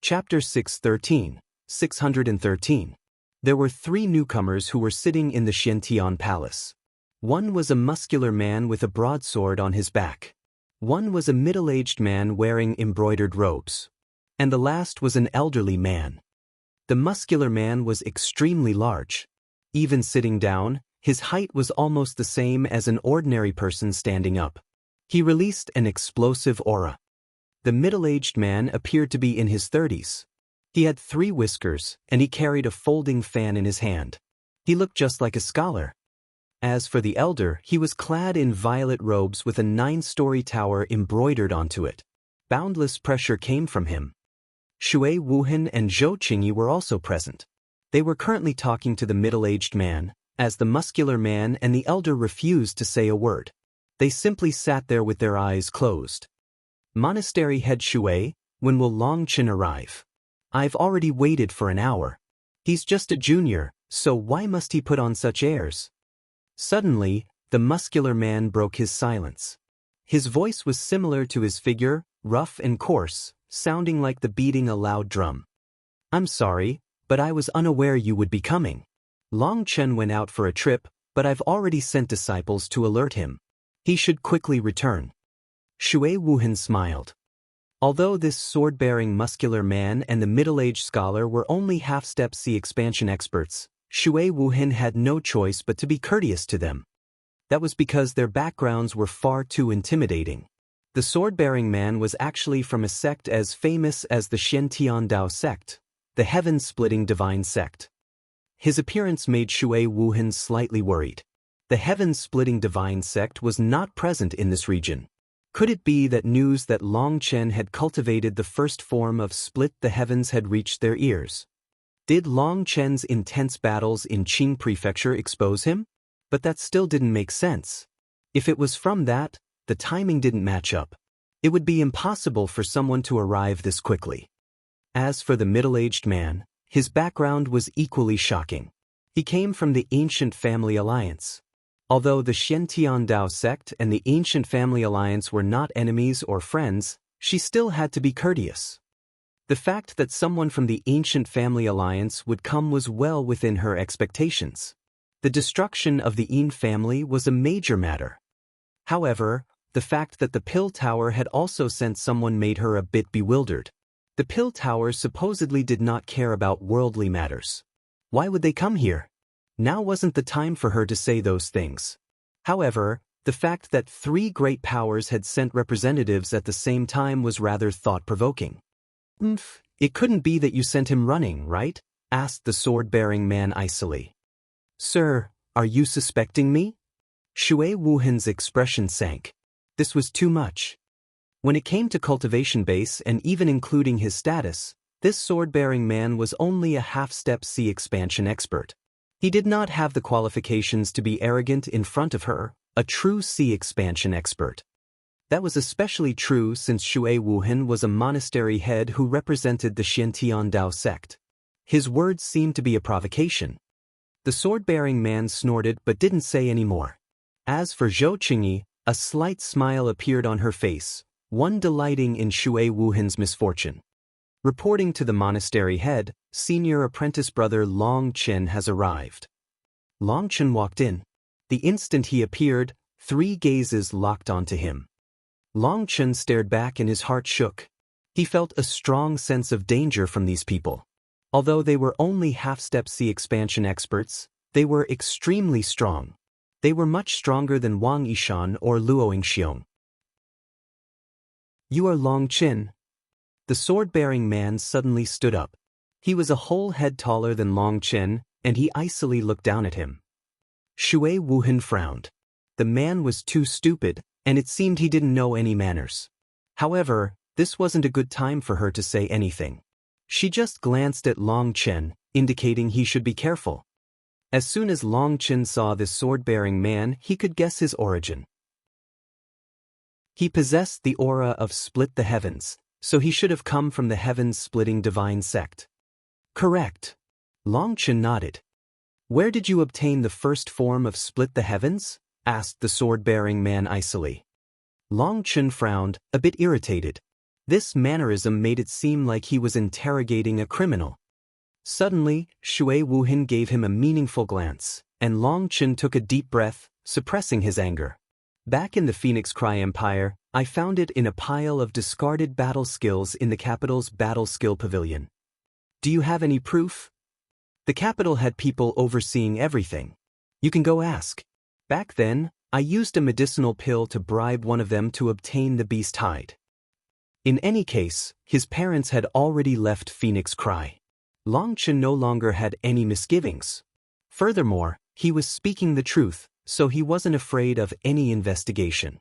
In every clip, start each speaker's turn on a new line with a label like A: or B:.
A: Chapter 613, 613. There were 3 newcomers who were sitting in the Xiantian palace. One was a muscular man with a broadsword on his back. One was a middle-aged man wearing embroidered robes. And the last was an elderly man. The muscular man was extremely large. Even sitting down, his height was almost the same as an ordinary person standing up. He released an explosive aura. The middle-aged man appeared to be in his 30s. He had 3 whiskers, and he carried a folding fan in his hand. He looked just like a scholar. As for the elder, he was clad in violet robes with a 9-story tower embroidered onto it. Boundless pressure came from him. Shui Wuhan and Zhou Qingyi were also present. They were currently talking to the middle-aged man, as the muscular man and the elder refused to say a word. They simply sat there with their eyes closed. Monastery head Shui, when will Longchen arrive? I've already waited for an hour. He's just a junior, so why must he put on such airs? Suddenly, the muscular man broke his silence. His voice was similar to his figure, rough and coarse, sounding like the beating a loud drum. I'm sorry, but I was unaware you would be coming. Longchen went out for a trip, but I've already sent disciples to alert him. He should quickly return. Shui Wuhan smiled. Although this sword-bearing muscular man and the middle-aged scholar were only half-step C expansion experts, Shui Wuhan had no choice but to be courteous to them. That was because their backgrounds were far too intimidating. The sword-bearing man was actually from a sect as famous as the Xiantian Dao sect, the heaven-splitting divine sect. His appearance made Shui Wuhan slightly worried. The heaven-splitting divine sect was not present in this region. Could it be that news that Longchen had cultivated the first form of split the heavens had reached their ears? Did Longchen's intense battles in Qing Prefecture expose him? But that still didn't make sense. If it was from that, the timing didn't match up. It would be impossible for someone to arrive this quickly. As for the middle-aged man, his background was equally shocking. He came from the Ancient Family Alliance. Although the Xiantian Dao sect and the Ancient Family Alliance were not enemies or friends, she still had to be courteous. The fact that someone from the Ancient Family Alliance would come was well within her expectations. The destruction of the Yin family was a major matter. However, the fact that the Pill Tower had also sent someone made her a bit bewildered. The Pill Tower supposedly did not care about worldly matters. Why would they come here? Now wasn't the time for her to say those things. However, the fact that 3 great powers had sent representatives at the same time was rather thought-provoking. It couldn't be that you sent him running, right? Asked the sword-bearing man icily. Sir, are you suspecting me? Shui Wuhan's expression sank. This was too much. When it came to cultivation base and even including his status, this sword-bearing man was only a half-step C expansion expert. He did not have the qualifications to be arrogant in front of her, a true C expansion expert. That was especially true since Shui Wuhan was a monastery head who represented the Xiantian Dao sect. His words seemed to be a provocation. The sword-bearing man snorted but didn't say any more. As for Zhou Qingyi, a slight smile appeared on her face, one delighting in Shui Wuhan's misfortune. Reporting to the monastery head, senior apprentice brother Longchen has arrived. Longchen walked in. The instant he appeared, 3 gazes locked onto him. Longchen stared back and his heart shook. He felt a strong sense of danger from these people. Although they were only half-step C expansion experts, they were extremely strong. They were much stronger than Wang Yishan or Luo Yingxiong. You are Longchen. The sword-bearing man suddenly stood up. He was a whole head taller than Longchen, and he icily looked down at him. Shui Wuhan frowned. The man was too stupid, and it seemed he didn't know any manners. However, this wasn't a good time for her to say anything. She just glanced at Longchen, indicating he should be careful. As soon as Longchen saw this sword-bearing man, he could guess his origin. He possessed the aura of split the heavens, so he should have come from the heavens-splitting divine sect. Correct. Longchen nodded. Where did you obtain the first form of split the heavens? Asked the sword-bearing man icily. Longchen frowned, a bit irritated. This mannerism made it seem like he was interrogating a criminal. Suddenly, Shui Wuhan gave him a meaningful glance, and Long Chen took a deep breath, suppressing his anger. Back in the Phoenix Cry Empire, I found it in a pile of discarded battle skills in the capital's battle skill pavilion. Do you have any proof? The capital had people overseeing everything. You can go ask. Back then, I used a medicinal pill to bribe one of them to obtain the beast hide. In any case, his parents had already left Phoenix Cry. Long Chen no longer had any misgivings. Furthermore, he was speaking the truth, so he wasn't afraid of any investigation.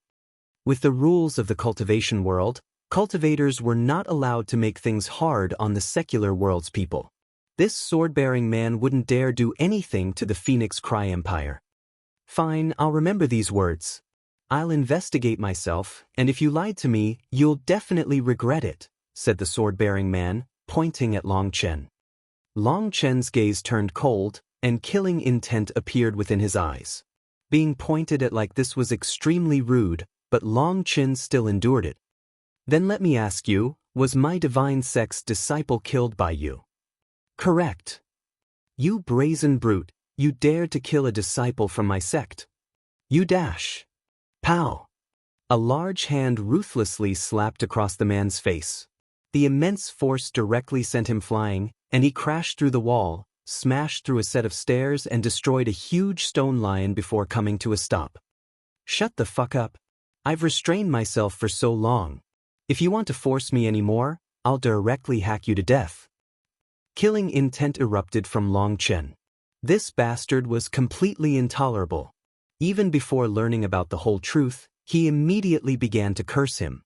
A: With the rules of the cultivation world, cultivators were not allowed to make things hard on the secular world's people. This sword-bearing man wouldn't dare do anything to the Phoenix Cry Empire. Fine, I'll remember these words. I'll investigate myself, and if you lied to me, you'll definitely regret it, said the sword-bearing man, pointing at Long Chen. Long Chen's gaze turned cold, and killing intent appeared within his eyes. Being pointed at like this was extremely rude, but Long Chen still endured it. Then let me ask you, was my divine sect's disciple killed by you? Correct. You brazen brute, you dared to kill a disciple from my sect. You dash. Pow! A large hand ruthlessly slapped across the man's face. The immense force directly sent him flying, and he crashed through the wall, smashed through a set of stairs and destroyed a huge stone lion before coming to a stop. Shut the fuck up. I've restrained myself for so long. If you want to force me anymore, I'll directly hack you to death. Killing intent erupted from Long Chen. This bastard was completely intolerable. Even before learning about the whole truth, he immediately began to curse him.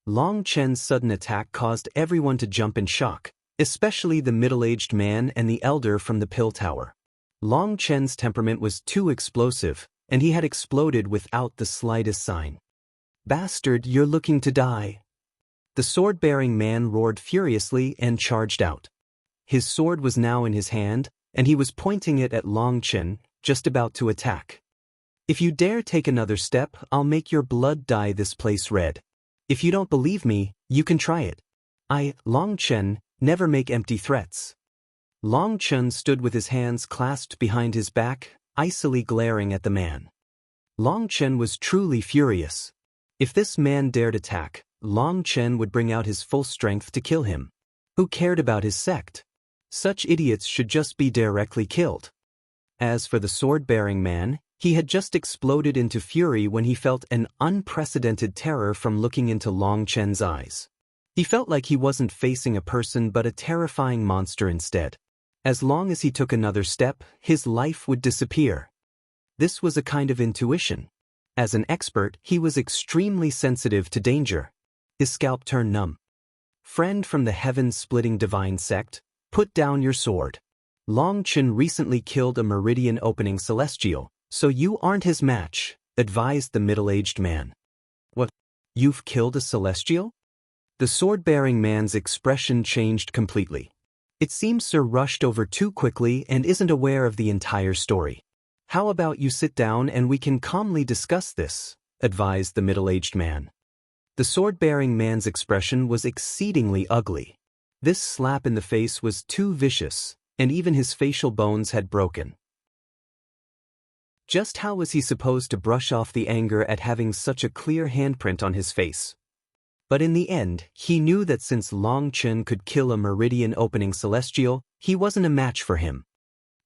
A: Long Chen's sudden attack caused everyone to jump in shock, especially the middle-aged man and the elder from the pill tower. Long Chen's temperament was too explosive, and he had exploded without the slightest sign. Bastard, you're looking to die. The sword-bearing man roared furiously and charged out. His sword was now in his hand, and he was pointing it at Long Chen, just about to attack. If you dare take another step, I'll make your blood dye this place red. If you don't believe me, you can try it. I, Long Chen, never make empty threats. Long Chen stood with his hands clasped behind his back, icily glaring at the man. Long Chen was truly furious. If this man dared attack, Long Chen would bring out his full strength to kill him. Who cared about his sect? Such idiots should just be directly killed. As for the sword-bearing man, he had just exploded into fury when he felt an unprecedented terror from looking into Long Chen's eyes. He felt like he wasn't facing a person but a terrifying monster instead. As long as he took another step, his life would disappear. This was a kind of intuition. As an expert, he was extremely sensitive to danger. His scalp turned numb. Friend from the heaven-splitting divine sect, put down your sword. Long Chen recently killed a meridian-opening celestial, so you aren't his match, advised the middle-aged man. What? You've killed a celestial? The sword-bearing man's expression changed completely. It seems Sir rushed over too quickly and isn't aware of the entire story. How about you sit down and we can calmly discuss this, advised the middle-aged man. The sword-bearing man's expression was exceedingly ugly. This slap in the face was too vicious, and even his facial bones had broken. Just how was he supposed to brush off the anger at having such a clear handprint on his face? But in the end, he knew that since Long Chen could kill a meridian-opening celestial, he wasn't a match for him.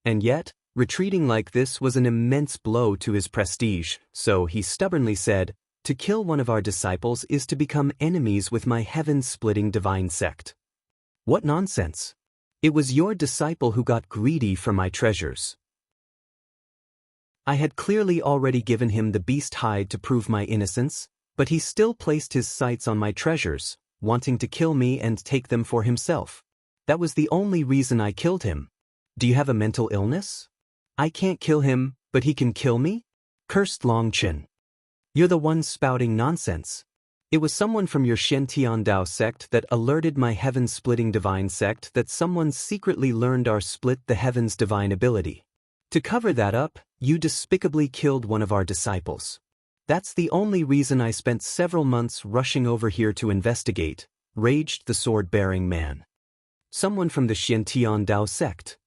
A: And yet, retreating like this was an immense blow to his prestige, so he stubbornly said, "To kill one of our disciples is to become enemies with my heaven-splitting divine sect." What nonsense! It was your disciple who got greedy for my treasures. I had clearly already given him the beast hide to prove my innocence, but he still placed his sights on my treasures, wanting to kill me and take them for himself. That was the only reason I killed him. Do you have a mental illness? I can't kill him, but he can kill me? Cursed Long Chen. You're the one spouting nonsense. It was someone from your Shen Tian Dao sect that alerted my heaven-splitting divine sect that someone secretly learned our split the heavens divine ability. To cover that up, you despicably killed one of our disciples. That's the only reason I spent several months rushing over here to investigate, raged the sword-bearing man. Someone from the Xiantian Dao sect.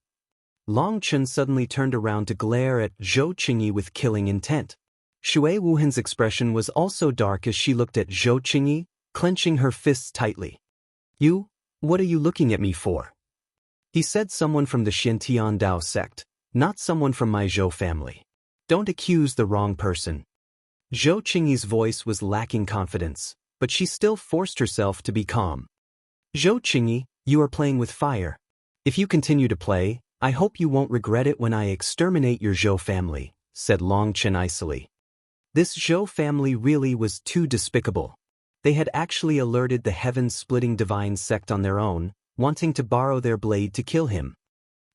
A: Long Chen suddenly turned around to glare at Zhou Qingyi with killing intent. Shui Wuhan's expression was also dark as she looked at Zhou Qingyi, clenching her fists tightly. "You? What are you looking at me for?" He said, "Someone from the Xiantian Dao sect, not someone from my Zhou family. Don't accuse the wrong person." Zhou Qingyi's voice was lacking confidence, but she still forced herself to be calm. "Zhou Qingyi, you are playing with fire. If you continue to play, I hope you won't regret it when I exterminate your Zhou family," said Long Chen icily. This Zhou family really was too despicable. They had actually alerted the heaven-splitting divine sect on their own, wanting to borrow their blade to kill him.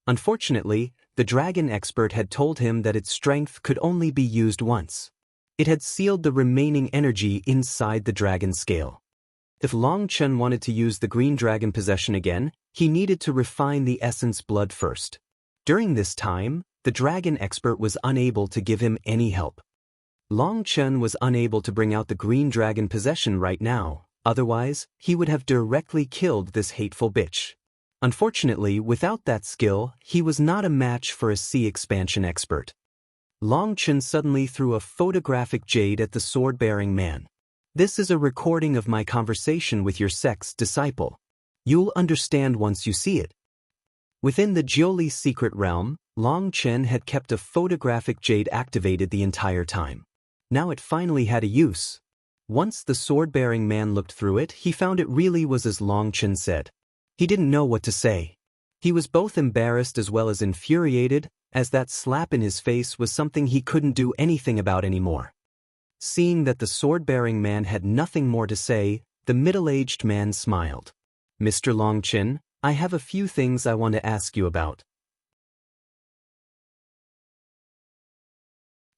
A: Unfortunately, the dragon expert had told him that its strength could only be used once. It had sealed the remaining energy inside the dragon scale. If Long Chen wanted to use the green dragon possession again, he needed to refine the essence blood first. During this time, the dragon expert was unable to give him any help. Long Chen was unable to bring out the green dragon possession right now, otherwise, he would have directly killed this hateful bitch. Unfortunately, without that skill, he was not a match for a sea expansion expert. Long Chen suddenly threw a photographic jade at the sword-bearing man. "This is a recording of my conversation with your sect's disciple. You'll understand once you see it." Within the Jiuli secret realm, Long Chen had kept a photographic jade activated the entire time. Now it finally had a use. Once the sword-bearing man looked through it, he found it really was as Long Chen said. He didn't know what to say. He was both embarrassed as well as infuriated, as that slap in his face was something he couldn't do anything about anymore. Seeing that the sword-bearing man had nothing more to say, the middle-aged man smiled. "Mr. Long Chen, I have a few things I want to ask you about."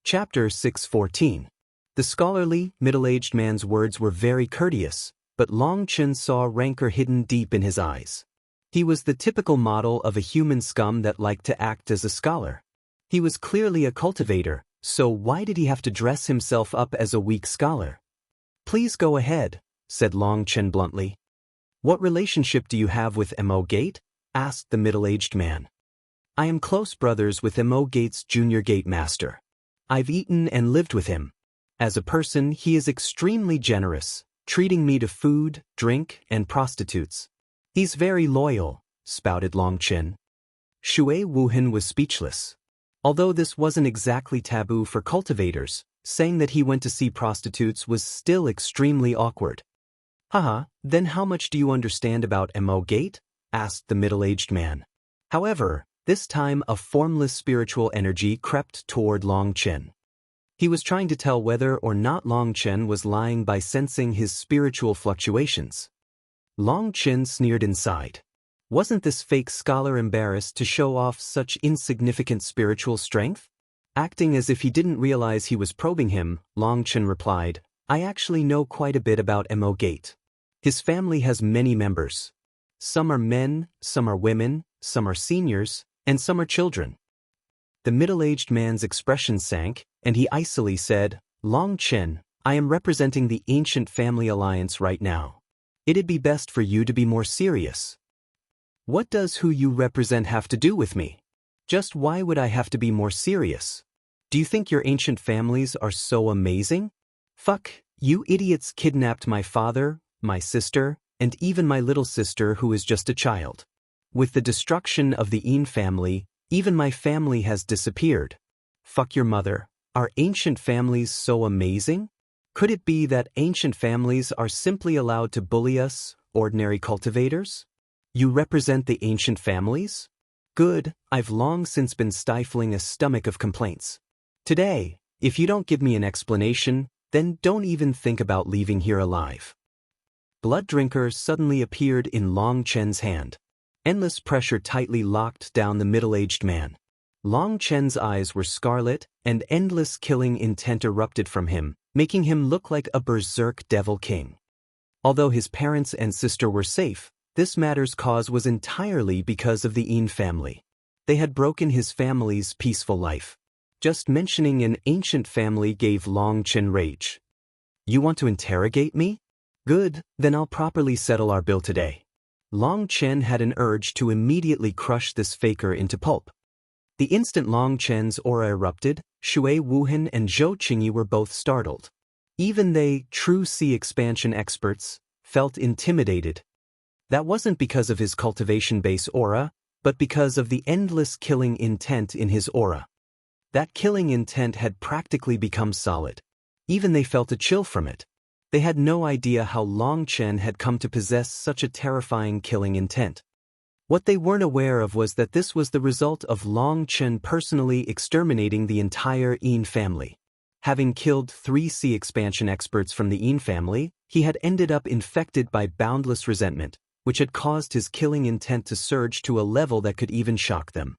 A: Chapter 614. The scholarly, middle-aged man's words were very courteous, but Long Chen saw rancor hidden deep in his eyes. He was the typical model of a human scum that liked to act as a scholar. He was clearly a cultivator, so why did he have to dress himself up as a weak scholar? "Please go ahead," said Long Chen bluntly. "What relationship do you have with Mo Gate?" asked the middle-aged man. "I am close brothers with Mo Gate's junior gate master. I've eaten and lived with him. As a person, he is extremely generous, treating me to food, drink, and prostitutes. He's very loyal," spouted Long Chen. Shui Wuhan was speechless. Although this wasn't exactly taboo for cultivators, saying that he went to see prostitutes was still extremely awkward. "Haha, then how much do you understand about Mo Gate?" asked the middle-aged man. However, this time a formless spiritual energy crept toward Long Chen. He was trying to tell whether or not Long Chen was lying by sensing his spiritual fluctuations. Long Chen sneered inside. Wasn't this fake scholar embarrassed to show off such insignificant spiritual strength? Acting as if he didn't realize he was probing him, Long Chen replied, "I actually know quite a bit about Mo Gate. His family has many members. Some are men, some are women, some are seniors, and some are children." The middle-aged man's expression sank, and he icily said, "Long Chen, I am representing the ancient family alliance right now. It'd be best for you to be more serious." "What does who you represent have to do with me? Just why would I have to be more serious? Do you think your ancient families are so amazing? Fuck, you idiots kidnapped my father, my sister, and even my little sister who is just a child. With the destruction of the Yin family, even my family has disappeared. Fuck your mother. Are ancient families so amazing? Could it be that ancient families are simply allowed to bully us, ordinary cultivators? You represent the ancient families? Good, I've long since been stifling a stomach of complaints. Today, if you don't give me an explanation, then don't even think about leaving here alive." Blood Drinker suddenly appeared in Long Chen's hand. Endless pressure tightly locked down the middle-aged man. Long Chen's eyes were scarlet, and endless killing intent erupted from him, making him look like a berserk devil king. Although his parents and sister were safe, this matter's cause was entirely because of the Yin family. They had broken his family's peaceful life. Just mentioning an ancient family gave Long Chen rage. "You want to interrogate me?" Good, then I'll properly settle our bill today. Long Chen had an urge to immediately crush this faker into pulp. The instant Long Chen's aura erupted, Shui Wuhan and Zhou Qingyi were both startled. Even they, true sea expansion experts, felt intimidated. That wasn't because of his cultivation base aura, but because of the endless killing intent in his aura. That killing intent had practically become solid. Even they felt a chill from it. They had no idea how Long Chen had come to possess such a terrifying killing intent. What they weren't aware of was that this was the result of Long Chen personally exterminating the entire Yin family. Having killed 3 sea expansion experts from the Yin family, he had ended up infected by boundless resentment, which had caused his killing intent to surge to a level that could even shock them.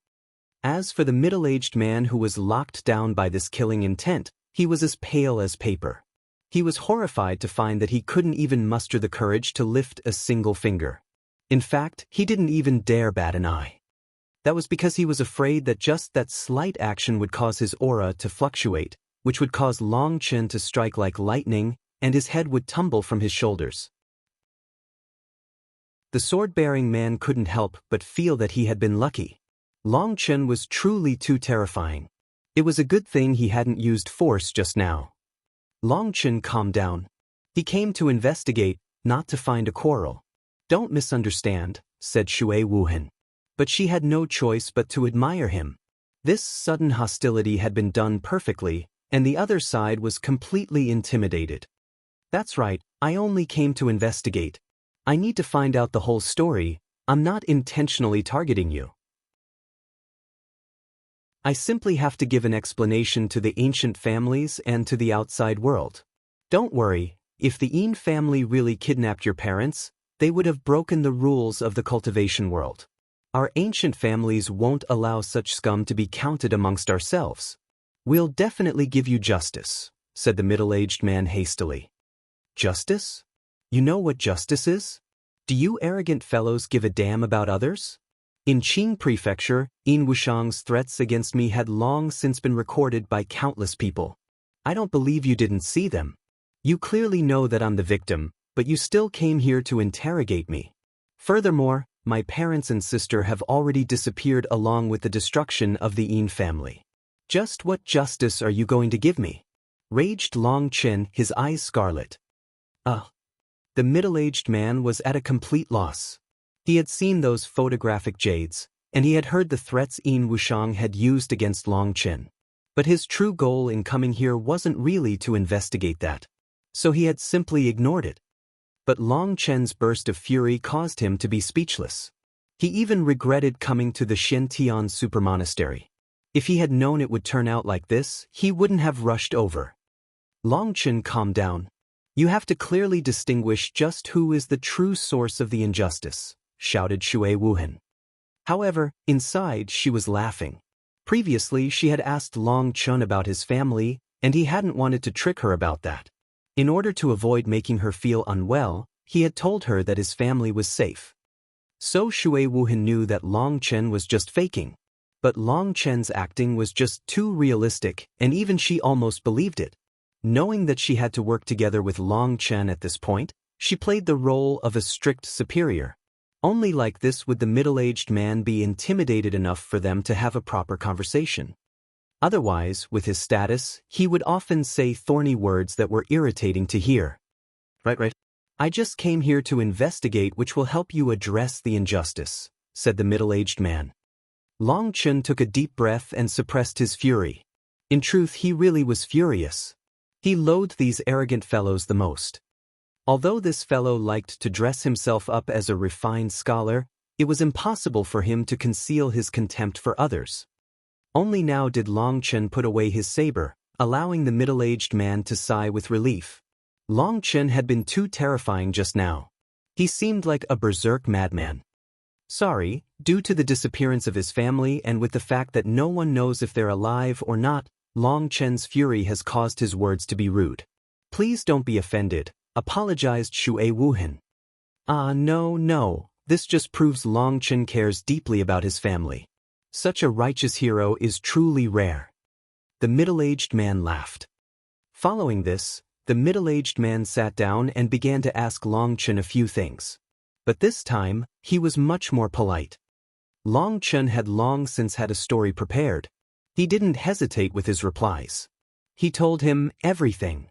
A: As for the middle-aged man who was locked down by this killing intent, he was as pale as paper. He was horrified to find that he couldn't even muster the courage to lift a single finger. In fact, he didn't even dare bat an eye. That was because he was afraid that just that slight action would cause his aura to fluctuate, which would cause Long Chen to strike like lightning, and his head would tumble from his shoulders. The sword-bearing man couldn't help but feel that he had been lucky. Long Chen was truly too terrifying. It was a good thing he hadn't used force just now. Long Chen calmed down. He came to investigate, not to find a quarrel. Don't misunderstand, said Shui Wuhan. But she had no choice but to admire him. This sudden hostility had been done perfectly, and the other side was completely intimidated. That's right, I only came to investigate. I need to find out the whole story. I'm not intentionally targeting you. I simply have to give an explanation to the ancient families and to the outside world. Don't worry, if the Yin family really kidnapped your parents, they would have broken the rules of the cultivation world. Our ancient families won't allow such scum to be counted amongst ourselves. We'll definitely give you justice, said the middle-aged man hastily. Justice? You know what justice is? Do you arrogant fellows give a damn about others? In Qing Prefecture, Yin Wushang's threats against me had long since been recorded by countless people. I don't believe you didn't see them. You clearly know that I'm the victim, but you still came here to interrogate me. Furthermore, my parents and sister have already disappeared along with the destruction of the Yin family. Just what justice are you going to give me? Raged Long Chen, his eyes scarlet. The middle-aged man was at a complete loss. He had seen those photographic jades, and he had heard the threats Yin Wushang had used against Long Chen. But his true goal in coming here wasn't really to investigate that. So he had simply ignored it. But Long Chen's burst of fury caused him to be speechless. He even regretted coming to the Shen-Tian super monastery. If he had known it would turn out like this, he wouldn't have rushed over. Long Chen calmed down. You have to clearly distinguish just who is the true source of the injustice, shouted Shui Wuhan. However, inside she was laughing. Previously she had asked Long Chen about his family, and he hadn't wanted to trick her about that. In order to avoid making her feel unwell, he had told her that his family was safe. So Shui Wuhan knew that Long Chen was just faking. But Long Chen's acting was just too realistic, and even she almost believed it. Knowing that she had to work together with Long Chen at this point, she played the role of a strict superior. Only like this would the middle-aged man be intimidated enough for them to have a proper conversation. Otherwise, with his status, he would often say thorny words that were irritating to hear. Right. I just came here to investigate, which will help you address the injustice, said the middle-aged man. Long Chen took a deep breath and suppressed his fury. In truth, he really was furious. He loathed these arrogant fellows the most. Although this fellow liked to dress himself up as a refined scholar, it was impossible for him to conceal his contempt for others. Only now did Long Chen put away his saber, allowing the middle-aged man to sigh with relief. Long Chen had been too terrifying just now. He seemed like a berserk madman. Sorry, due to the disappearance of his family and with the fact that no one knows if they're alive or not, Long Chen's fury has caused his words to be rude. Please don't be offended, apologized Shui Wuhan. No, this just proves Long Chen cares deeply about his family. Such a righteous hero is truly rare. The middle-aged man laughed. Following this, the middle-aged man sat down and began to ask Long Chen a few things. But this time, he was much more polite. Long Chen had long since had a story prepared. He didn't hesitate with his replies. He told him everything.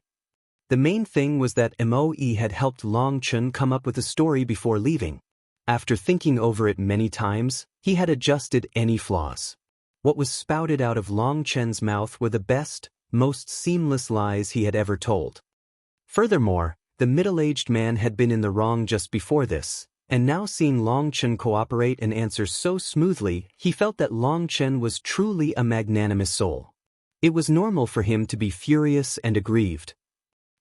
A: The main thing was that Moe had helped Long Chen come up with a story before leaving. After thinking over it many times, he had adjusted any flaws. What was spouted out of Long Chen's mouth were the best, most seamless lies he had ever told. Furthermore, the middle-aged man had been in the wrong just before this, and now seeing Long Chen cooperate and answer so smoothly, he felt that Long Chen was truly a magnanimous soul. It was normal for him to be furious and aggrieved.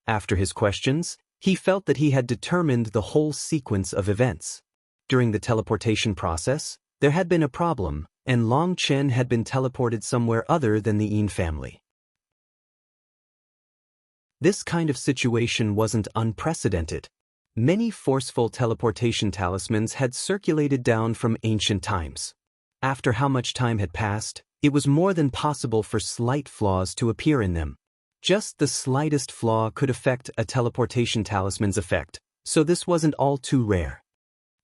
A: After his questions, he felt that he had determined the whole sequence of events. During the teleportation process, there had been a problem, and Long Chen had been teleported somewhere other than the Yin family. This kind of situation wasn't unprecedented. Many forceful teleportation talismans had circulated down from ancient times. After how much time had passed, it was more than possible for slight flaws to appear in them. Just the slightest flaw could affect a teleportation talisman's effect, so this wasn't all too rare.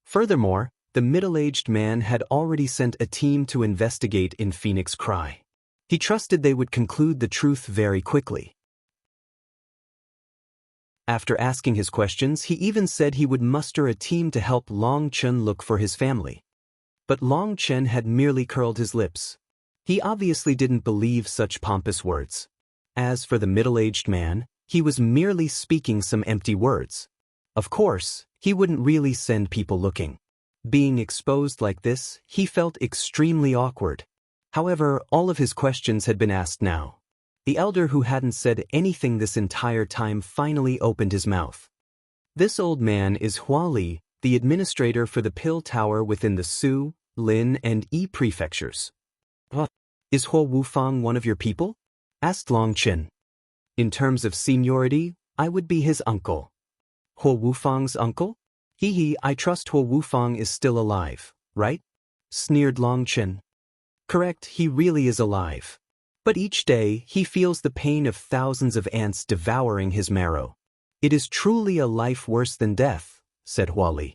A: Furthermore, the middle-aged man had already sent a team to investigate in Phoenix Cry. He trusted they would conclude the truth very quickly. After asking his questions, he even said he would muster a team to help Long Chen look for his family. But Long Chen had merely curled his lips. He obviously didn't believe such pompous words. As for the middle-aged man, he was merely speaking some empty words. Of course, he wouldn't really send people looking. Being exposed like this, he felt extremely awkward. However, all of his questions had been asked now. The elder who hadn't said anything this entire time finally opened his mouth. This old man is Hua Li, the administrator for the pill tower within the Su, Lin, and Yi prefectures. What? Is Hua Wufang one of your people? Asked Long Chen. In terms of seniority, I would be his uncle. Hua Wufang's uncle? I trust Hua Wufang is still alive, right? Sneered Long Chen. Correct, he really is alive. But each day, he feels the pain of thousands of ants devouring his marrow. It is truly a life worse than death, said Hua Li.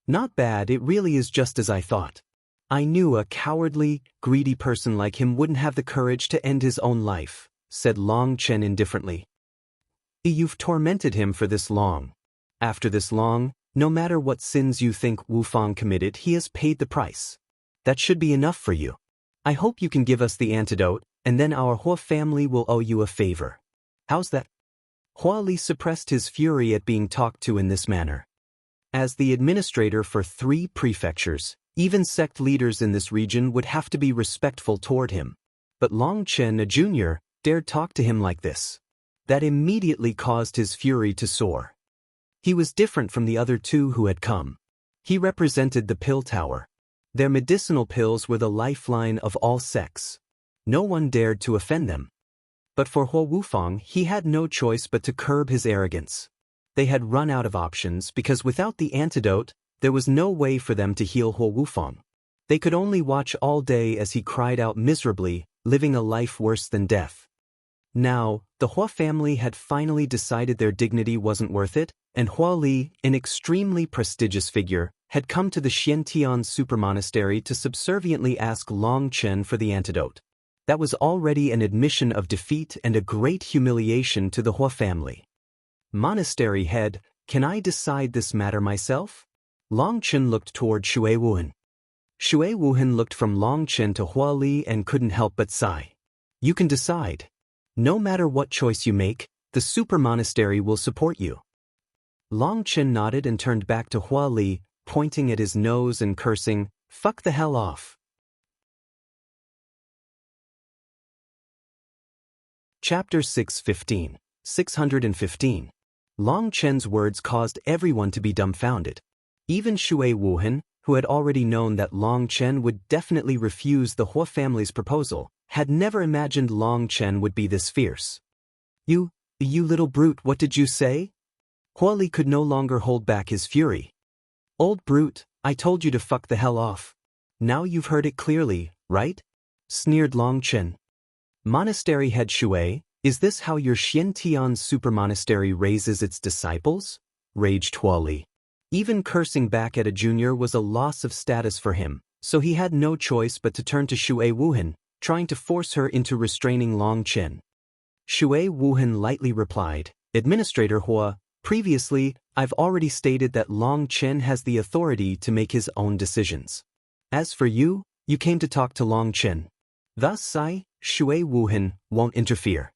A: Not bad, it really is just as I thought. I knew a cowardly, greedy person like him wouldn't have the courage to end his own life, said Long Chen indifferently. You've tormented him for this long. After this long, no matter what sins you think Wufang committed, he has paid the price. That should be enough for you. I hope you can give us the antidote, and then our Hua family will owe you a favor. How's that? Hua Li suppressed his fury at being talked to in this manner. As the administrator for 3 prefectures, even sect leaders in this region would have to be respectful toward him. But Long Chen, a junior, dared talk to him like this. That immediately caused his fury to soar. He was different from the other 2 who had come. He represented the pill tower. Their medicinal pills were the lifeline of all sects. No one dared to offend them. But for Hua Wufang, he had no choice but to curb his arrogance. They had run out of options because without the antidote, there was no way for them to heal Hua Wufang. They could only watch all day as he cried out miserably, living a life worse than death. Now, the Hua family had finally decided their dignity wasn't worth it, and Hua Li, an extremely prestigious figure, had come to the Xiantian supermonastery to subserviently ask Long Chen for the antidote. That was already an admission of defeat and a great humiliation to the Hua family. Monastery head, can I decide this matter myself? Long Chen looked toward Shui Wuhan. Shui Wuhan looked from Long Chen to Hua Li and couldn't help but sigh. You can decide. No matter what choice you make, the supermonastery will support you. Long Chen nodded and turned back to Hua Li, pointing at his nose and cursing, "Fuck the hell off." Chapter 615. 615. Long Chen's words caused everyone to be dumbfounded. Even Shui Wuhan, who had already known that Long Chen would definitely refuse the Hua family's proposal, had never imagined Long Chen would be this fierce. You little brute, what did you say? Hua Li could no longer hold back his fury. Old brute, I told you to fuck the hell off. Now you've heard it clearly, right? Sneered Long Chen. Monastery head Shui, Is this how your Xiantian supermonastery raises its disciples? Raged Huali. Even cursing back at a junior was a loss of status for him, so he had no choice but to turn to Shui Wuhan, trying to force her into restraining Long Chen. Shui Wuhan lightly replied, Administrator Hua, previously, I've already stated that Long Chen has the authority to make his own decisions. As for you, you came to talk to Long Chen. Thus Shui Wuhan, won't interfere.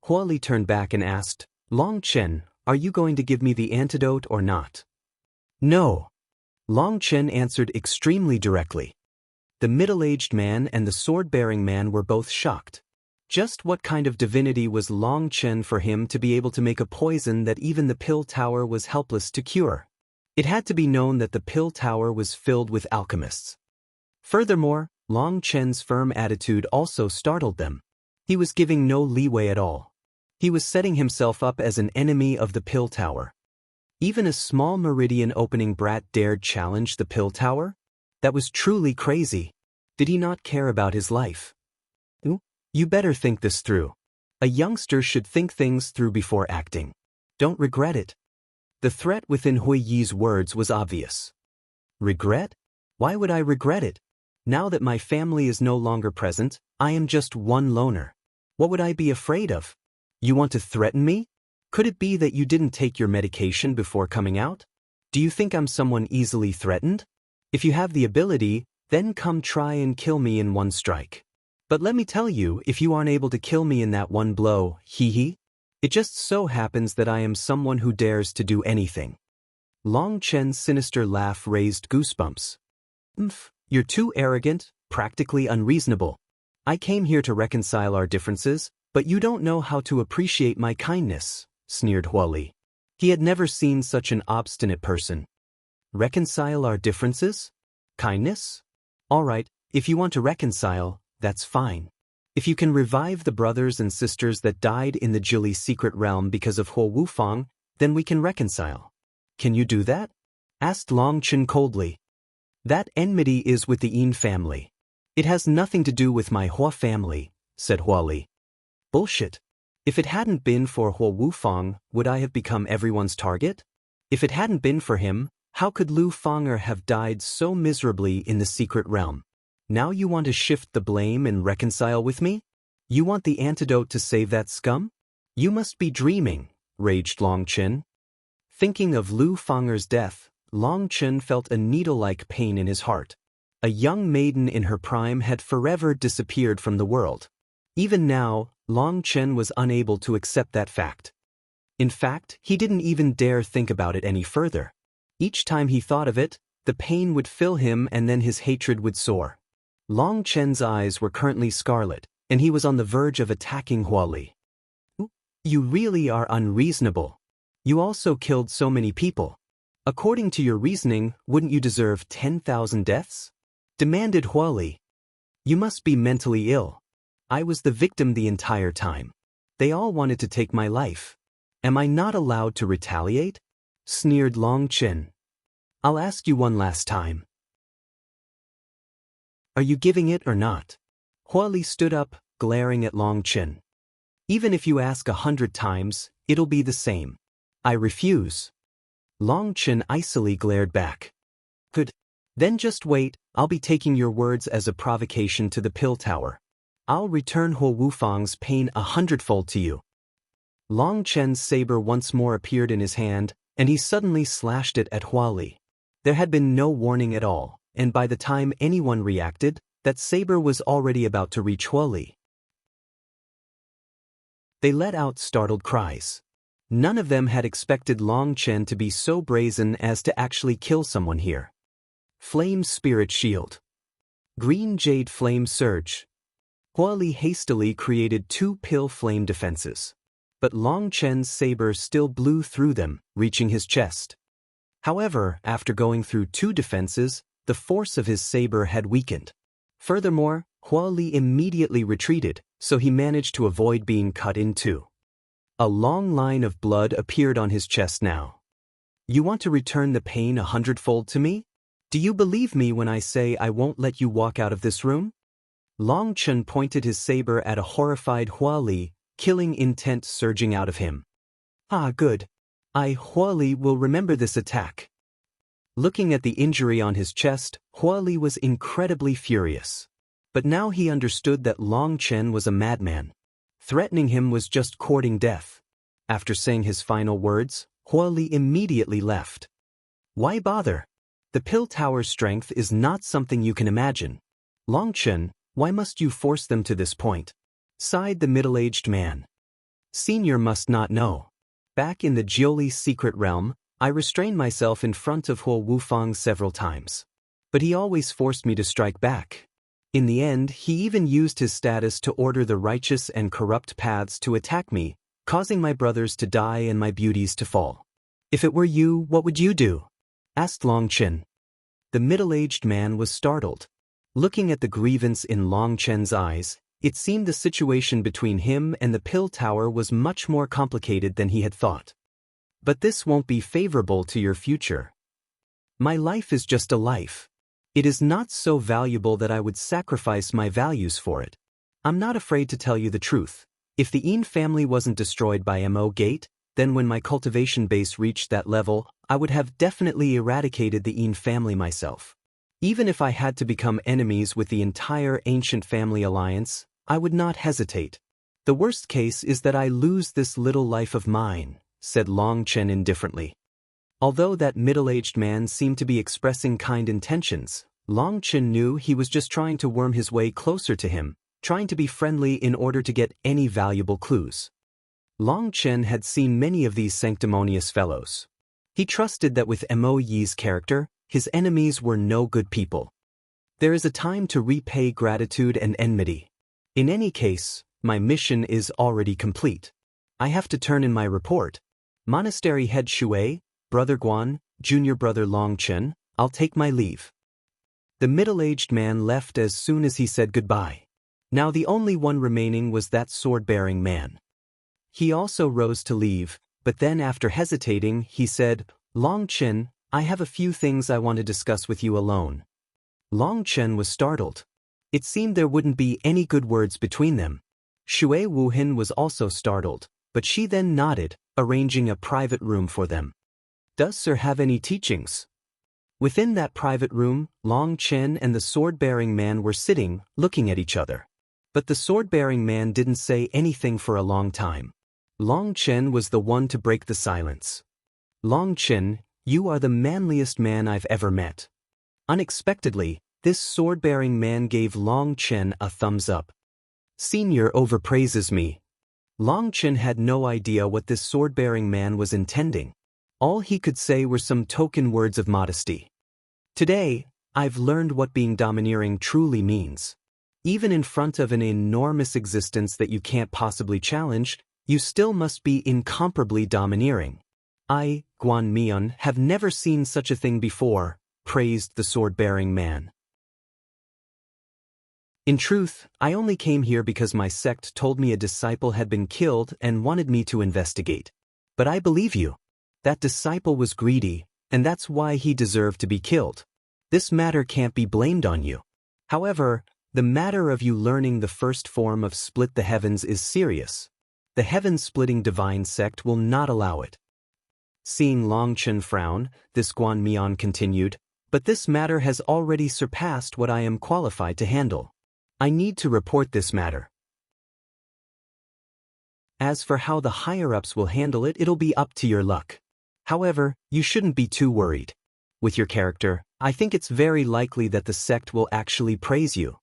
A: Huali turned back and asked, Long Chen, are you going to give me the antidote or not? No. Long Chen answered extremely directly. The middle-aged man and the sword-bearing man were both shocked. Just what kind of divinity was Long Chen for him to be able to make a poison that even the pill tower was helpless to cure? It had to be known that the pill tower was filled with alchemists. Furthermore, Long Chen's firm attitude also startled them. He was giving no leeway at all. He was setting himself up as an enemy of the pill tower. Even a small meridian opening brat dared challenge the pill tower? That was truly crazy. Did he not care about his life? You better think this through. A youngster should think things through before acting. Don't regret it. The threat within Hui Yi's words was obvious. Regret? Why would I regret it? Now that my family is no longer present, I am just one loner. What would I be afraid of? You want to threaten me? Could it be that you didn't take your medication before coming out? Do you think I'm someone easily threatened? If you have the ability, then come try and kill me in one strike. But let me tell you, if you aren't able to kill me in that one blow, it just so happens that I am someone who dares to do anything. Long Chen's sinister laugh raised goosebumps. You're too arrogant, practically unreasonable. I came here to reconcile our differences, but you don't know how to appreciate my kindness, sneered Huali. He had never seen such an obstinate person. Reconcile our differences? Kindness? All right, if you want to reconcile, that's fine. If you can revive the brothers and sisters that died in the Jili secret realm because of Huo Wufang, then we can reconcile. Can you do that? Asked Long Chen coldly. That enmity is with the Yin family. It has nothing to do with my Hua family, said Huali. Bullshit. If it hadn't been for Huo Wufang, would I have become everyone's target? If it hadn't been for him, how could Lu Fanger have died so miserably in the secret realm? Now you want to shift the blame and reconcile with me? You want the antidote to save that scum? You must be dreaming, raged Long Chen. Thinking of Lu Fanger's death, Long Chen felt a needle-like pain in his heart. A young maiden in her prime had forever disappeared from the world. Even now, Long Chen was unable to accept that fact. In fact, he didn't even dare think about it any further. Each time he thought of it, the pain would fill him and then his hatred would soar. Long Chen's eyes were currently scarlet, and he was on the verge of attacking Huali. You really are unreasonable. You also killed so many people. According to your reasoning, wouldn't you deserve 10,000 deaths? Demanded Huali. You must be mentally ill. I was the victim the entire time. They all wanted to take my life. Am I not allowed to retaliate? Sneered Long Chen. I'll ask you one last time. Are you giving it or not? Huali stood up, glaring at Long Chen. Even if you ask 100 times, it'll be the same. I refuse. Long Chen icily glared back. Good. Then just wait, I'll be taking your words as a provocation to the pill tower. I'll return Huo Wufang's pain 100-fold to you. Long Chen's saber once more appeared in his hand, and he suddenly slashed it at Huali. There had been no warning at all, and by the time anyone reacted, that saber was already about to reach Huali. They let out startled cries. None of them had expected Long Chen to be so brazen as to actually kill someone here. Flame Spirit Shield. Green Jade Flame Surge. Huali hastily created 2 pill flame defenses. But Long Chen's saber still blew through them, reaching his chest. However, after going through 2 defenses, the force of his saber had weakened. Furthermore, Huali immediately retreated, so he managed to avoid being cut in 2. A long line of blood appeared on his chest now. You want to return the pain 100-fold to me? Do you believe me when I say I won't let you walk out of this room? Long Chen pointed his saber at a horrified Hua Li, killing intent surging out of him. Ah, good. Hua Li will remember this attack. Looking at the injury on his chest, Hua Li was incredibly furious. But now he understood that Long Chen was a madman. Threatening him was just courting death. After saying his final words, Hua Li immediately left. Why bother? The pill tower's strength is not something you can imagine. Long Chen, why must you force them to this point? Sighed the middle-aged man. Senior must not know. Back in the Jiuli secret realm, I restrained myself in front of Huo Wufang several times. But he always forced me to strike back. In the end, he even used his status to order the righteous and corrupt paths to attack me, causing my brothers to die and my beauties to fall. If it were you, what would you do? Asked Long Chen. The middle-aged man was startled. Looking at the grievance in Long Chen's eyes, it seemed the situation between him and the pill tower was much more complicated than he had thought. But this won't be favorable to your future. My life is just a life. It is not so valuable that I would sacrifice my values for it. I'm not afraid to tell you the truth. If the Yin family wasn't destroyed by Mo Gate, then when my cultivation base reached that level, I would have definitely eradicated the Yin family myself. Even if I had to become enemies with the entire ancient family alliance, I would not hesitate. The worst case is that I lose this little life of mine, said Long Chen indifferently. Although that middle-aged man seemed to be expressing kind intentions, Long Chen knew he was just trying to worm his way closer to him, trying to be friendly in order to get any valuable clues. Long Chen had seen many of these sanctimonious fellows. He trusted that with Mo Yi's character, his enemies were no good people. There is a time to repay gratitude and enmity. In any case, my mission is already complete. I have to turn in my report. Monastery head Shui, Brother Guan, Junior Brother Long Chen, I'll take my leave. The middle-aged man left as soon as he said goodbye. Now the only one remaining was that sword-bearing man. He also rose to leave, but then after hesitating, he said, Long Chen, I have a few things I want to discuss with you alone. Long Chen was startled. It seemed there wouldn't be any good words between them. Shui Wuhin was also startled, but she then nodded, arranging a private room for them. Does Sir have any teachings? Within that private room, Long Chen and the sword-bearing man were sitting, looking at each other. But the sword-bearing man didn't say anything for a long time. Long Chen was the one to break the silence. Long Chen, you are the manliest man I've ever met. Unexpectedly, this sword-bearing man gave Long Chen a thumbs up. Senior overpraises me. Long Chen had no idea what this sword-bearing man was intending. All he could say were some token words of modesty. Today, I've learned what being domineering truly means. Even in front of an enormous existence that you can't possibly challenge, you still must be incomparably domineering. I, Guan Mian, have never seen such a thing before, praised the sword-bearing man. In truth, I only came here because my sect told me a disciple had been killed and wanted me to investigate. But I believe you. That disciple was greedy, and that's why he deserved to be killed. This matter can't be blamed on you. However, the matter of you learning the first form of split the heavens is serious. The heaven-splitting divine sect will not allow it. Seeing Long Chen frown, this Guan Mian continued, but this matter has already surpassed what I am qualified to handle. I need to report this matter. As for how the higher-ups will handle it, it'll be up to your luck. However, you shouldn't be too worried. With your character, I think it's very likely that the sect will actually praise you.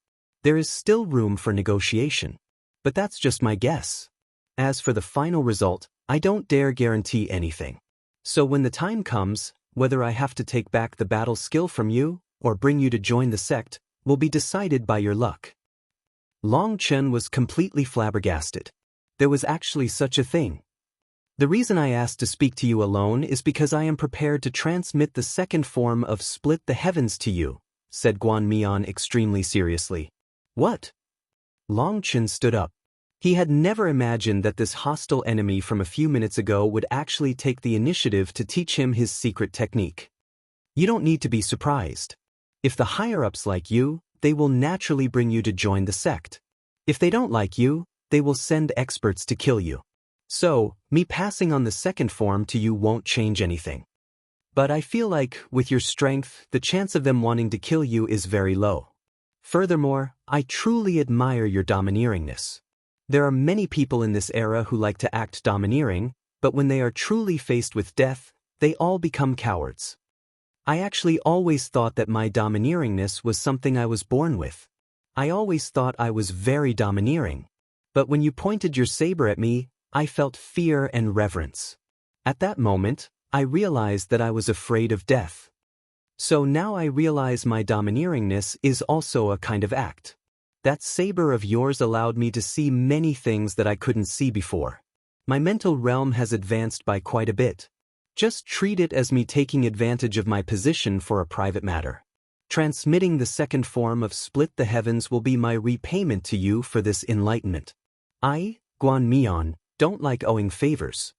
A: There is still room for negotiation. But that's just my guess. As for the final result, I don't dare guarantee anything. So when the time comes, whether I have to take back the battle skill from you, or bring you to join the sect, will be decided by your luck. Long Chen was completely flabbergasted. There was actually such a thing. The reason I asked to speak to you alone is because I am prepared to transmit the second form of split the heavens to you, said Guan Mian extremely seriously. What? Long Chen stood up. He had never imagined that this hostile enemy from a few minutes ago would actually take the initiative to teach him his secret technique. You don't need to be surprised. If the higher-ups like you, they will naturally bring you to join the sect. If they don't like you, they will send experts to kill you. So, me passing on the second form to you won't change anything. But I feel like, with your strength, the chance of them wanting to kill you is very low. Furthermore, I truly admire your domineeringness. There are many people in this era who like to act domineering, but when they are truly faced with death, they all become cowards. I actually always thought that my domineeringness was something I was born with. I always thought I was very domineering. But when you pointed your saber at me, I felt fear and reverence. At that moment, I realized that I was afraid of death. So now I realize my domineeringness is also a kind of act. That saber of yours allowed me to see many things that I couldn't see before. My mental realm has advanced by quite a bit. Just treat it as me taking advantage of my position for a private matter. Transmitting the second form of Split the Heavens will be my repayment to you for this enlightenment. I, Guan Mian, don't like owing favors.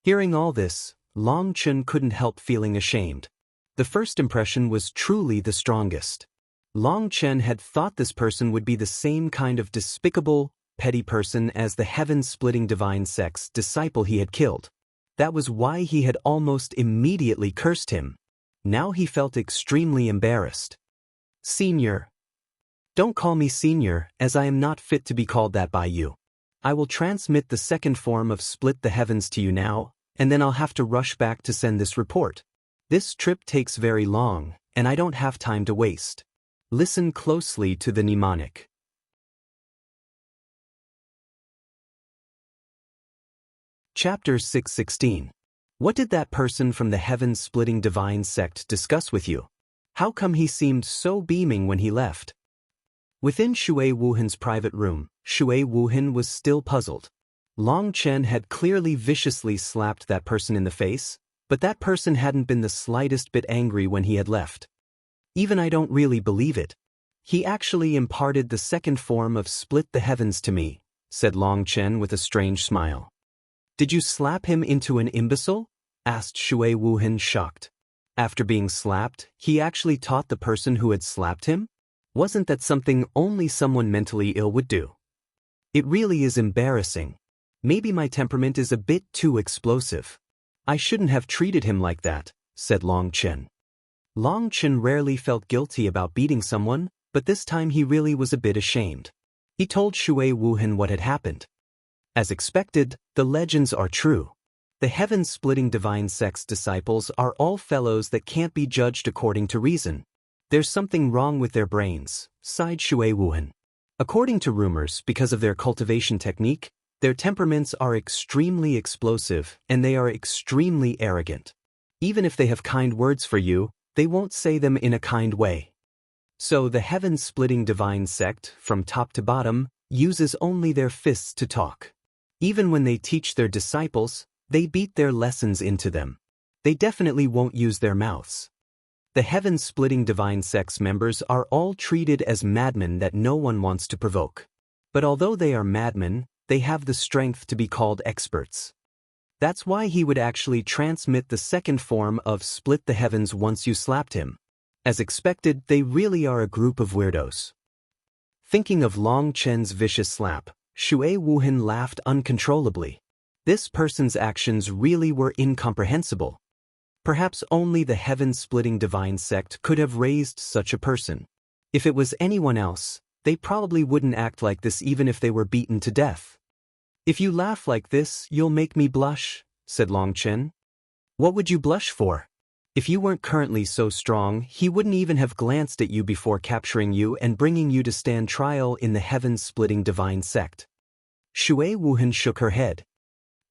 A: Hearing all this, Long Chun couldn't help feeling ashamed. The first impression was truly the strongest. Long Chen had thought this person would be the same kind of despicable, petty person as the heaven-splitting divine sect's disciple he had killed. That was why he had almost immediately cursed him. Now he felt extremely embarrassed. Senior. Don't call me senior, as I am not fit to be called that by you. I will transmit the second form of Split the Heavens to you now, and then I'll have to rush back to send this report. This trip takes very long, and I don't have time to waste. Listen closely to the mnemonic. Chapter 616. What did that person from the heaven-splitting divine sect discuss with you? How come he seemed so beaming when he left? Within Shui Wuhan's private room, Shui Wuhan was still puzzled. Long Chen had clearly viciously slapped that person in the face, but that person hadn't been the slightest bit angry when he had left. Even I don't really believe it. He actually imparted the second form of Split the Heavens to me, said Long Chen with a strange smile. Did you slap him into an imbecile? Asked Shui Wuhan, shocked. After being slapped, he actually taught the person who had slapped him? Wasn't that something only someone mentally ill would do? It really is embarrassing. Maybe my temperament is a bit too explosive. I shouldn't have treated him like that, said Long Chen. Long Chen rarely felt guilty about beating someone, but this time he really was a bit ashamed. He told Shui Wuhan what had happened. As expected, the legends are true. The heaven-splitting divine sect's disciples are all fellows that can't be judged according to reason. There's something wrong with their brains, sighed Shui Wuhan. According to rumors, because of their cultivation technique, their temperaments are extremely explosive and they are extremely arrogant. Even if they have kind words for you, they won't say them in a kind way. So the heaven-splitting divine sect, from top to bottom, uses only their fists to talk. Even when they teach their disciples, they beat their lessons into them. They definitely won't use their mouths. The heaven-splitting divine sect's members are all treated as madmen that no one wants to provoke. But although they are madmen, they have the strength to be called experts. That's why he would actually transmit the second form of Split the Heavens once you slapped him. As expected, they really are a group of weirdos. Thinking of Long Chen's vicious slap, Shui Wuhan laughed uncontrollably. This person's actions really were incomprehensible. Perhaps only the heaven-splitting divine sect could have raised such a person. If it was anyone else, they probably wouldn't act like this even if they were beaten to death. If you laugh like this, you'll make me blush, said Long Chen. What would you blush for? If you weren't currently so strong, he wouldn't even have glanced at you before capturing you and bringing you to stand trial in the heaven-splitting divine sect. Shui Wuhan shook her head.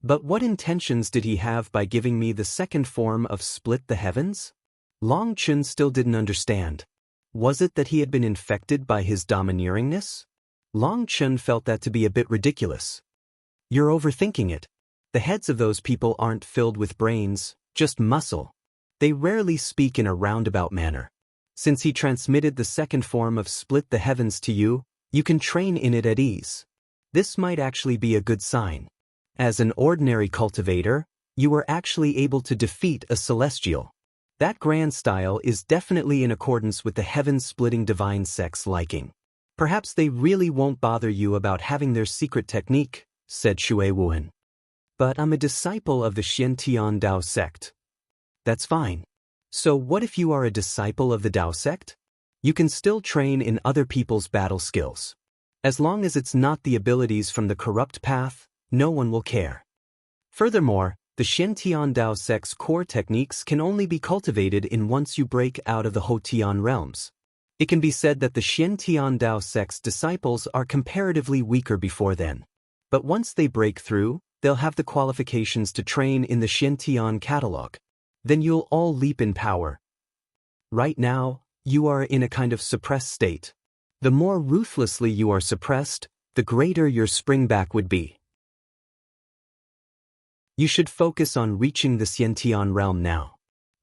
A: But what intentions did he have by giving me the second form of Split the Heavens? Long Chen still didn't understand. Was it that he had been infected by his domineeringness? Long Chen felt that to be a bit ridiculous. You're overthinking it. The heads of those people aren't filled with brains, just muscle. They rarely speak in a roundabout manner. Since he transmitted the second form of Split the Heavens to you, you can train in it at ease. This might actually be a good sign. As an ordinary cultivator, you were actually able to defeat a celestial. That grand style is definitely in accordance with the heaven-splitting divine sex liking. Perhaps they really won't bother you about having their secret technique, said Shui Wuhan. But I'm a disciple of the Xiantian Dao sect. That's fine. So what if you are a disciple of the Dao sect? You can still train in other people's battle skills. As long as it's not the abilities from the corrupt path, no one will care. Furthermore, the Xiantian Dao sect's core techniques can only be cultivated in once you break out of the Houtian realms. It can be said that the Xiantian Dao sect's disciples are comparatively weaker before then. But once they break through, they'll have the qualifications to train in the Xiantian catalog. Then you'll all leap in power. Right now, you are in a kind of suppressed state. The more ruthlessly you are suppressed, the greater your springback would be. You should focus on reaching the Xiantian realm now.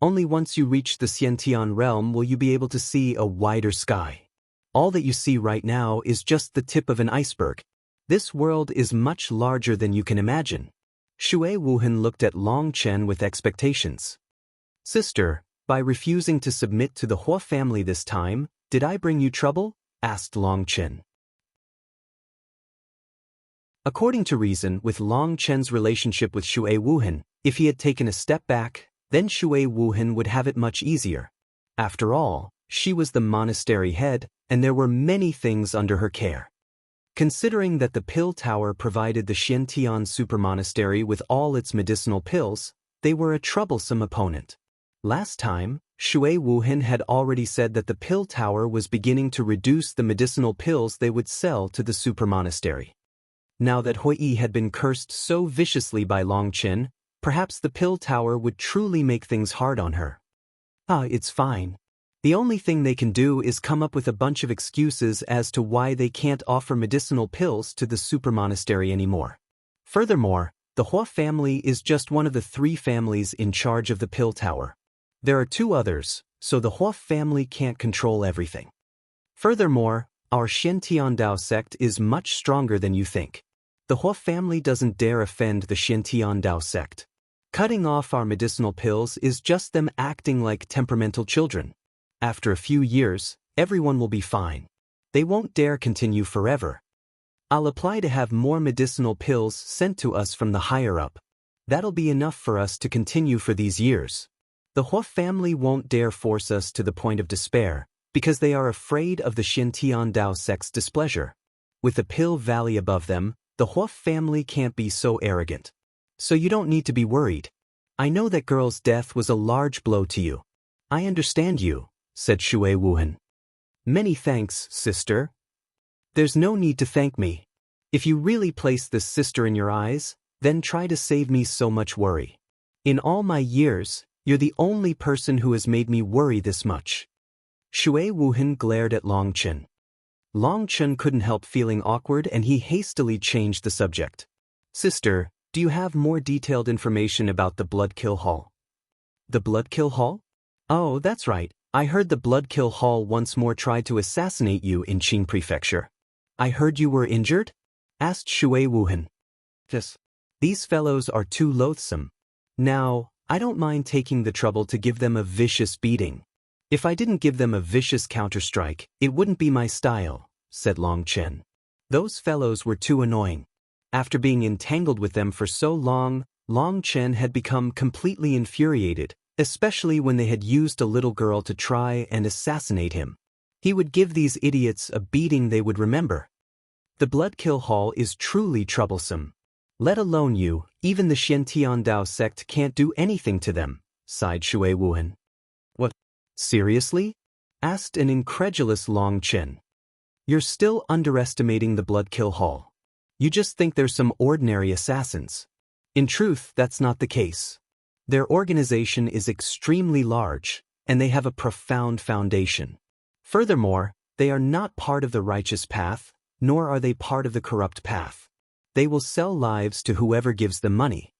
A: Only once you reach the Xiantian realm will you be able to see a wider sky. All that you see right now is just the tip of an iceberg. This world is much larger than you can imagine. Shui Wuhan looked at Long Chen with expectations. Sister, by refusing to submit to the Hua family this time, did I bring you trouble? Asked Long Chen. According to reason, with Long Chen's relationship with Shui Wuhan, if he had taken a step back, then Shui Wuhan would have it much easier. After all, she was the monastery head, and there were many things under her care. Considering that the pill tower provided the Xiantian supermonastery with all its medicinal pills, they were a troublesome opponent. Last time, Shui Wuhan had already said that the pill tower was beginning to reduce the medicinal pills they would sell to the supermonastery. Now that Hui had been cursed so viciously by Long Chen, perhaps the pill tower would truly make things hard on her. It's fine. The only thing they can do is come up with a bunch of excuses as to why they can't offer medicinal pills to the supermonastery anymore. Furthermore, the Hua family is just one of the 3 families in charge of the pill tower. There are 2 others, so the Hua family can't control everything. Furthermore, our Xiantian Dao sect is much stronger than you think. The Hua family doesn't dare offend the Xiantian Dao sect. Cutting off our medicinal pills is just them acting like temperamental children. After a few years, everyone will be fine. They won't dare continue forever. I'll apply to have more medicinal pills sent to us from the higher-up. That'll be enough for us to continue for these years. The Hua family won't dare force us to the point of despair, because they are afraid of the Xiantian Dao sect's displeasure. With the pill valley above them, the Hua family can't be so arrogant. So you don't need to be worried. I know that girl's death was a large blow to you. I understand you, said Shui Wuhan. Many thanks, sister. There's no need to thank me. If you really place this sister in your eyes, then try to save me so much worry. In all my years, you're the only person who has made me worry this much. Shui Wuhan glared at Long Chen. Long Chen couldn't help feeling awkward and he hastily changed the subject. Sister, do you have more detailed information about the Bloodkill Hall? The Bloodkill Hall? Oh, that's right. I heard the Bloodkill Hall once more tried to assassinate you in Qing Prefecture. I heard you were injured? Asked Shui Wuhan. Yes. These fellows are too loathsome. Now, I don't mind taking the trouble to give them a vicious beating. If I didn't give them a vicious counterstrike, it wouldn't be my style, said Long Chen. Those fellows were too annoying. After being entangled with them for so long, Long Chen had become completely infuriated, especially when they had used a little girl to try and assassinate him. He would give these idiots a beating they would remember. The Bloodkill Hall is truly troublesome. Let alone you, even the Xiantian Dao sect can't do anything to them, sighed Shui Wuhan. What? Seriously? Asked an incredulous Long Chen. You're still underestimating the Bloodkill Hall. You just think they're some ordinary assassins. In truth, that's not the case. Their organization is extremely large, and they have a profound foundation. Furthermore, they are not part of the righteous path, nor are they part of the corrupt path. They will sell lives to whoever gives them money.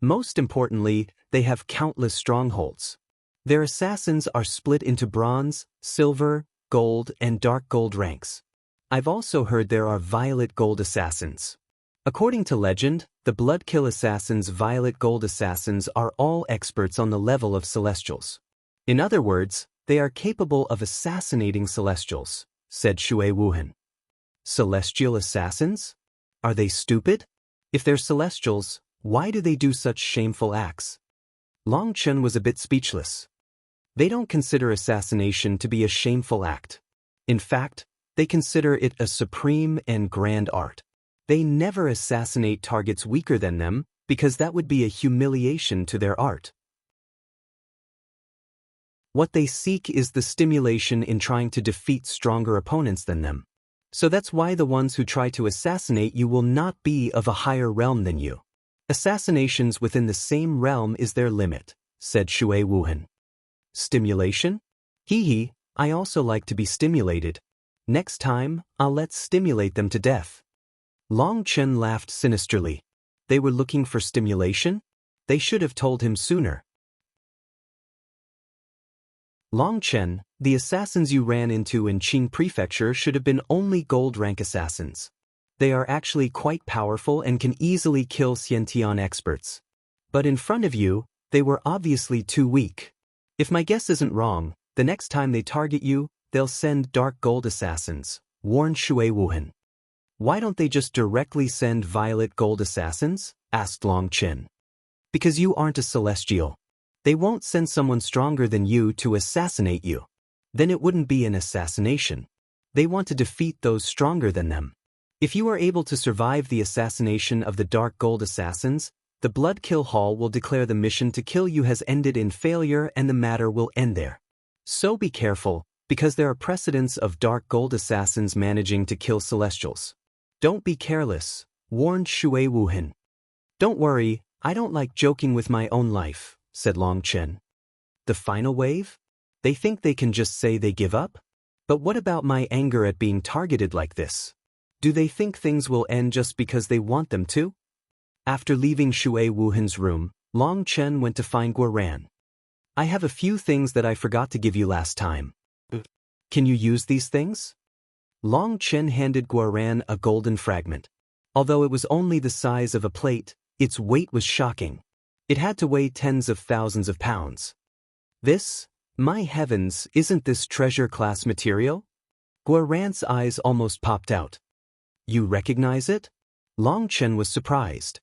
A: Most importantly, they have countless strongholds. Their assassins are split into bronze, silver, gold, and dark gold ranks. I've also heard there are violet gold assassins. According to legend, the Bloodkill Assassins' violet gold assassins are all experts on the level of celestials. In other words, they are capable of assassinating celestials, said Shui Wuhan. Celestial assassins? Are they stupid? If they're celestials, why do they do such shameful acts? Long Chen was a bit speechless. They don't consider assassination to be a shameful act. In fact, they consider it a supreme and grand art. They never assassinate targets weaker than them because that would be a humiliation to their art. What they seek is the stimulation in trying to defeat stronger opponents than them. So that's why the ones who try to assassinate you will not be of a higher realm than you. Assassinations within the same realm is their limit, said Shui Wuhan. Stimulation? Hee, I also like to be stimulated. Next time, let's stimulate them to death. Long Chen laughed sinisterly. They were looking for stimulation? They should have told him sooner. Long Chen, the assassins you ran into in Qing Prefecture should have been only gold-rank assassins. They are actually quite powerful and can easily kill Xiantian experts. But in front of you, they were obviously too weak. If my guess isn't wrong, the next time they target you, they'll send dark gold assassins, warned Shui Wuhan. Why don't they just directly send violet gold assassins? Asked Long Chen. Because you aren't a celestial. They won't send someone stronger than you to assassinate you. Then it wouldn't be an assassination. They want to defeat those stronger than them. If you are able to survive the assassination of the Dark Gold Assassins, the Blood Kill Hall will declare the mission to kill you has ended in failure and the matter will end there. So be careful, because there are precedents of Dark Gold Assassins managing to kill Celestials. Don't be careless, warned Shui Wuhan. Don't worry, I don't like joking with my own life, said Long Chen. The final wave? They think they can just say they give up? But what about my anger at being targeted like this? Do they think things will end just because they want them to? After leaving Shui Wuhan's room, Long Chen went to find Guoran. I have a few things that I forgot to give you last time. Can you use these things? Long Chen handed Guoran a golden fragment. Although it was only the size of a plate, its weight was shocking. It had to weigh tens of thousands of pounds. This? My heavens, isn't this treasure-class material? Guoran's eyes almost popped out. You recognize it? Long Chen was surprised.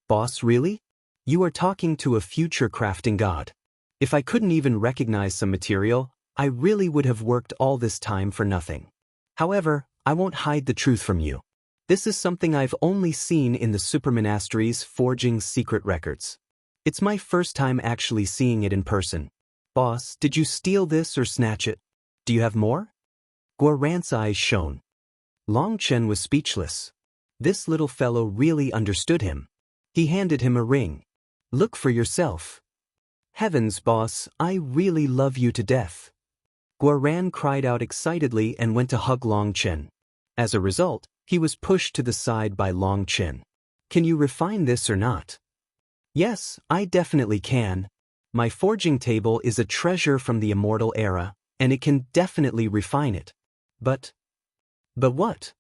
A: Boss, really? You are talking to a future crafting god. If I couldn't even recognize some material, I really would have worked all this time for nothing. However, I won't hide the truth from you. This is something I've only seen in the supermonasteries forging secret records. It's my first time actually seeing it in person. Boss, did you steal this or snatch it? Do you have more? Guoran's eyes shone. Long Chen was speechless. This little fellow really understood him. He handed him a ring. Look for yourself. Heavens, boss, I really love you to death. Guoran cried out excitedly and went to hug Long Chen. As a result, he was pushed to the side by Long Chen. Can you refine this or not? Yes, I definitely can. My forging table is a treasure from the immortal era, and it can definitely refine it. But what?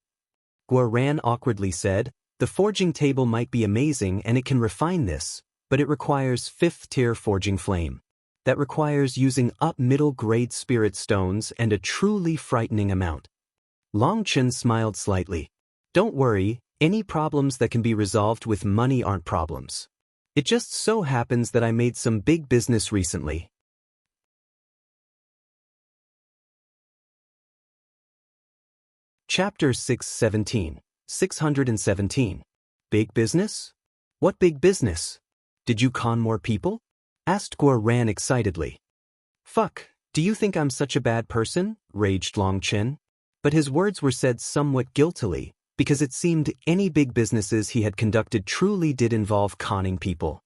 A: Guoran awkwardly said, the forging table might be amazing and it can refine this, but it requires 5th-tier forging flame. That requires using up middle-grade spirit stones and a truly frightening amount. Long Chen smiled slightly. Don't worry, any problems that can be resolved with money aren't problems. It just so happens that I made some big business recently. Chapter 617. Big business? What big business? Did you con more people? Asked Guoran excitedly. Fuck, do you think I'm such a bad person? Raged Long Chen. But his words were said somewhat guiltily, because it seemed any big businesses he had conducted truly did involve conning people.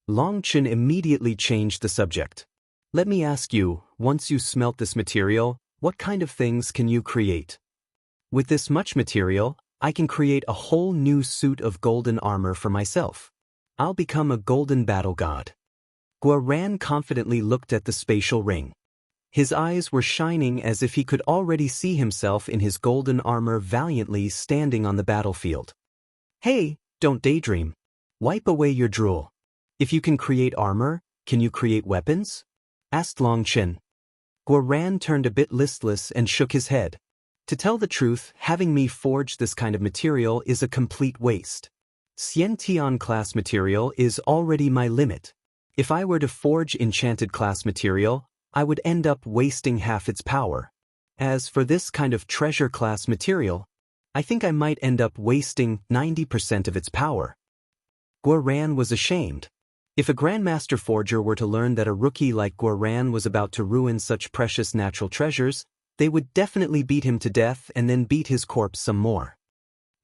A: Long Chen immediately changed the subject. Let me ask you, once you smelt this material, what kind of things can you create? With this much material, I can create a whole new suit of golden armor for myself. I'll become a golden battle god. Guoran confidently looked at the spatial ring. His eyes were shining as if he could already see himself in his golden armor valiantly standing on the battlefield. Hey, don't daydream. Wipe away your drool. If you can create armor, can you create weapons? asked Long Chen. Guoran turned a bit listless and shook his head. To tell the truth, having me forge this kind of material is a complete waste. Xiantian class material is already my limit. If I were to forge enchanted class material, I would end up wasting half its power. As for this kind of treasure class material, I think I might end up wasting 90% of its power. Guoran was ashamed. If a Grandmaster Forger were to learn that a rookie like Guoran was about to ruin such precious natural treasures, they would definitely beat him to death and then beat his corpse some more.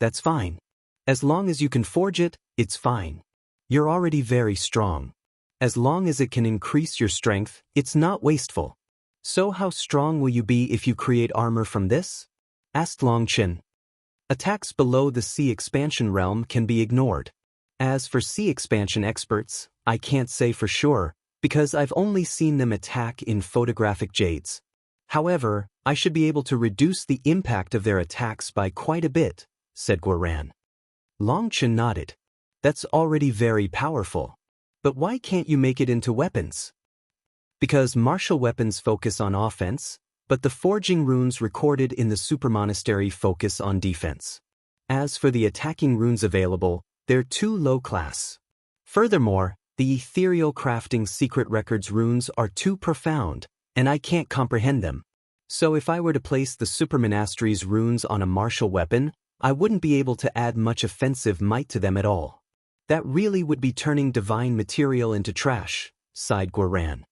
A: That's fine. As long as you can forge it, it's fine. You're already very strong. As long as it can increase your strength, it's not wasteful. So how strong will you be if you create armor from this? Asked Long Chen. Attacks below the sea expansion realm can be ignored. As for sea expansion experts, I can't say for sure, because I've only seen them attack in photographic jades. However, I should be able to reduce the impact of their attacks by quite a bit, said Guoran. Long Chen nodded. That's already very powerful. But why can't you make it into weapons? Because martial weapons focus on offense, but the forging runes recorded in the super monastery focus on defense. As for the attacking runes available, they're too low class. Furthermore, the ethereal crafting secret records runes are too profound, and I can't comprehend them. So if I were to place the super monastery's runes on a martial weapon, I wouldn't be able to add much offensive might to them at all. That really would be turning divine material into trash, sighed Guoran.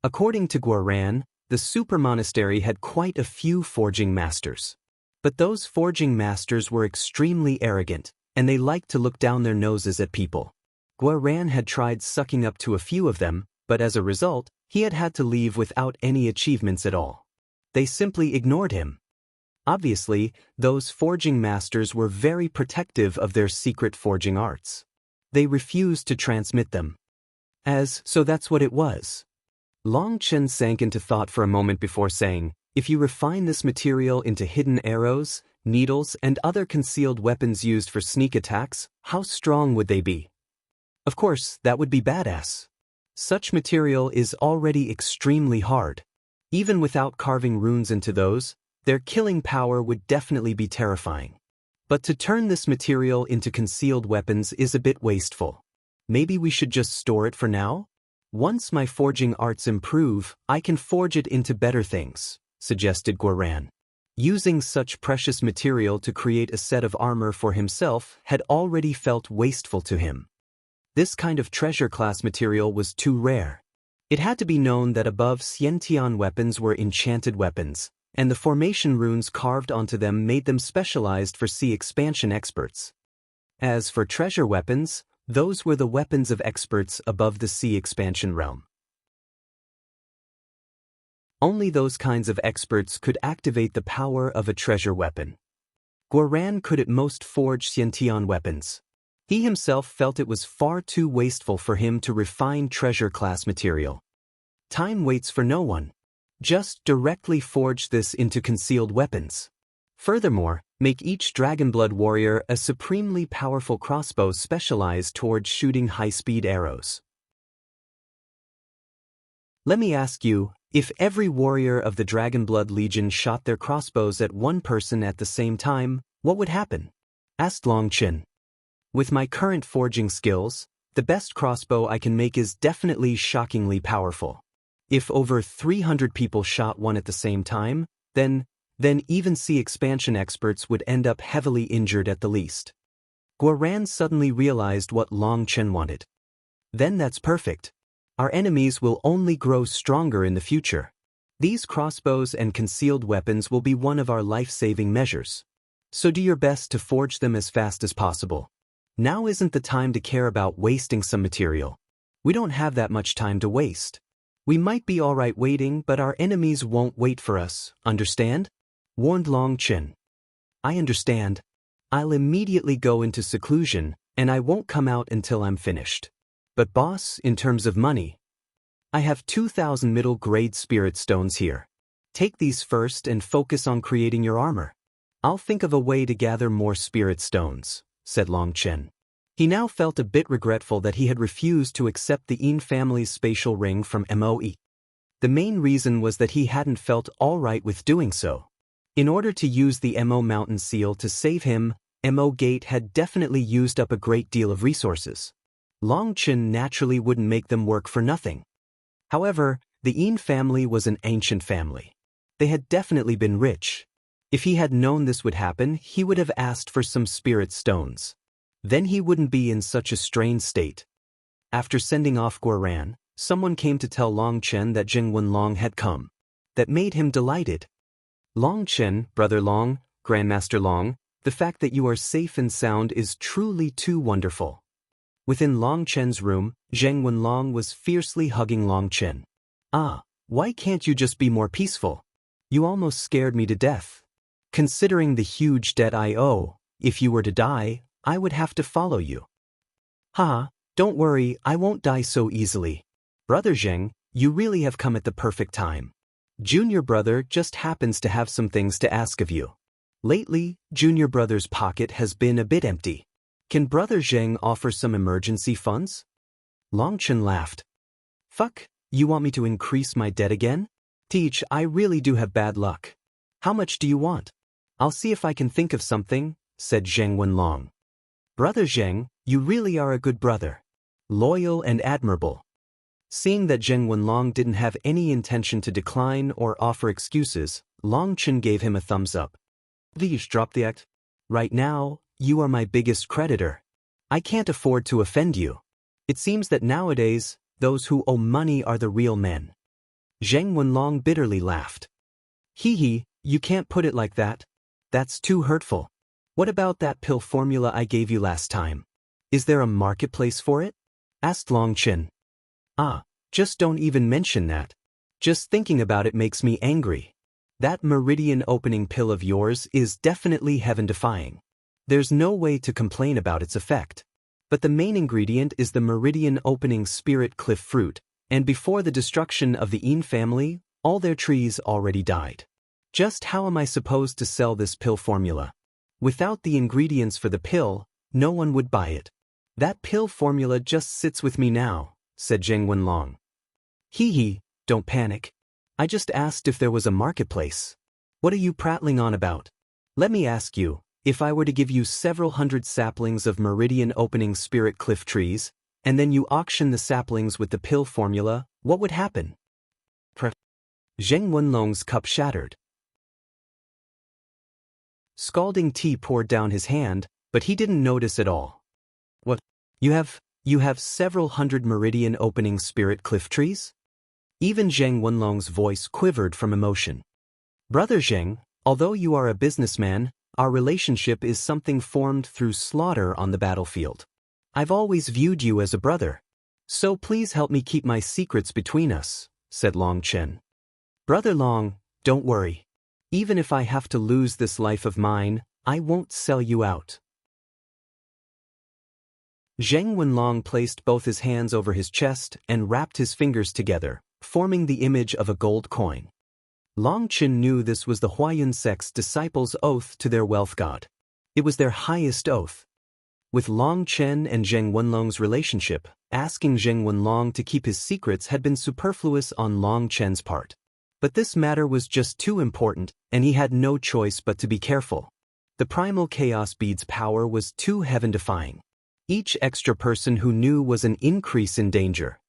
A: According to Guoran, the super monastery had quite a few forging masters. But those forging masters were extremely arrogant, and they liked to look down their noses at people. Guoran had tried sucking up to a few of them, but as a result, he had to leave without any achievements at all. They simply ignored him. Obviously, those forging masters were very protective of their secret forging arts. They refused to transmit them. So that's what it was. Long Chen sank into thought for a moment before saying, if you refine this material into hidden arrows, needles, and other concealed weapons used for sneak attacks, how strong would they be? Of course, that would be badass. Such material is already extremely hard. Even without carving runes into those, their killing power would definitely be terrifying. But to turn this material into concealed weapons is a bit wasteful. Maybe we should just store it for now? Once my forging arts improve, I can forge it into better things, suggested Guoran. Using such precious material to create a set of armor for himself had already felt wasteful to him. This kind of treasure class material was too rare. It had to be known that above Xiantian weapons were enchanted weapons, and the formation runes carved onto them made them specialized for sea expansion experts. As for treasure weapons, those were the weapons of experts above the sea expansion realm. Only those kinds of experts could activate the power of a treasure weapon. Guoran could at most forge Xiantian weapons. He himself felt it was far too wasteful for him to refine treasure class material. Time waits for no one. Just directly forge this into concealed weapons. Furthermore, make each Dragonblood warrior a supremely powerful crossbow specialized towards shooting high-speed arrows. Let me ask you, if every warrior of the Dragonblood Legion shot their crossbows at one person at the same time, what would happen? Asked Long Chen. With my current forging skills, the best crossbow I can make is definitely shockingly powerful. If over 300 people shot one at the same time, then even sea expansion experts would end up heavily injured at the least. Guoran suddenly realized what Long Chen wanted. Then that's perfect. Our enemies will only grow stronger in the future. These crossbows and concealed weapons will be one of our life-saving measures. So do your best to forge them as fast as possible. Now isn't the time to care about wasting some material. We don't have that much time to waste. We might be alright waiting, but our enemies won't wait for us, understand? Warned Long Chen. I understand. I'll immediately go into seclusion, and I won't come out until I'm finished. But boss, in terms of money, I have 2,000 middle-grade spirit stones here. Take these first and focus on creating your armor. I'll think of a way to gather more spirit stones, said Long Chen. He now felt a bit regretful that he had refused to accept the Yin family's spatial ring from Moe. The main reason was that he hadn't felt all right with doing so. In order to use the Mo Mountain Seal to save him, Mo Gate had definitely used up a great deal of resources. Long Chen naturally wouldn't make them work for nothing. However, the Yin family was an ancient family. They had definitely been rich. If he had known this would happen, he would have asked for some spirit stones. Then he wouldn't be in such a strained state. After sending off Guoran, someone came to tell Long Chen that Jing Wenlong had come. That made him delighted. Long Chen, Brother Long, Grandmaster Long, the fact that you are safe and sound is truly too wonderful. Within Long Chen's room, Zheng Wenlong was fiercely hugging Long Chen. Ah, why can't you just be more peaceful? You almost scared me to death. Considering the huge debt I owe, if you were to die, I would have to follow you. Ha, don't worry, I won't die so easily. Brother Zheng, you really have come at the perfect time. Junior brother just happens to have some things to ask of you. Lately, junior brother's pocket has been a bit empty. Can Brother Zheng offer some emergency funds? Long Chen laughed. Fuck, you want me to increase my debt again? Teach, I really do have bad luck. How much do you want? I'll see if I can think of something, said Zheng Wenlong. Brother Zheng, you really are a good brother. Loyal and admirable. Seeing that Zheng Wenlong didn't have any intention to decline or offer excuses, Long Chen gave him a thumbs up. Please drop the act. Right now, you are my biggest creditor. I can't afford to offend you. It seems that nowadays, those who owe money are the real men. Zheng Wenlong bitterly laughed. Hee hee, you can't put it like that. That's too hurtful. What about that pill formula I gave you last time? Is there a marketplace for it? Asked Long Chen. Ah, just don't even mention that. Just thinking about it makes me angry. That meridian opening pill of yours is definitely heaven-defying. There's no way to complain about its effect. But the main ingredient is the meridian opening spirit cliff fruit, and before the destruction of the Yin family, all their trees already died. Just how am I supposed to sell this pill formula? Without the ingredients for the pill, no one would buy it. That pill formula just sits with me now, said Zheng Wenlong. Hee hee, don't panic. I just asked if there was a marketplace. What are you prattling on about? Let me ask you, if I were to give you several hundred saplings of meridian opening spirit cliff trees, and then you auction the saplings with the pill formula, what would happen? Zheng Wenlong's cup shattered. Scalding tea poured down his hand, but he didn't notice at all. What? You have several hundred meridian opening spirit cliff trees? Even Zheng Wenlong's voice quivered from emotion. Brother Zheng, although you are a businessman, our relationship is something formed through slaughter on the battlefield. I've always viewed you as a brother. So please help me keep my secrets between us, said Long Chen. Brother Long, don't worry. Even if I have to lose this life of mine, I won't sell you out. Zheng Wenlong placed both his hands over his chest and wrapped his fingers together, forming the image of a gold coin. Long Chen knew this was the Huayan sect's disciples' oath to their wealth god. It was their highest oath. With Long Chen and Zheng Wenlong's relationship, asking Zheng Wenlong to keep his secrets had been superfluous on Long Chen's part. But this matter was just too important, and he had no choice but to be careful. The primal chaos bead's power was too heaven-defying. Each extra person who knew was an increase in danger.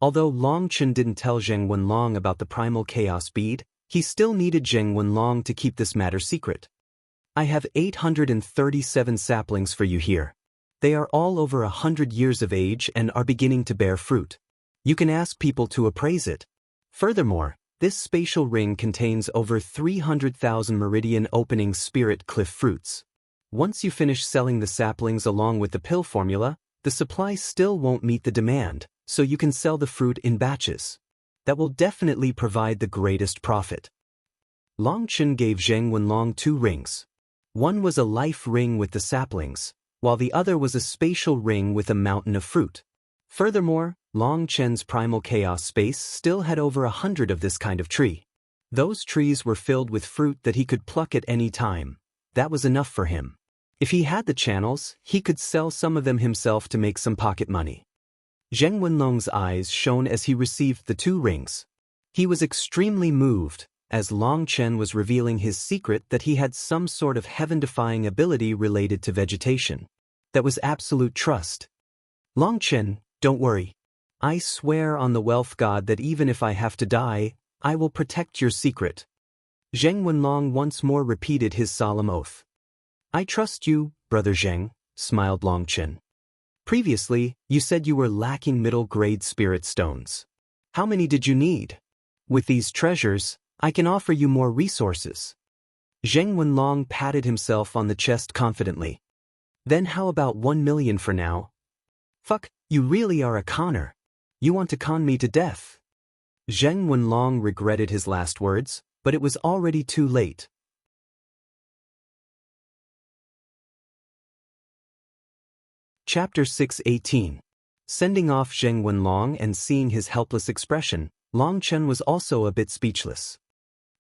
A: Although Long Chen didn't tell Zheng Wenlong about the primal chaos bead, he still needed Zheng Wenlong to keep this matter secret. I have 837 saplings for you here. They are all over 100 years of age and are beginning to bear fruit. You can ask people to appraise it. Furthermore, this spatial ring contains over 300,000 meridian opening spirit cliff fruits. Once you finish selling the saplings along with the pill formula, the supply still won't meet the demand, so you can sell the fruit in batches. That will definitely provide the greatest profit. Long Chen gave Zheng Wenlong 2 rings. One was a life ring with the saplings, while the other was a spatial ring with a mountain of fruit. Furthermore, Long Chen's primal chaos space still had over 100 of this kind of tree. Those trees were filled with fruit that he could pluck at any time. That was enough for him. If he had the channels, he could sell some of them himself to make some pocket money. Zheng Wenlong's eyes shone as he received the 2 rings. He was extremely moved, as Long Chen was revealing his secret that he had some sort of heaven-defying ability related to vegetation. That was absolute trust. Long Chen, don't worry. I swear on the wealth god that even if I have to die, I will protect your secret. Zheng Wenlong once more repeated his solemn oath. I trust you, Brother Zheng, smiled Long Chen. Previously, you said you were lacking middle-grade spirit stones. How many did you need? With these treasures, I can offer you more resources. Zheng Wenlong patted himself on the chest confidently. Then how about 1 million for now? Fuck, you really are a conner. You want to con me to death. Zheng Wenlong regretted his last words, but it was already too late. Chapter 6:18. Sending off Zheng Wenlong and seeing his helpless expression, Long Chen was also a bit speechless.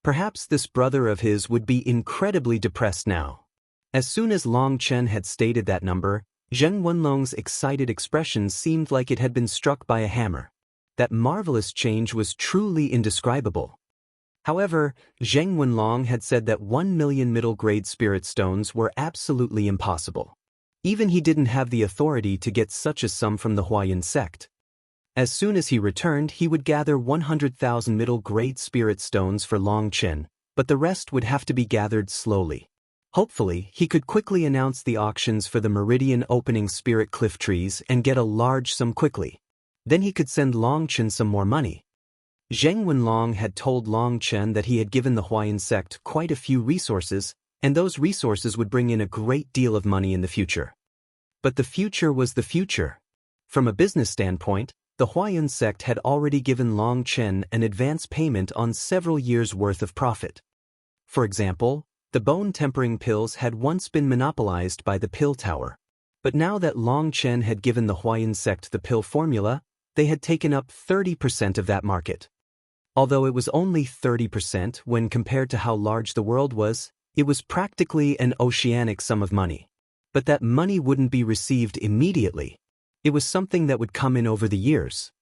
A: Perhaps this brother of his would be incredibly depressed now. As soon as Long Chen had stated that number, Zheng Wenlong's excited expression seemed like it had been struck by a hammer. That marvelous change was truly indescribable. However, Zheng Wenlong had said that 1 million middle-grade spirit stones were absolutely impossible. Even he didn't have the authority to get such a sum from the Huayan sect. As soon as he returned, he would gather 100,000 middle-grade spirit stones for Long Chen, but the rest would have to be gathered slowly. Hopefully, he could quickly announce the auctions for the Meridian opening spirit cliff trees and get a large sum quickly. Then he could send Long Chen some more money. Zheng Wenlong had told Long Chen that he had given the Huayan sect quite a few resources, and those resources would bring in a great deal of money in the future. But the future was the future. From a business standpoint, the Huayan sect had already given Long Chen an advance payment on several years' worth of profit. For example, the bone-tempering pills had once been monopolized by the pill tower. But now that Long Chen had given the Huayan sect the pill formula, they had taken up 30% of that market. Although it was only 30% when compared to how large the world was, it was practically an oceanic sum of money. But that money wouldn't be received immediately. It was something that would come in over the years.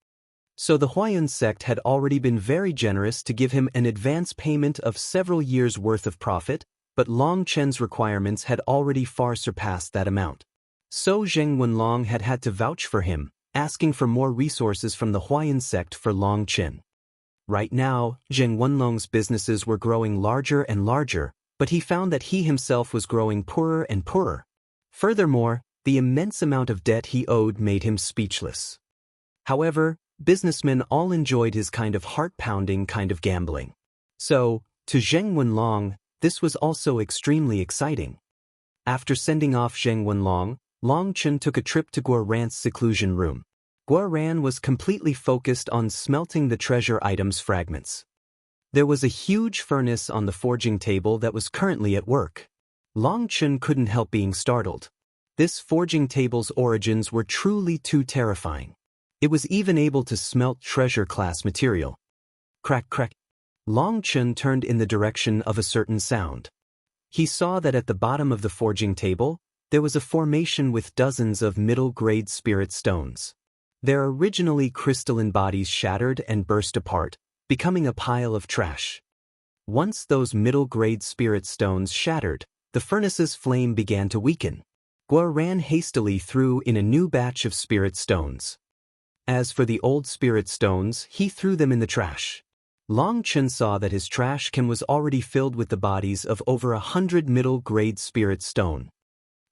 A: So the Huayan sect had already been very generous to give him an advance payment of several years' worth of profit, but Long Chen's requirements had already far surpassed that amount. So Zheng Wenlong had had to vouch for him, asking for more resources from the Huayan sect for Long Chen. Right now, Zheng Wenlong's businesses were growing larger and larger, but he found that he himself was growing poorer and poorer. Furthermore, the immense amount of debt he owed made him speechless. However, businessmen all enjoyed his kind of heart-pounding kind of gambling. So, to Zheng Wenlong, this was also extremely exciting. After sending off Zheng Wenlong, Long Chen took a trip to Guoran's seclusion room. Guoran was completely focused on smelting the treasure items fragments. There was a huge furnace on the forging table that was currently at work. Long Chen couldn't help being startled. This forging table's origins were truly too terrifying. It was even able to smelt treasure-class material. Crack, crack. Long Chen turned in the direction of a certain sound. He saw that at the bottom of the forging table, there was a formation with dozens of middle-grade spirit stones. Their originally crystalline bodies shattered and burst apart, becoming a pile of trash. Once those middle-grade spirit stones shattered, the furnace's flame began to weaken. Guoran hastily threw in a new batch of spirit stones. As for the old spirit stones, he threw them in the trash. Long Chen saw that his trash can was already filled with the bodies of over 100 middle-grade spirit stone.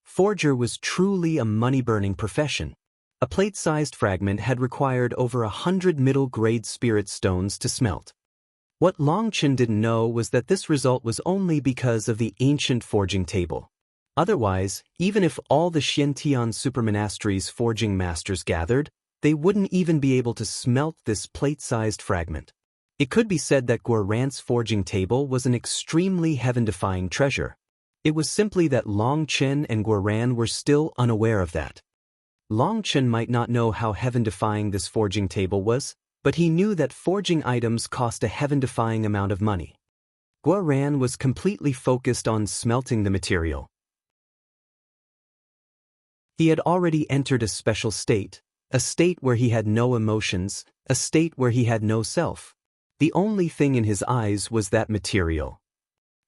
A: Forger was truly a money-burning profession. A plate-sized fragment had required over 100 middle-grade spirit stones to smelt. What Long Chen didn't know was that this result was only because of the ancient forging table. Otherwise, even if all the Xiantian supermonastery's forging masters gathered, they wouldn't even be able to smelt this plate-sized fragment. It could be said that Guoran's forging table was an extremely heaven-defying treasure. It was simply that Long Chen and Guoran were still unaware of that. Long Chen might not know how heaven-defying this forging table was, but he knew that forging items cost a heaven-defying amount of money. Guoran was completely focused on smelting the material. He had already entered a special state, a state where he had no emotions, a state where he had no self. The only thing in his eyes was that material.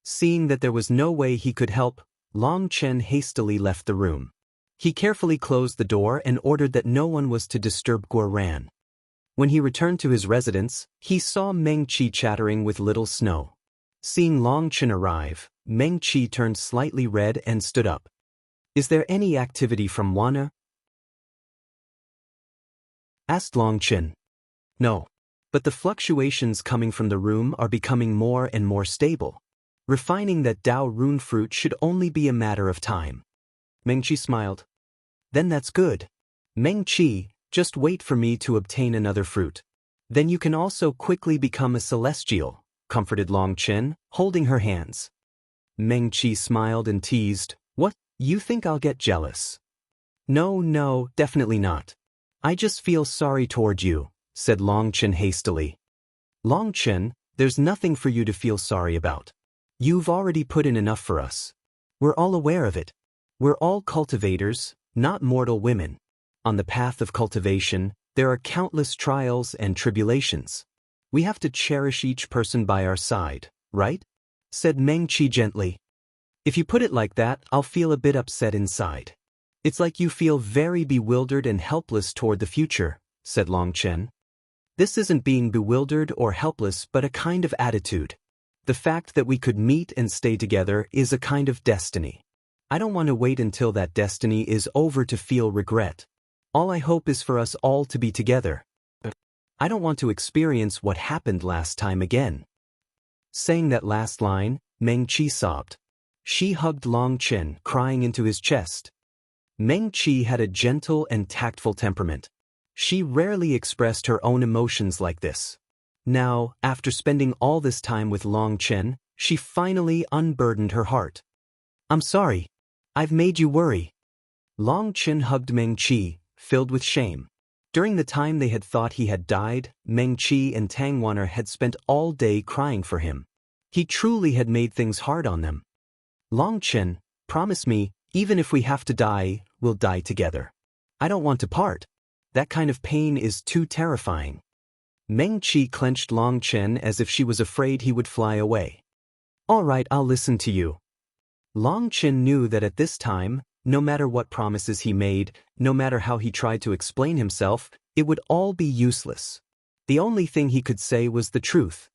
A: Seeing that there was no way he could help, Long Chen hastily left the room. He carefully closed the door and ordered that no one was to disturb Guo Ran. When he returned to his residence, he saw Meng Qi chattering with Little Snow. Seeing Long Chen arrive, Meng Qi turned slightly red and stood up. "Is there any activity from Wana?" asked Long Chen. "No. But the fluctuations coming from the room are becoming more and more stable. Refining that Dao rune fruit should only be a matter of time." Meng Qi smiled. "Then that's good. Meng Qi, just wait for me to obtain another fruit. Then you can also quickly become a celestial," comforted Long Chen, holding her hands. Meng Qi smiled and teased, "What, you think I'll get jealous?" No, definitely not. I just feel sorry toward you," said Long Chen hastily. "Long Chen, there's nothing for you to feel sorry about. You've already put in enough for us. We're all aware of it. We're all cultivators, not mortal women. On the path of cultivation, there are countless trials and tribulations. We have to cherish each person by our side, right?" said Meng Qi gently. "If you put it like that, I'll feel a bit upset inside. It's like you feel very bewildered and helpless toward the future," said Long Chen. "This isn't being bewildered or helpless but a kind of attitude. The fact that we could meet and stay together is a kind of destiny. I don't want to wait until that destiny is over to feel regret. All I hope is for us all to be together. I don't want to experience what happened last time again." Saying that last line, Meng Qi sobbed. She hugged Long Chen, crying into his chest. Meng Qi had a gentle and tactful temperament. She rarely expressed her own emotions like this. Now, after spending all this time with Long Chen, she finally unburdened her heart. "I'm sorry. I've made you worry." Long Chen hugged Meng Qi, filled with shame. During the time they had thought he had died, Meng Qi and Tang Wanner had spent all day crying for him. He truly had made things hard on them. "Long Chen, promise me, even if we have to die, we'll die together. I don't want to part. That kind of pain is too terrifying." Meng Qi clenched Long Chen as if she was afraid he would fly away. "All right, I'll listen to you." Long Chen knew that at this time, no matter what promises he made, no matter how he tried to explain himself, it would all be useless. The only thing he could say was the truth.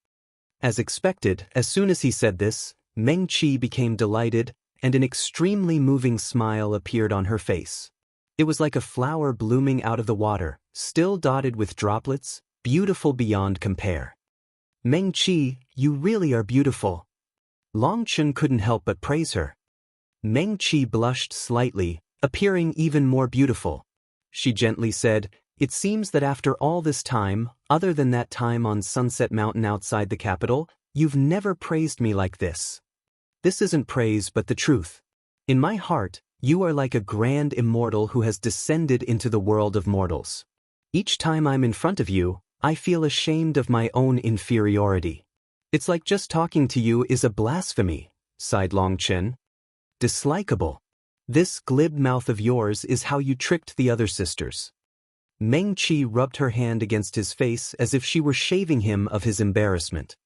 A: As expected, as soon as he said this, Meng Qi became delighted, and an extremely moving smile appeared on her face. It was like a flower blooming out of the water, still dotted with droplets, beautiful beyond compare. "Meng Qi, you really are beautiful." Long Chen couldn't help but praise her. Meng Qi blushed slightly, appearing even more beautiful. She gently said, "It seems that after all this time, other than that time on Sunset Mountain outside the capital, you've never praised me like this. This isn't praise but the truth. In my heart, you are like a grand immortal who has descended into the world of mortals. Each time I'm in front of you, I feel ashamed of my own inferiority. It's like just talking to you is a blasphemy," sighed Long Chen. "Dislikable. This glib mouth of yours is how you tricked the other sisters." Meng Qi rubbed her hand against his face as if she were shaving him of his embarrassment.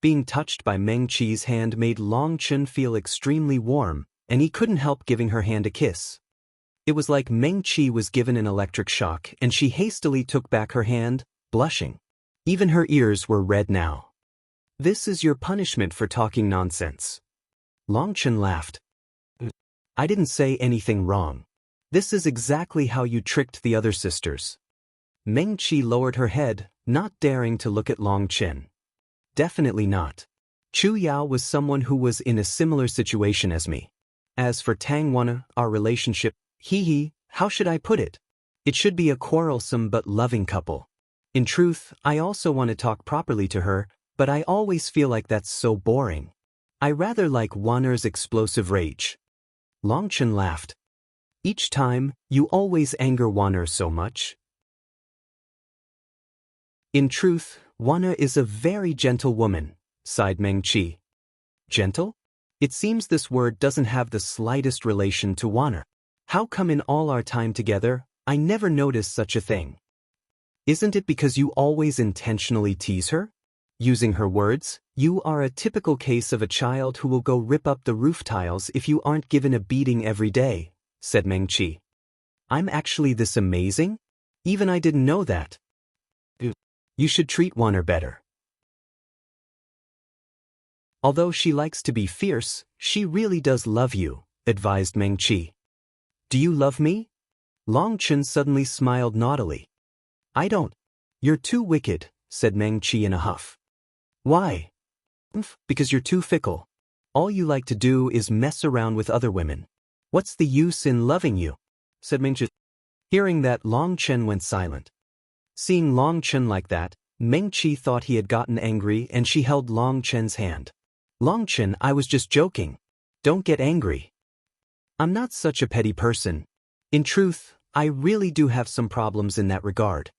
A: Being touched by Meng Qi's hand made Long Chen feel extremely warm, and he couldn't help giving her hand a kiss. It was like Meng Qi was given an electric shock, and she hastily took back her hand, blushing. Even her ears were red now. "This is your punishment for talking nonsense." Long Chen laughed. "I didn't say anything wrong. This is exactly how you tricked the other sisters." Meng Qi lowered her head, not daring to look at Long Chen. "Definitely not. Chu Yao was someone who was in a similar situation as me. As for Tang Wanna, our relationship, how should I put it? It should be a quarrelsome but loving couple. In truth, I also want to talk properly to her, but I always feel like that's so boring. I rather like Wanner's explosive rage." Long Chen laughed. "Each time, you always anger Wanner so much." "In truth, Wanner is a very gentle woman," sighed Meng Qi. "Gentle? It seems this word doesn't have the slightest relation to Wanner. How come in all our time together, I never noticed such a thing? Isn't it because you always intentionally tease her? Using her words, "You are a typical case of a child who will go rip up the roof tiles if you aren't given a beating every day," said Mengqi. "I'm actually this amazing? Even I didn't know that. You should treat her better." "Although she likes to be fierce, she really does love you," advised Mengqi. "Do you love me?" Long Chen suddenly smiled naughtily. "I don't." "You're too wicked," said Mengqi in a huff. "Why?" "Because you're too fickle. All you like to do is mess around with other women. What's the use in loving you?" said Mengqi. Hearing that, Long Chen went silent. Seeing Long Chen like that, Mengqi thought he had gotten angry and she held Long Chen's hand. "Long Chen, I was just joking. Don't get angry. I'm not such a petty person. In truth, I really do have some problems in that regard.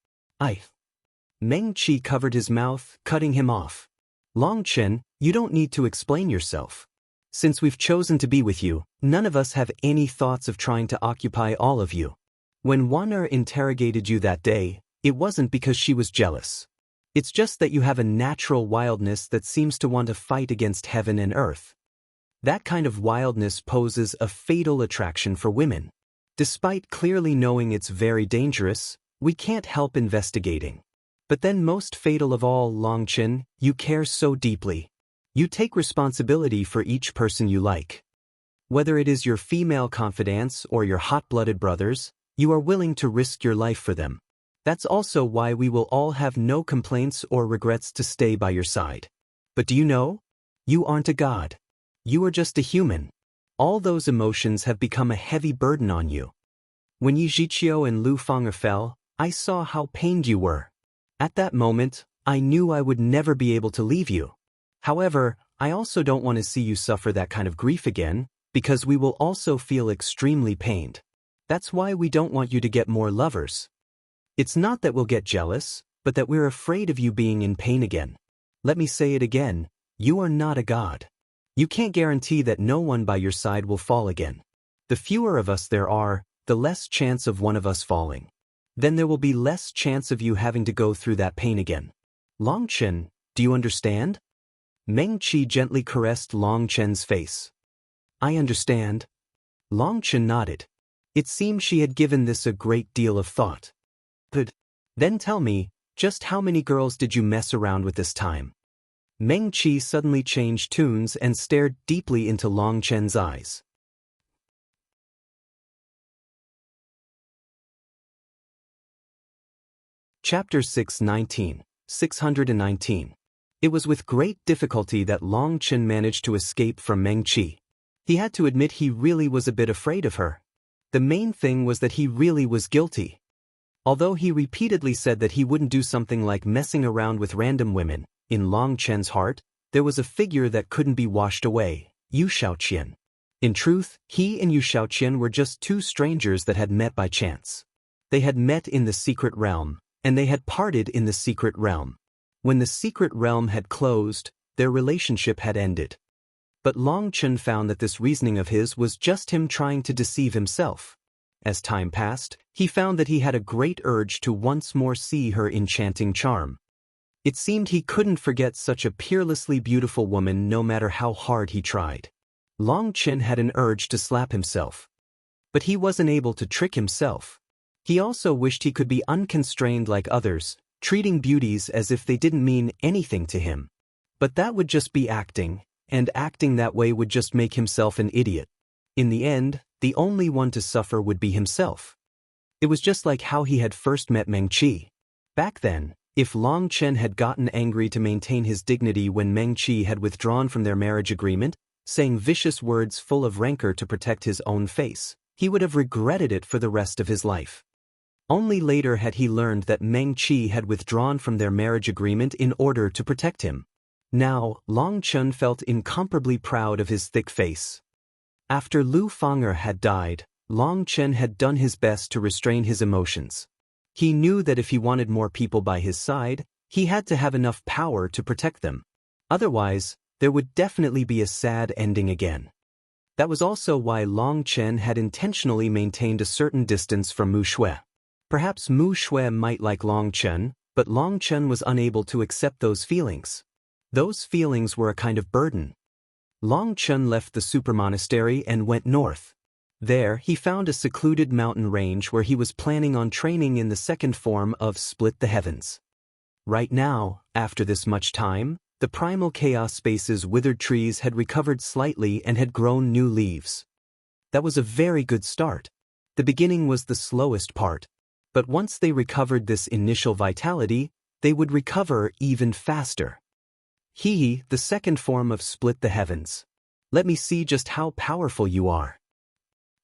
A: Mengqi covered his mouth, cutting him off. "Long Chen, you don't need to explain yourself. Since we've chosen to be with you, none of us have any thoughts of trying to occupy all of you. When Wan'er interrogated you that day, it wasn't because she was jealous. It's just that you have a natural wildness that seems to want to fight against heaven and earth. That kind of wildness poses a fatal attraction for women. Despite clearly knowing it's very dangerous, we can't help investigating. But then most fatal of all, Long Chen, you care so deeply. You take responsibility for each person you like. Whether it is your female confidants or your hot-blooded brothers, you are willing to risk your life for them. That's also why we will all have no complaints or regrets to stay by your side. But do you know? You aren't a god. You are just a human. All those emotions have become a heavy burden on you. When Yi Zhiqiu and Lu Feng'er fell, I saw how pained you were. At that moment, I knew I would never be able to leave you. However, I also don't want to see you suffer that kind of grief again, because we will also feel extremely pained. That's why we don't want you to get more lovers. It's not that we'll get jealous, but that we're afraid of you being in pain again. Let me say it again, you are not a god. You can't guarantee that no one by your side will fall again. The fewer of us there are, the less chance of one of us falling. Then there will be less chance of you having to go through that pain again. Long Chen, do you understand?" Mengqi gently caressed Long Chen's face. "I understand." Long Chen nodded. It seemed she had given this a great deal of thought. "Good. Then tell me, just how many girls did you mess around with this time?" Mengqi suddenly changed tunes and stared deeply into Long Chen's eyes. Chapter 619, 619. It was with great difficulty that Long Chen managed to escape from Mengqi. He had to admit he really was a bit afraid of her. The main thing was that he really was guilty. Although he repeatedly said that he wouldn't do something like messing around with random women, in Long Chen's heart, there was a figure that couldn't be washed away, Yu Shaoqian. In truth, he and Yu Shaoqian were just two strangers that had met by chance. They had met in the secret realm, and they had parted in the secret realm. When the secret realm had closed, their relationship had ended. But Long Chen found that this reasoning of his was just him trying to deceive himself. As time passed, he found that he had a great urge to once more see her enchanting charm. It seemed he couldn't forget such a peerlessly beautiful woman no matter how hard he tried. Long Chen had an urge to slap himself. But he wasn't able to trick himself. He also wished he could be unconstrained like others, treating beauties as if they didn't mean anything to him. But that would just be acting, and acting that way would just make himself an idiot. In the end, the only one to suffer would be himself. It was just like how he had first met Mengqi. Back then, if Long Chen had gotten angry to maintain his dignity when Mengqi had withdrawn from their marriage agreement, saying vicious words full of rancor to protect his own face, he would have regretted it for the rest of his life. Only later had he learned that Mengqi had withdrawn from their marriage agreement in order to protect him. Now, Long Chen felt incomparably proud of his thick face. After Lu Feng'er had died, Long Chen had done his best to restrain his emotions. He knew that if he wanted more people by his side, he had to have enough power to protect them. Otherwise, there would definitely be a sad ending again. That was also why Long Chen had intentionally maintained a certain distance from Mu Shui. Perhaps Mu Shui might like Long Chen, but Long Chen was unable to accept those feelings. Those feelings were a kind of burden. Long Chen left the super monastery and went north. There, he found a secluded mountain range where he was planning on training in the second form of Split the Heavens. Right now, after this much time, the primal chaos space's withered trees had recovered slightly and had grown new leaves. That was a very good start. The beginning was the slowest part. But once they recovered this initial vitality, they would recover even faster. The second form of Split the Heavens. Let me see just how powerful you are.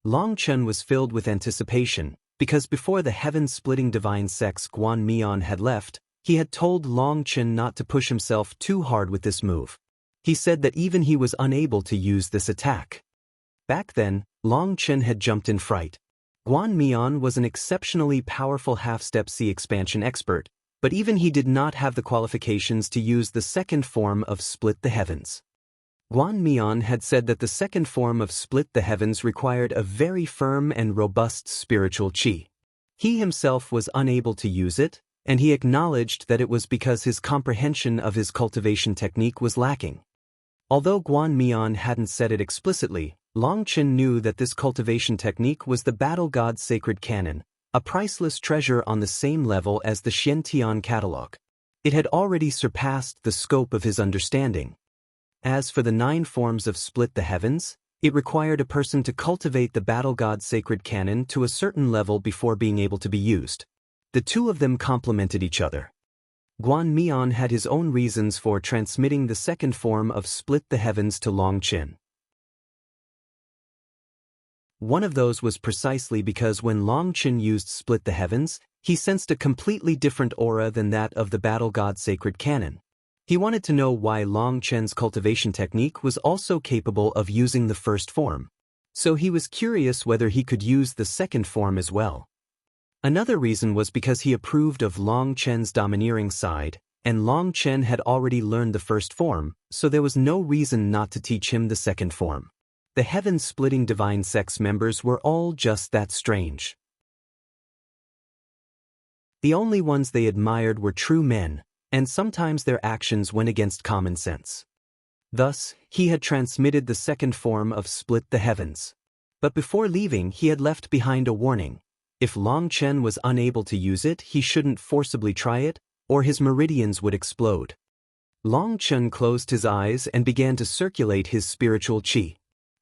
A: Long Chen was filled with anticipation, because before the heaven-splitting divine sex Guan Mian had left, he had told Long Chen not to push himself too hard with this move. He said that even he was unable to use this attack. Back then, Long Chen had jumped in fright. Guan Mian was an exceptionally powerful half-step C expansion expert, but even he did not have the qualifications to use the second form of Split the Heavens. Guan Mian had said that the second form of Split the Heavens required a very firm and robust spiritual qi. He himself was unable to use it, and he acknowledged that it was because his comprehension of his cultivation technique was lacking. Although Guan Mian hadn't said it explicitly, Long Chen knew that this cultivation technique was the Battle God's Sacred Canon, a priceless treasure on the same level as the Xiantian catalog. It had already surpassed the scope of his understanding. As for the 9 forms of Split the Heavens, it required a person to cultivate the Battle God's Sacred Canon to a certain level before being able to be used. The two of them complemented each other. Guan Mian had his own reasons for transmitting the second form of Split the Heavens to Long Chen. One of those was precisely because when Long Chen used Split the Heavens, he sensed a completely different aura than that of the Battle God's Sacred Canon. He wanted to know why Long Chen's cultivation technique was also capable of using the first form. So he was curious whether he could use the second form as well. Another reason was because he approved of Long Chen's domineering side, and Long Chen had already learned the first form, so there was no reason not to teach him the second form. The heaven-splitting divine sex members were all just that strange. The only ones they admired were true men, and sometimes their actions went against common sense. Thus, he had transmitted the second form of Split the Heavens. But before leaving, he had left behind a warning. If Long Chen was unable to use it, he shouldn't forcibly try it, or his meridians would explode. Long Chen closed his eyes and began to circulate his spiritual qi.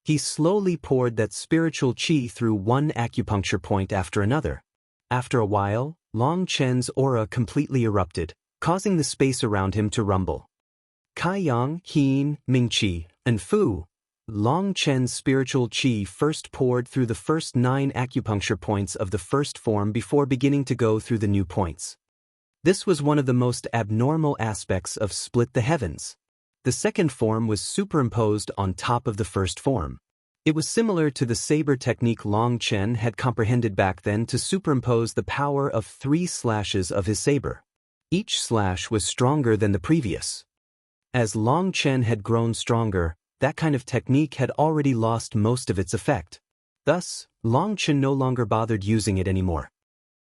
A: He slowly poured that spiritual qi through one acupuncture point after another. After a while, Long Chen's aura completely erupted, causing the space around him to rumble. Kaiyang, Hien, Mingqi, and Fu. Long Chen's spiritual qi first poured through the first 9 acupuncture points of the first form before beginning to go through the new points. This was one of the most abnormal aspects of Split the Heavens. The second form was superimposed on top of the first form. It was similar to the saber technique Long Chen had comprehended back then to superimpose the power of 3 slashes of his saber. Each slash was stronger than the previous. As Long Chen had grown stronger, that kind of technique had already lost most of its effect. Thus, Long Chen no longer bothered using it anymore.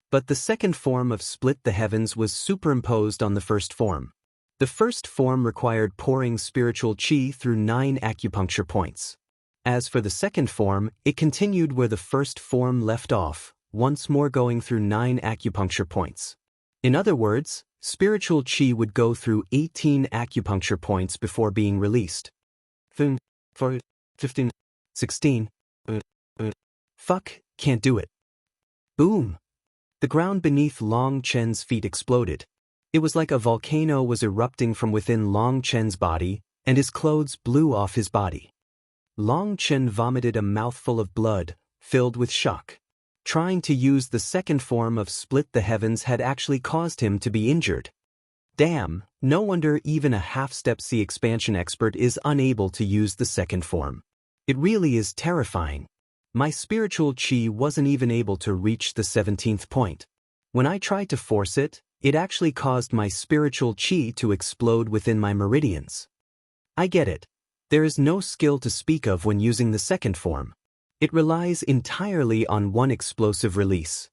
A: But the second form of Split the Heavens was superimposed on the first form. The first form required pouring spiritual qi through 9 acupuncture points. As for the second form, it continued where the first form left off, once more going through 9 acupuncture points. In other words, spiritual qi would go through 18 acupuncture points before being released. 15, 16. Fuck, can't do it. Boom! The ground beneath Long Chen's feet exploded. It was like a volcano was erupting from within Long Chen's body, and his clothes blew off his body. Long Chen vomited a mouthful of blood, filled with shock. Trying to use the second form of Split the Heavens had actually caused him to be injured. Damn, no wonder even a half-step C expansion expert is unable to use the second form. It really is terrifying. My spiritual qi wasn't even able to reach the 17th point. When I tried to force it, it actually caused my spiritual qi to explode within my meridians. I get it. There is no skill to speak of when using the second form. It relies entirely on one explosive release.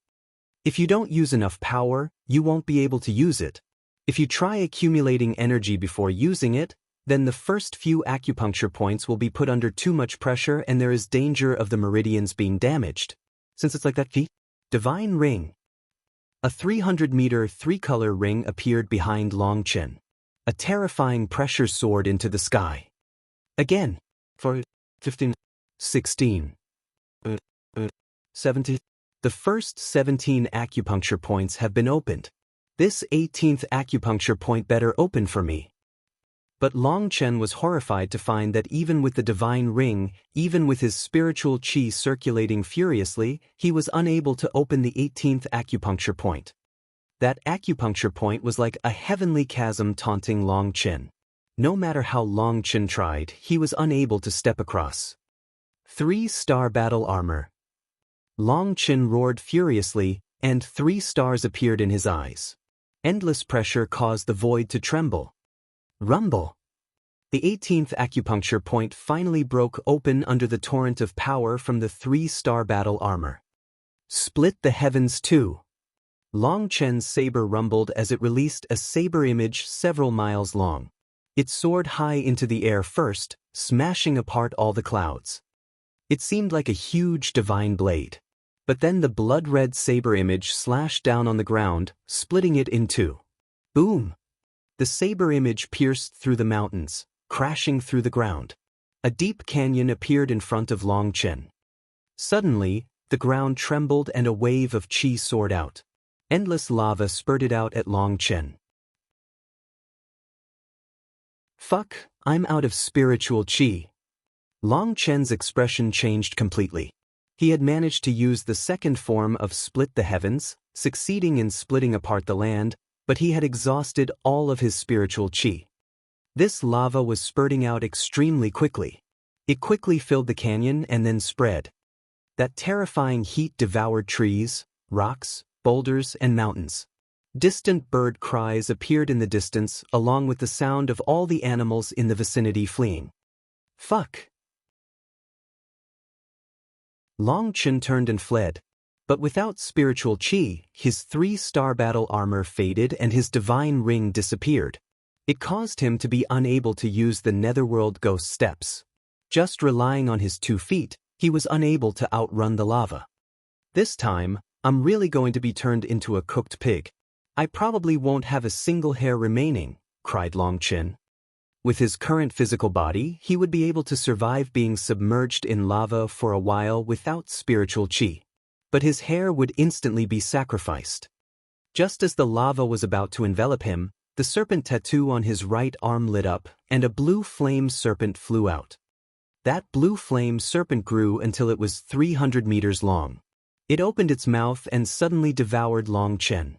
A: If you don't use enough power, you won't be able to use it. If you try accumulating energy before using it, then the first few acupuncture points will be put under too much pressure and there is danger of the meridians being damaged. Since it's like that, Divine Ring. A 300-meter three-color ring appeared behind Long Chen. A terrifying pressure soared into the sky. Again. For 15, 16, 17. The first 17 acupuncture points have been opened. This 18th acupuncture point better open for me. But Long Chen was horrified to find that even with the divine ring, even with his spiritual qi circulating furiously, he was unable to open the 18th acupuncture point. That acupuncture point was like a heavenly chasm taunting Long Chen. No matter how Long Chen tried, he was unable to step across. 3-star battle armor. Long Chen roared furiously, and 3 stars appeared in his eyes. Endless pressure caused the void to tremble. Rumble. The 18th acupuncture point finally broke open under the torrent of power from the 3-star battle armor. Split the heavens too. Long Chen's saber rumbled as it released a saber image several miles long. It soared high into the air first, smashing apart all the clouds. It seemed like a huge divine blade. But then the blood-red saber image slashed down on the ground, splitting it in two. Boom! The saber image pierced through the mountains, crashing through the ground. A deep canyon appeared in front of Long Chen. Suddenly, the ground trembled and a wave of qi soared out. Endless lava spurted out at Long Chen. Fuck, I'm out of spiritual qi. Long Chen's expression changed completely. He had managed to use the second form of split the heavens, succeeding in splitting apart the land, but he had exhausted all of his spiritual qi. This lava was spurting out extremely quickly. It quickly filled the canyon and then spread. That terrifying heat devoured trees, rocks, boulders, and mountains. Distant bird cries appeared in the distance along with the sound of all the animals in the vicinity fleeing. Fuck! Long Chen turned and fled. But without spiritual qi, his 3-star battle armor faded and his divine ring disappeared. It caused him to be unable to use the netherworld ghost steps. Just relying on his 2 feet, he was unable to outrun the lava. This time, I'm really going to be turned into a cooked pig. I probably won't have a single hair remaining, cried Long Chen. With his current physical body, he would be able to survive being submerged in lava for a while without spiritual qi. But his hair would instantly be sacrificed. Just as the lava was about to envelop him, the serpent tattoo on his right arm lit up, and a blue flame serpent flew out. That blue flame serpent grew until it was 300 meters long. It opened its mouth and suddenly devoured Long Chen.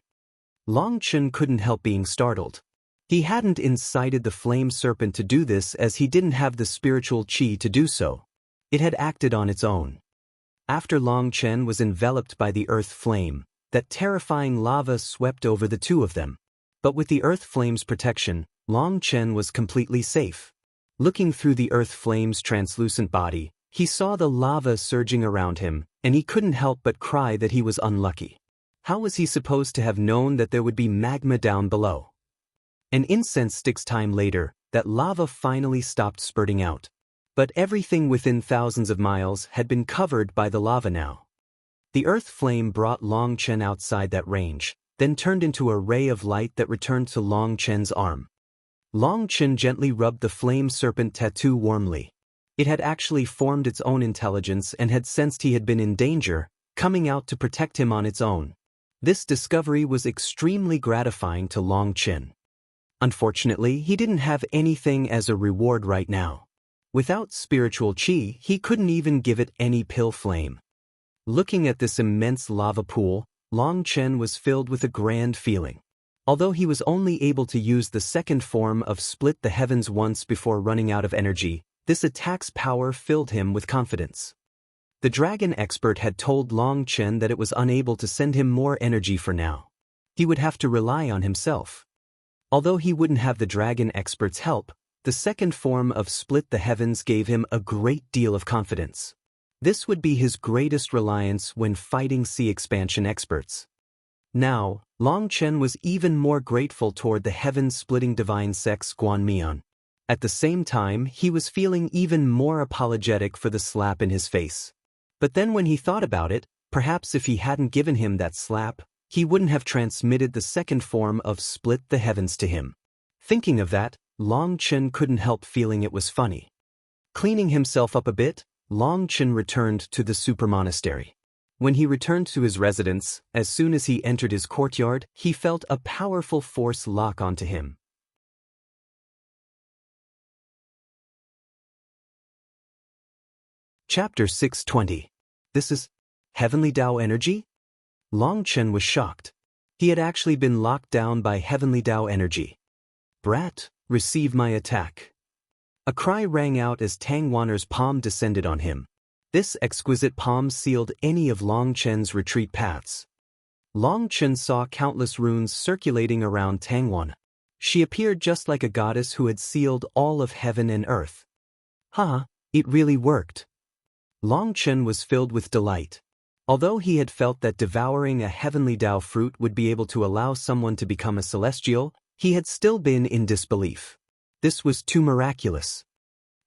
A: Long Chen couldn't help being startled. He hadn't incited the flame serpent to do this as he didn't have the spiritual qi to do so. It had acted on its own. After Long Chen was enveloped by the earth flame, that terrifying lava swept over the two of them. But with the earth flame's protection, Long Chen was completely safe. Looking through the earth flame's translucent body, he saw the lava surging around him, and he couldn't help but cry that he was unlucky. How was he supposed to have known that there would be magma down below? An incense stick's time later, that lava finally stopped spurting out. But everything within thousands of miles had been covered by the lava now. The earth flame brought Long Chen outside that range, then turned into a ray of light that returned to Long Chen's arm. Long Chen gently rubbed the flame serpent tattoo warmly. It had actually formed its own intelligence and had sensed he had been in danger, coming out to protect him on its own. This discovery was extremely gratifying to Long Chen. Unfortunately, he didn't have anything as a reward right now. Without spiritual qi, he couldn't even give it any pill flame. Looking at this immense lava pool, Long Chen was filled with a grand feeling. Although he was only able to use the second form of split the heavens once before running out of energy, this attack's power filled him with confidence. The dragon expert had told Long Chen that it was unable to send him more energy for now. He would have to rely on himself. Although he wouldn't have the dragon expert's help, the second form of split the heavens gave him a great deal of confidence. This would be his greatest reliance when fighting sea expansion experts. Now, Long Chen was even more grateful toward the heaven-splitting divine sex Guanmian. At the same time, he was feeling even more apologetic for the slap in his face. But then when he thought about it, perhaps if he hadn't given him that slap, he wouldn't have transmitted the second form of split the heavens to him. Thinking of that, Long Chen couldn't help feeling it was funny. Cleaning himself up a bit, Long Chen returned to the super monastery. When he returned to his residence, as soon as he entered his courtyard, he felt a powerful force lock onto him. Chapter 620. This is Heavenly Tao Energy? Long Chen was shocked. He had actually been locked down by Heavenly Tao Energy. Brat, receive my attack. A cry rang out as Tang Wanner's palm descended on him. This exquisite palm sealed any of Long Chen's retreat paths. Long Chen saw countless runes circulating around Tang Wan. She appeared just like a goddess who had sealed all of heaven and earth. It really worked. Long Chen was filled with delight. Although he had felt that devouring a heavenly Tao fruit would be able to allow someone to become a celestial, he had still been in disbelief. This was too miraculous.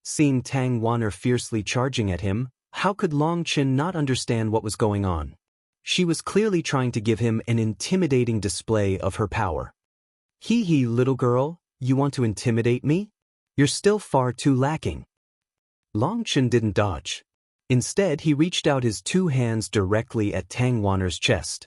A: Seeing Tang Wanner fiercely charging at him, how could Long Chen not understand what was going on? She was clearly trying to give him an intimidating display of her power. Hee, little girl, you want to intimidate me? You're still far too lacking. Long Chen didn't dodge. Instead, he reached out his two hands directly at Tang Wanner's chest.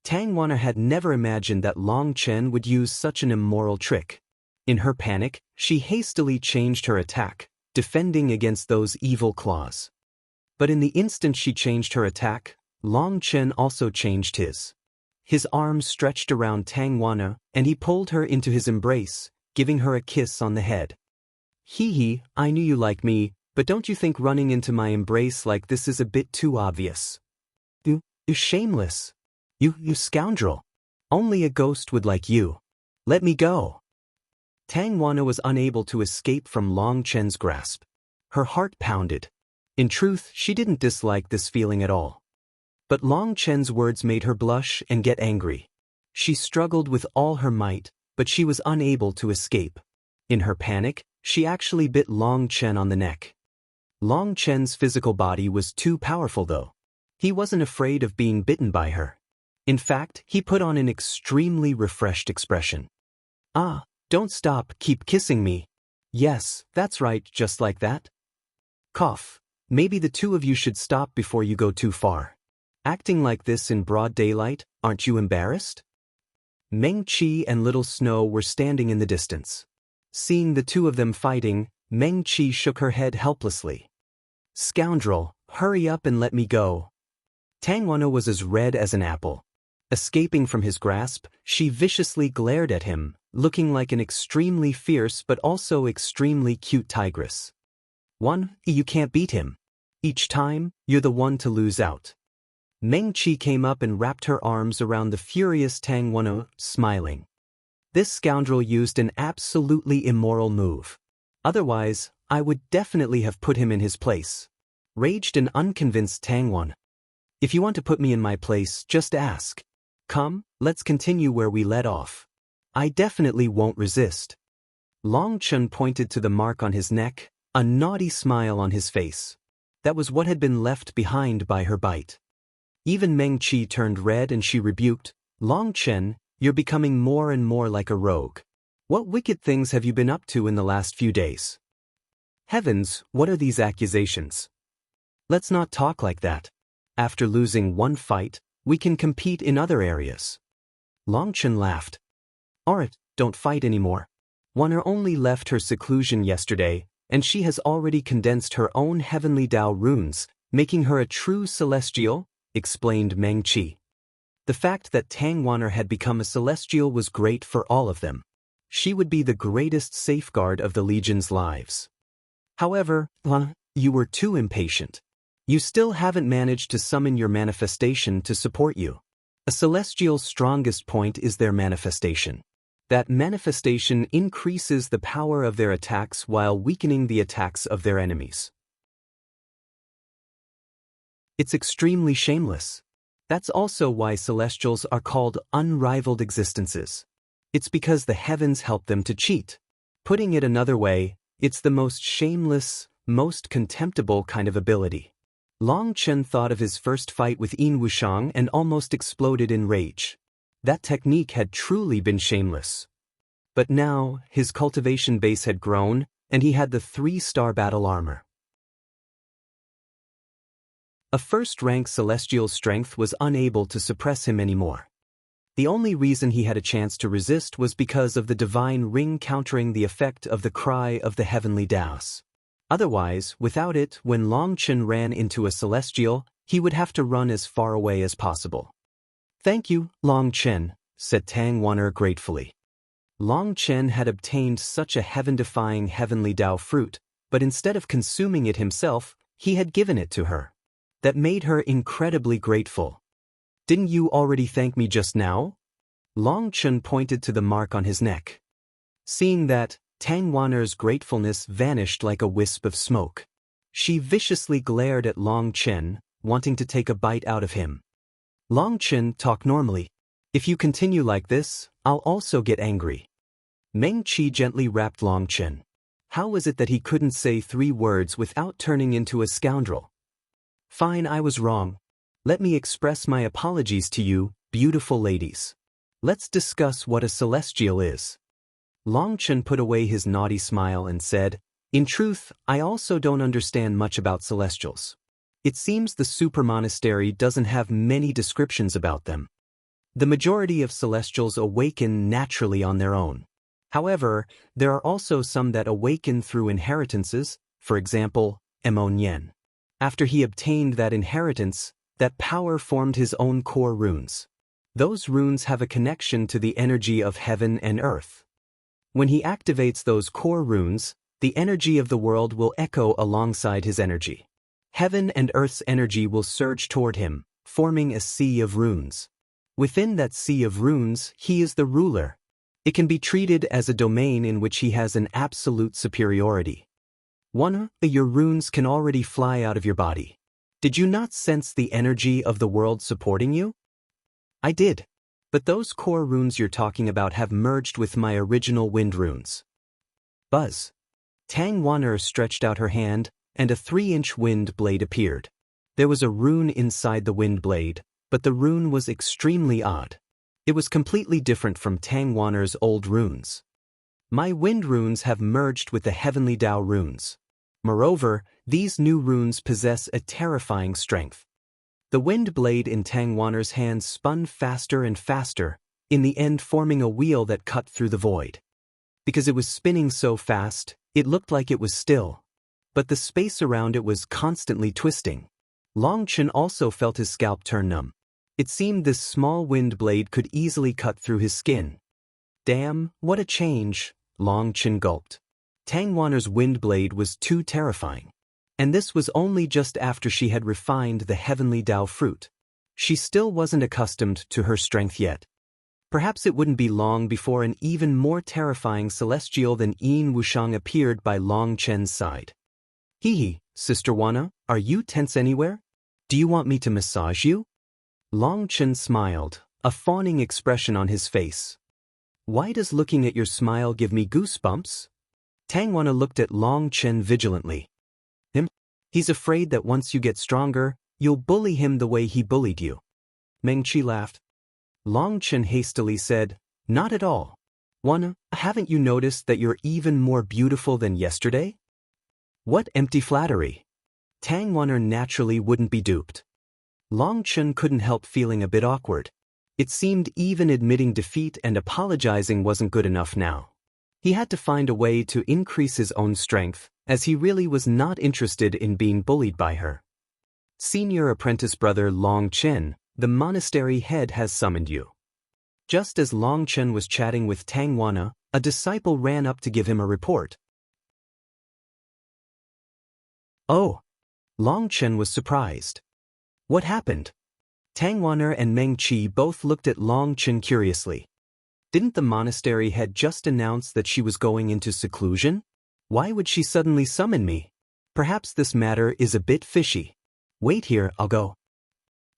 A: Tang Wanner had never imagined that Long Chen would use such an immoral trick. In her panic, she hastily changed her attack, defending against those evil claws. But in the instant she changed her attack, Long Chen also changed his. His arms stretched around Tang Wanner, and he pulled her into his embrace, giving her a kiss on the head. Hee, I knew you like me, but don't you think running into my embrace like this is a bit too obvious? You shameless. You scoundrel. Only a ghost would like you. Let me go. Tang Wanner was unable to escape from Long Chen's grasp. Her heart pounded. In truth, she didn't dislike this feeling at all. But Long Chen's words made her blush and get angry. She struggled with all her might, but she was unable to escape. In her panic, she actually bit Long Chen on the neck. Long Chen's physical body was too powerful though. He wasn't afraid of being bitten by her. In fact, he put on an extremely refreshed expression. Don't stop, keep kissing me. Yes, that's right, just like that. Cough. Maybe the two of you should stop before you go too far. Acting like this in broad daylight, aren't you embarrassed? Meng Qi and Little Snow were standing in the distance. Seeing the two of them fighting, Meng Qi shook her head helplessly. Scoundrel, hurry up and let me go. Tang Wanner was as red as an apple. Escaping from his grasp, she viciously glared at him, looking like an extremely fierce but also extremely cute tigress. You can't beat him. Each time, you're the one to lose out. Meng Qi came up and wrapped her arms around the furious Tang Wanner, smiling. This scoundrel used an absolutely immoral move. Otherwise, I would definitely have put him in his place. Raged and unconvinced Tang Wanner. If you want to put me in my place, just ask. Come, let's continue where we led off. I definitely won't resist. Long Chen pointed to the mark on his neck, a naughty smile on his face. That was what had been left behind by her bite. Even Meng Qi turned red and she rebuked, Long Chen, you're becoming more and more like a rogue. What wicked things have you been up to in the last few days? Heavens, what are these accusations? Let's not talk like that. After losing one fight, we can compete in other areas. Long Chen laughed. Alright, don't fight anymore. Wanner only left her seclusion yesterday, and she has already condensed her own heavenly Tao runes, making her a true celestial, explained Meng Qi. The fact that Tang Wanner had become a celestial was great for all of them. She would be the greatest safeguard of the Legion's lives. However, you were too impatient. You still haven't managed to summon your manifestation to support you. A celestial's strongest point is their manifestation. That manifestation increases the power of their attacks while weakening the attacks of their enemies. It's extremely shameless. That's also why celestials are called unrivaled existences. It's because the heavens help them to cheat. Putting it another way, it's the most shameless, most contemptible kind of ability. Long Chen thought of his first fight with Yin Wushang and almost exploded in rage. That technique had truly been shameless. But now, his cultivation base had grown, and he had the 3-star battle armor. A first-rank celestial's strength was unable to suppress him anymore. The only reason he had a chance to resist was because of the divine ring countering the effect of the cry of the heavenly Taos. Otherwise, without it, when Long Chen ran into a celestial, he would have to run as far away as possible. "Thank you, Long Chen," said Tang Wan'er gratefully. Long Chen had obtained such a heaven-defying heavenly Tao fruit, but instead of consuming it himself, he had given it to her. That made her incredibly grateful. "Didn't you already thank me just now?" Long Chen pointed to the mark on his neck. Seeing that, Tang Wan'er's gratefulness vanished like a wisp of smoke. She viciously glared at Long Chen, wanting to take a bite out of him. "Long Chen, talk normally. If you continue like this, I'll also get angry." Meng Qi gently rapped Long Chen. How was it that he couldn't say 3 words without turning into a scoundrel? "Fine, I was wrong. Let me express my apologies to you, beautiful ladies. Let's discuss what a celestial is." Long Chen put away his naughty smile and said, "In truth, I also don't understand much about celestials. It seems the super monastery doesn't have many descriptions about them. The majority of celestials awaken naturally on their own. However, there are also some that awaken through inheritances, for example, Emon. After he obtained that inheritance, that power formed his own core runes. Those runes have a connection to the energy of heaven and earth. When he activates those core runes, the energy of the world will echo alongside his energy. Heaven and earth's energy will surge toward him, forming a sea of runes. Within that sea of runes, he is the ruler. It can be treated as a domain in which he has an absolute superiority. Your runes can already fly out of your body. Did you not sense the energy of the world supporting you? I did. But those core runes you're talking about have merged with my original wind runes. Buzz. Tang Wan'er stretched out her hand, and a 3-inch wind blade appeared. There was a rune inside the wind blade, but the rune was extremely odd. It was completely different from Tang Wan'er's old runes. My wind runes have merged with the heavenly Tao runes. Moreover, these new runes possess a terrifying strength. The wind blade in Tang Wan'er's hand spun faster and faster, in the end forming a wheel that cut through the void. Because it was spinning so fast, it looked like it was still. But the space around it was constantly twisting. Long Chen also felt his scalp turn numb. It seemed this small wind blade could easily cut through his skin. Damn, what a change, Long Chen gulped. Tang Wan'er's wind blade was too terrifying. And this was only just after she had refined the heavenly Tao fruit. She still wasn't accustomed to her strength yet. Perhaps it wouldn't be long before an even more terrifying celestial than Yin Wushang appeared by Long Chen's side. Hee, Sister Wana, are you tense anywhere? Do you want me to massage you? Long Chen smiled, a fawning expression on his face. Why does looking at your smile give me goosebumps? Tang Wana looked at Long Chen vigilantly. He's afraid that once you get stronger, you'll bully him the way he bullied you. Meng Qi laughed. Long Chen hastily said, Not at all. Wana, haven't you noticed that you're even more beautiful than yesterday? What empty flattery. Tang Wan'er naturally wouldn't be duped. Long Chen couldn't help feeling a bit awkward. It seemed even admitting defeat and apologizing wasn't good enough now. He had to find a way to increase his own strength, as he really was not interested in being bullied by her. Senior apprentice brother Long Chen, the monastery head has summoned you. Just as Long Chen was chatting with Tang Wana, a disciple ran up to give him a report. Oh! Long Chen was surprised. What happened? Tang Wan'er and Meng Qi both looked at Long Chen curiously. Didn't the monastery head just announce that she was going into seclusion? Why would she suddenly summon me? Perhaps this matter is a bit fishy. Wait here, I'll go.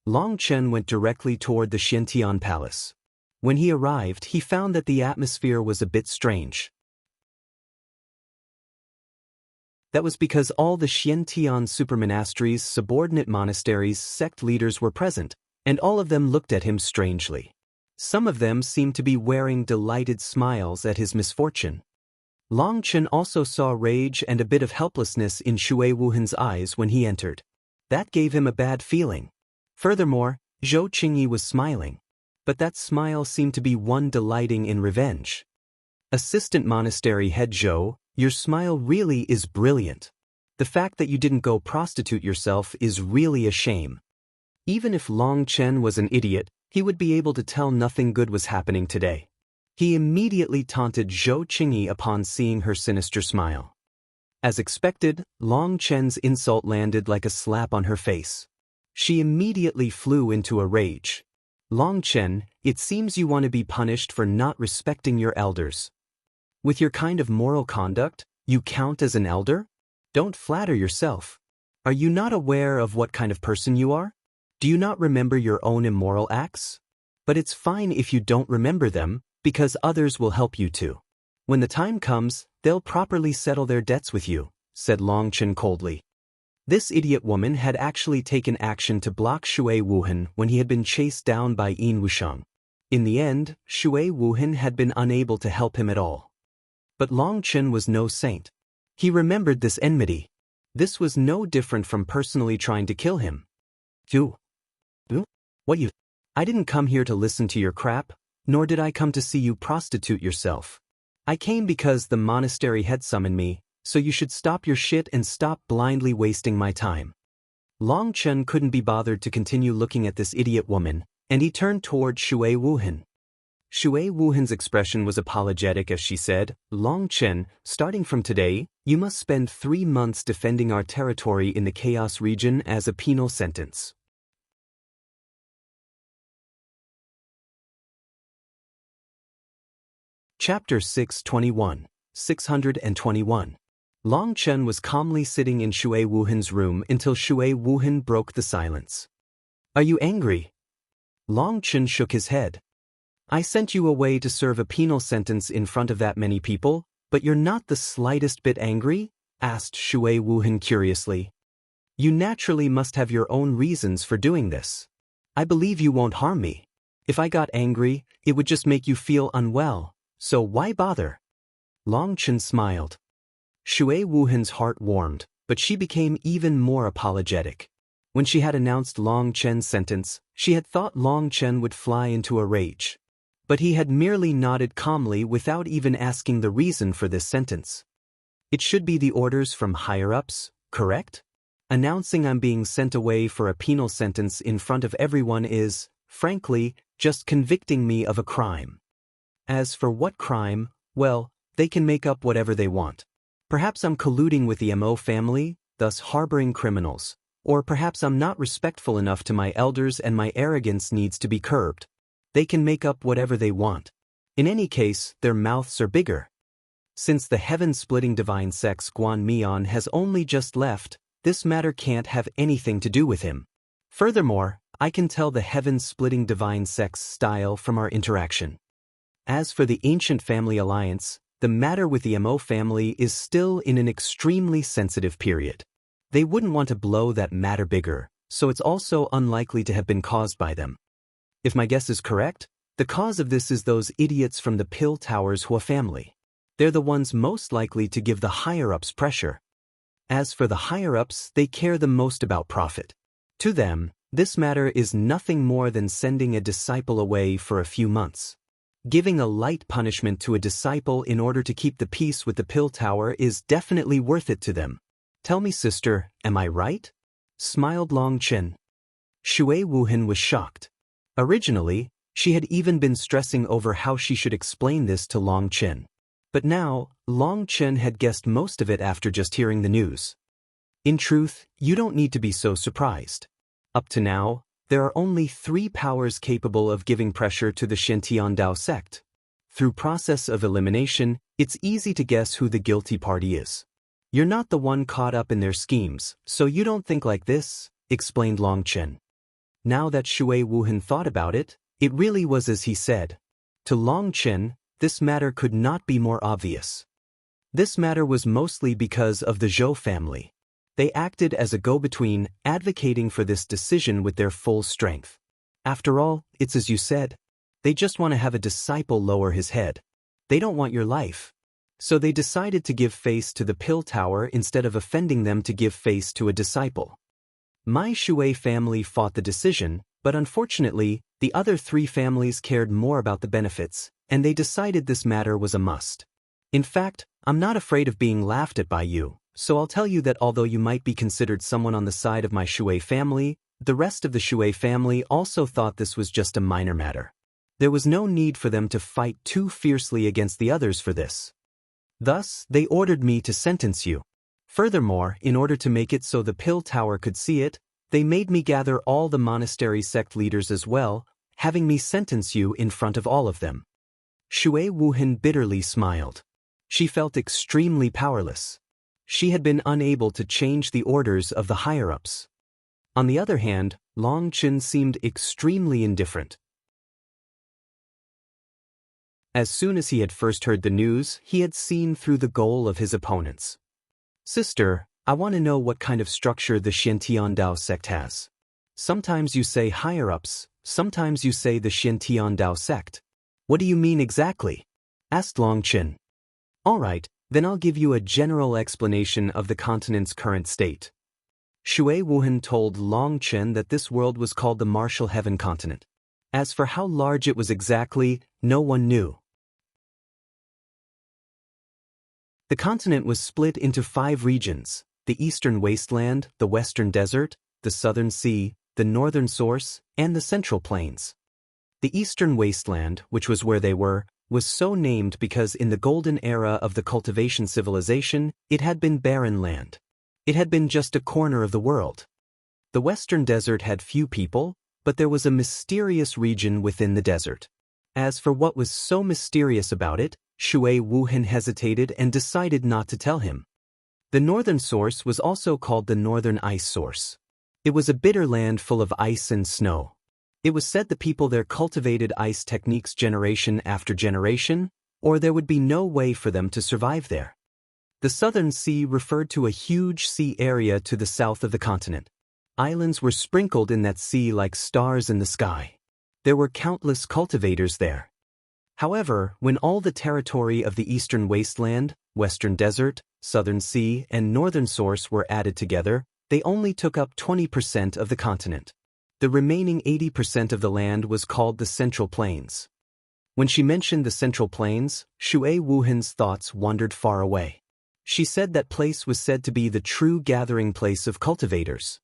A: Long Chen went directly toward the Xiantian palace. When he arrived, he found that the atmosphere was a bit strange. That was because all the Xiantian supermonasteries, subordinate monasteries, sect leaders were present, and all of them looked at him strangely. Some of them seemed to be wearing delighted smiles at his misfortune. Long Chen also saw rage and a bit of helplessness in Shui Wuhan's eyes when he entered. That gave him a bad feeling. Furthermore, Zhou Qingyi was smiling. But that smile seemed to be one delighting in revenge. Assistant Monastery Head Zhou, your smile really is brilliant. The fact that you didn't go prostitute yourself is really a shame. Even if Long Chen was an idiot, he would be able to tell nothing good was happening today. He immediately taunted Zhou Qingyi upon seeing her sinister smile. As expected, Long Chen's insult landed like a slap on her face. She immediately flew into a rage. Long Chen, it seems you want to be punished for not respecting your elders. With your kind of moral conduct, you count as an elder? Don't flatter yourself. Are you not aware of what kind of person you are? Do you not remember your own immoral acts? But it's fine if you don't remember them, because others will help you to. When the time comes, they'll properly settle their debts with you, said Long Chen coldly. This idiot woman had actually taken action to block Shui Wuhan when he had been chased down by Yin Wusheng. In the end, Shui Wuhan had been unable to help him at all. But Long Chen was no saint. He remembered this enmity. This was no different from personally trying to kill him. What you? I didn't come here to listen to your crap, nor did I come to see you prostitute yourself. I came because the monastery had summoned me, so you should stop your shit and stop blindly wasting my time. Long Chen couldn't be bothered to continue looking at this idiot woman, and he turned toward Shui Wuhan. Shui Wuhan's expression was apologetic as she said, Long Chen, starting from today, you must spend 3 months defending our territory in the Chaos region as a penal sentence. Chapter 621, 621. Long Chen was calmly sitting in Shui Wuhan's room until Shui Wuhan broke the silence. Are you angry? Long Chen shook his head. I sent you away to serve a penal sentence in front of that many people, but you're not the slightest bit angry? Asked Shui Wuhan curiously. You naturally must have your own reasons for doing this. I believe you won't harm me. If I got angry, it would just make you feel unwell. So why bother? Long Chen smiled. Shui Wuhan's heart warmed, but she became even more apologetic. When she had announced Long Chen's sentence, she had thought Long Chen would fly into a rage. But he had merely nodded calmly without even asking the reason for this sentence. It should be the orders from higher-ups, correct? Announcing I'm being sent away for a penal sentence in front of everyone is, frankly, just convicting me of a crime. As for what crime, well, they can make up whatever they want. Perhaps I'm colluding with the Mo family, thus harboring criminals. Or perhaps I'm not respectful enough to my elders and my arrogance needs to be curbed. They can make up whatever they want. In any case, their mouths are bigger. Since the heaven-splitting divine sex Guan Mian has only just left, this matter can't have anything to do with him. Furthermore, I can tell the heaven-splitting divine sex style from our interaction. As for the ancient family alliance, the matter with the Mo family is still in an extremely sensitive period. They wouldn't want to blow that matter bigger, so it's also unlikely to have been caused by them. If my guess is correct, the cause of this is those idiots from the Pill Tower's Hua family. They're the ones most likely to give the higher-ups pressure. As for the higher-ups, they care the most about profit. To them, this matter is nothing more than sending a disciple away for a few months. Giving a light punishment to a disciple in order to keep the peace with the Pill Tower is definitely worth it to them. Tell me, sister, am I right? Smiled Long Chen. Shui Wuhan was shocked. Originally, she had even been stressing over how she should explain this to Long Chen. But now, Long Chen had guessed most of it after just hearing the news. In truth, you don't need to be so surprised. Up to now, there are only 3 powers capable of giving pressure to the Xiantian Dao sect. Through process of elimination, it's easy to guess who the guilty party is. You're not the one caught up in their schemes, so you don't think like this, explained Long Chen. Now that Shui Wuhan thought about it, it really was as he said. To Long Chen, this matter could not be more obvious. This matter was mostly because of the Zhou family. They acted as a go-between, advocating for this decision with their full strength. After all, it's as you said. They just want to have a disciple lower his head. They don't want your life. So they decided to give face to the pill tower instead of offending them to give face to a disciple. My Shui family fought the decision, but unfortunately, the other three families cared more about the benefits, and they decided this matter was a must. In fact, I'm not afraid of being laughed at by you, so I'll tell you that although you might be considered someone on the side of my Shui family, the rest of the Shui family also thought this was just a minor matter. There was no need for them to fight too fiercely against the others for this. Thus, they ordered me to sentence you. Furthermore, in order to make it so the pill tower could see it, they made me gather all the monastery sect leaders as well, having me sentence you in front of all of them. Shui Wuhan bitterly smiled. She felt extremely powerless. She had been unable to change the orders of the higher-ups. On the other hand, Long Chen seemed extremely indifferent. As soon as he had first heard the news, he had seen through the goal of his opponents. Sister, I want to know what kind of structure the Xiantiandao sect has. Sometimes you say higher-ups, sometimes you say the Xiantiandao sect. What do you mean exactly? Asked Long Chen. All right, then I'll give you a general explanation of the continent's current state. Shui Wuhan told Long Chen that this world was called the Martial Heaven continent. As for how large it was exactly, no one knew. The continent was split into 5 regions: the Eastern Wasteland, the Western Desert, the Southern Sea, the Northern Source, and the Central Plains. The Eastern Wasteland, which was where they were, was so named because in the golden era of the cultivation civilization, it had been barren land. It had been just a corner of the world. The Western Desert had few people, but there was a mysterious region within the desert. As for what was so mysterious about it, Shui Wuhan hesitated and decided not to tell him. The Northern Source was also called the Northern Ice Source. It was a bitter land full of ice and snow. It was said the people there cultivated ice techniques generation after generation, or there would be no way for them to survive there. The Southern Sea referred to a huge sea area to the south of the continent. Islands were sprinkled in that sea like stars in the sky. There were countless cultivators there. However, when all the territory of the Eastern Wasteland, Western Desert, Southern Sea, and Northern Source were added together, they only took up 20% of the continent. The remaining 80% of the land was called the Central Plains. When she mentioned the Central Plains, Shui Wuhan's thoughts wandered far away. She said that place was said to be the true gathering place of cultivators.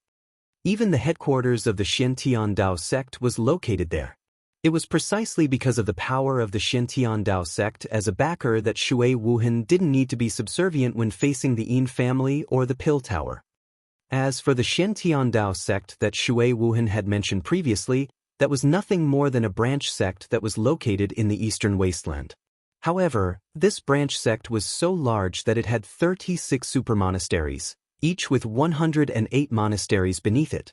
A: Even the headquarters of the Xiantiandao sect was located there. It was precisely because of the power of the Xiantiandao sect as a backer that Shui Wuhan didn't need to be subservient when facing the Yin family or the pill tower. As for the Xiantiandao sect that Shui Wuhan had mentioned previously, that was nothing more than a branch sect that was located in the Eastern Wasteland. However, this branch sect was so large that it had 36 supermonasteries, each with 108 monasteries beneath it.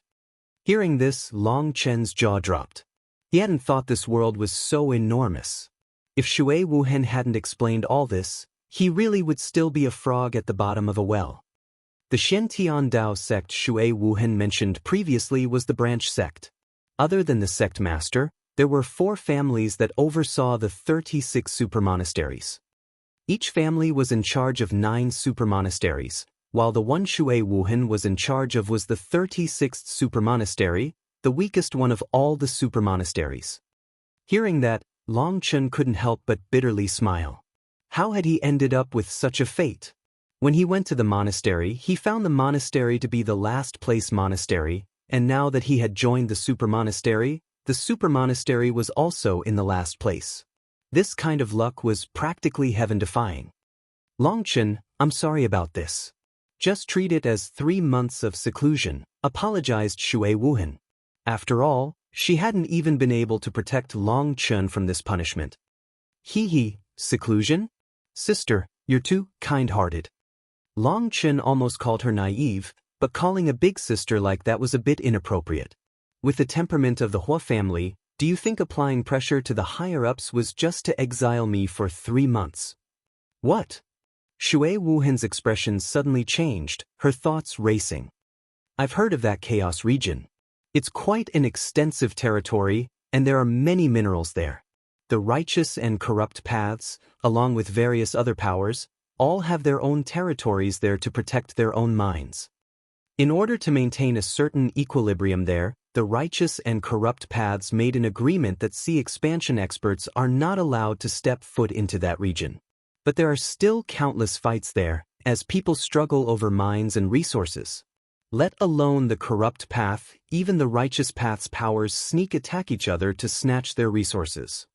A: Hearing this, Long Chen's jaw dropped. He hadn't thought this world was so enormous. If Shui Wuhan hadn't explained all this, he really would still be a frog at the bottom of a well. The Xiantiandao sect Shui Wuhan mentioned previously was the branch sect. Other than the sect master, there were 4 families that oversaw the 36 supermonasteries. Each family was in charge of 9 supermonasteries, while the one Shui Wuhan was in charge of was the 36th supermonastery, the weakest one of all the supermonasteries. Hearing that, Long Chen couldn't help but bitterly smile. How had he ended up with such a fate? When he went to the monastery, he found the monastery to be the last place monastery, and now that he had joined the supermonastery was also in the last place. This kind of luck was practically heaven-defying. Long Chen, I'm sorry about this. Just treat it as 3 months of seclusion, apologized Shui Wuhan. After all, she hadn't even been able to protect Long Chen from this punishment. Seclusion? Sister, you're too kind-hearted. Long Chen almost called her naive, but calling a big sister like that was a bit inappropriate. With the temperament of the Hua family, do you think applying pressure to the higher-ups was just to exile me for 3 months? What? Shui Wuhan's expression suddenly changed, her thoughts racing. I've heard of that chaos region. It's quite an extensive territory, and there are many minerals there. The righteous and corrupt paths, along with various other powers, all have their own territories there to protect their own minds. In order to maintain a certain equilibrium there, the righteous and corrupt paths made an agreement that sea expansion experts are not allowed to step foot into that region. But there are still countless fights there, as people struggle over mines and resources. Let alone the corrupt path, even the righteous path's powers sneak attack each other to snatch their resources.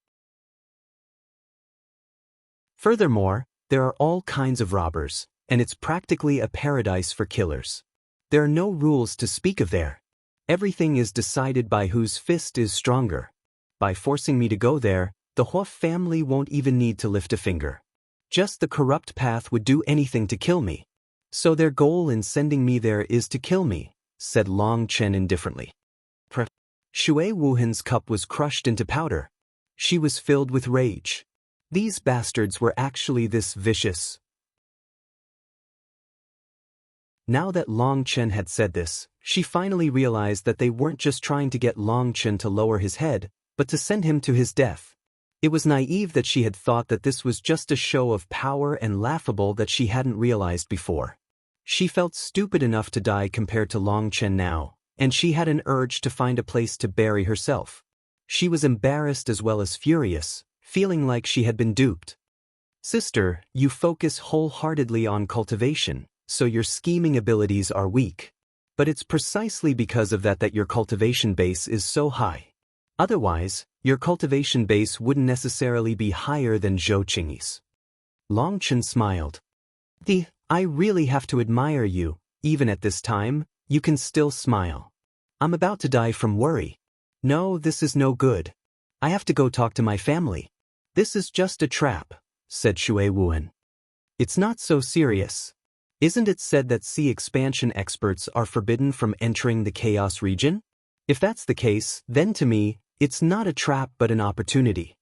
A: Furthermore, there are all kinds of robbers, and it's practically a paradise for killers. There are no rules to speak of there. Everything is decided by whose fist is stronger. By forcing me to go there, the Hua family won't even need to lift a finger. Just the corrupt path would do anything to kill me. So their goal in sending me there is to kill me, said Long Chen indifferently. Shui Wuhan's cup was crushed into powder. She was filled with rage. These bastards were actually this vicious. Now that Long Chen had said this, she finally realized that they weren't just trying to get Long Chen to lower his head, but to send him to his death. It was naive that she had thought that this was just a show of power and laughable that she hadn't realized before. She felt stupid enough to die compared to Long Chen now, and she had an urge to find a place to bury herself. She was embarrassed as well as furious, feeling like she had been duped. Sister, you focus wholeheartedly on cultivation, so your scheming abilities are weak. But it's precisely because of that your cultivation base is so high. Otherwise, your cultivation base wouldn't necessarily be higher than Zhou Qingyi's. Long Chen smiled. I really have to admire you. Even at this time, you can still smile. I'm about to die from worry. No, this is no good. I have to go talk to my family. This is just a trap, said Shui Wuhan. It's not so serious. Isn't it said that sea expansion experts are forbidden from entering the chaos region? If that's the case, then to me, it's not a trap but an opportunity.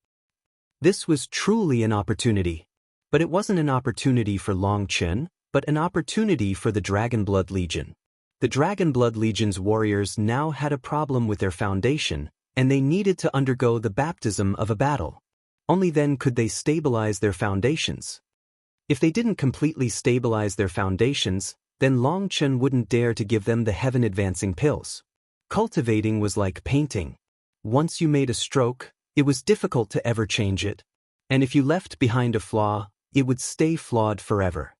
A: This was truly an opportunity. But it wasn't an opportunity for Long Chen, but an opportunity for the Dragonblood Legion. The Dragonblood Legion's warriors now had a problem with their foundation, and they needed to undergo the baptism of a battle. Only then could they stabilize their foundations. If they didn't completely stabilize their foundations, then Long Chen wouldn't dare to give them the heaven-advancing pills. Cultivating was like painting. Once you made a stroke, it was difficult to ever change it. And if you left behind a flaw, it would stay flawed forever.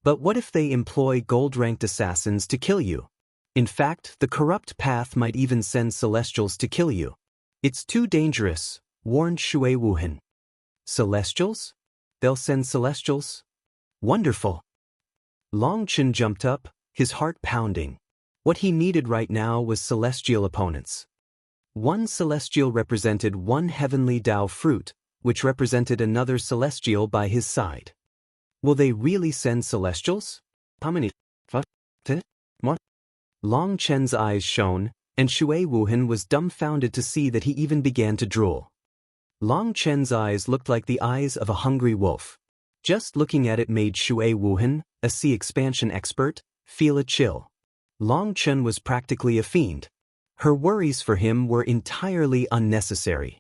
A: But what if they employ gold-ranked assassins to kill you? In fact, the corrupt path might even send celestials to kill you. It's too dangerous, warned Shui Wuhan. Celestials? They'll send celestials? Wonderful. Long Chen jumped up, his heart pounding. What he needed right now was celestial opponents. One celestial represented one heavenly Dao fruit, which represented another celestial by his side. Will they really send celestials? Long Chen's eyes shone, and Shui Wuhan was dumbfounded to see that he even began to drool. Long Chen's eyes looked like the eyes of a hungry wolf. Just looking at it made Shui Wuhan, a sea expansion expert, feel a chill. Long Chen was practically a fiend. Her worries for him were entirely unnecessary.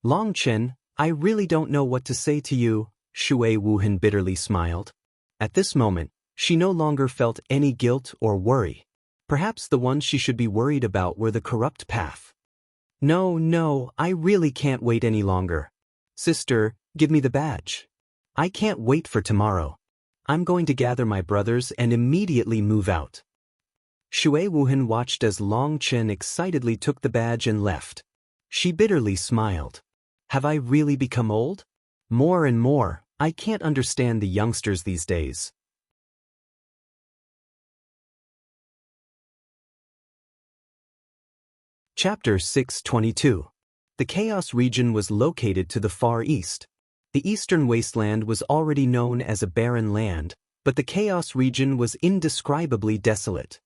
A: Long Chen, I really don't know what to say to you, Shui Wuhan bitterly smiled. At this moment, she no longer felt any guilt or worry. Perhaps the ones she should be worried about were the corrupt path. No, I really can't wait any longer. Sister, give me the badge. I can't wait for tomorrow. I'm going to gather my brothers and immediately move out. Shui Wuhan watched as Long Chen excitedly took the badge and left. She bitterly smiled. Have I really become old? More and more, I can't understand the youngsters these days. Chapter 622. The Chaos region was located to the far east. The eastern wasteland was already known as a barren land, but the Chaos region was indescribably desolate.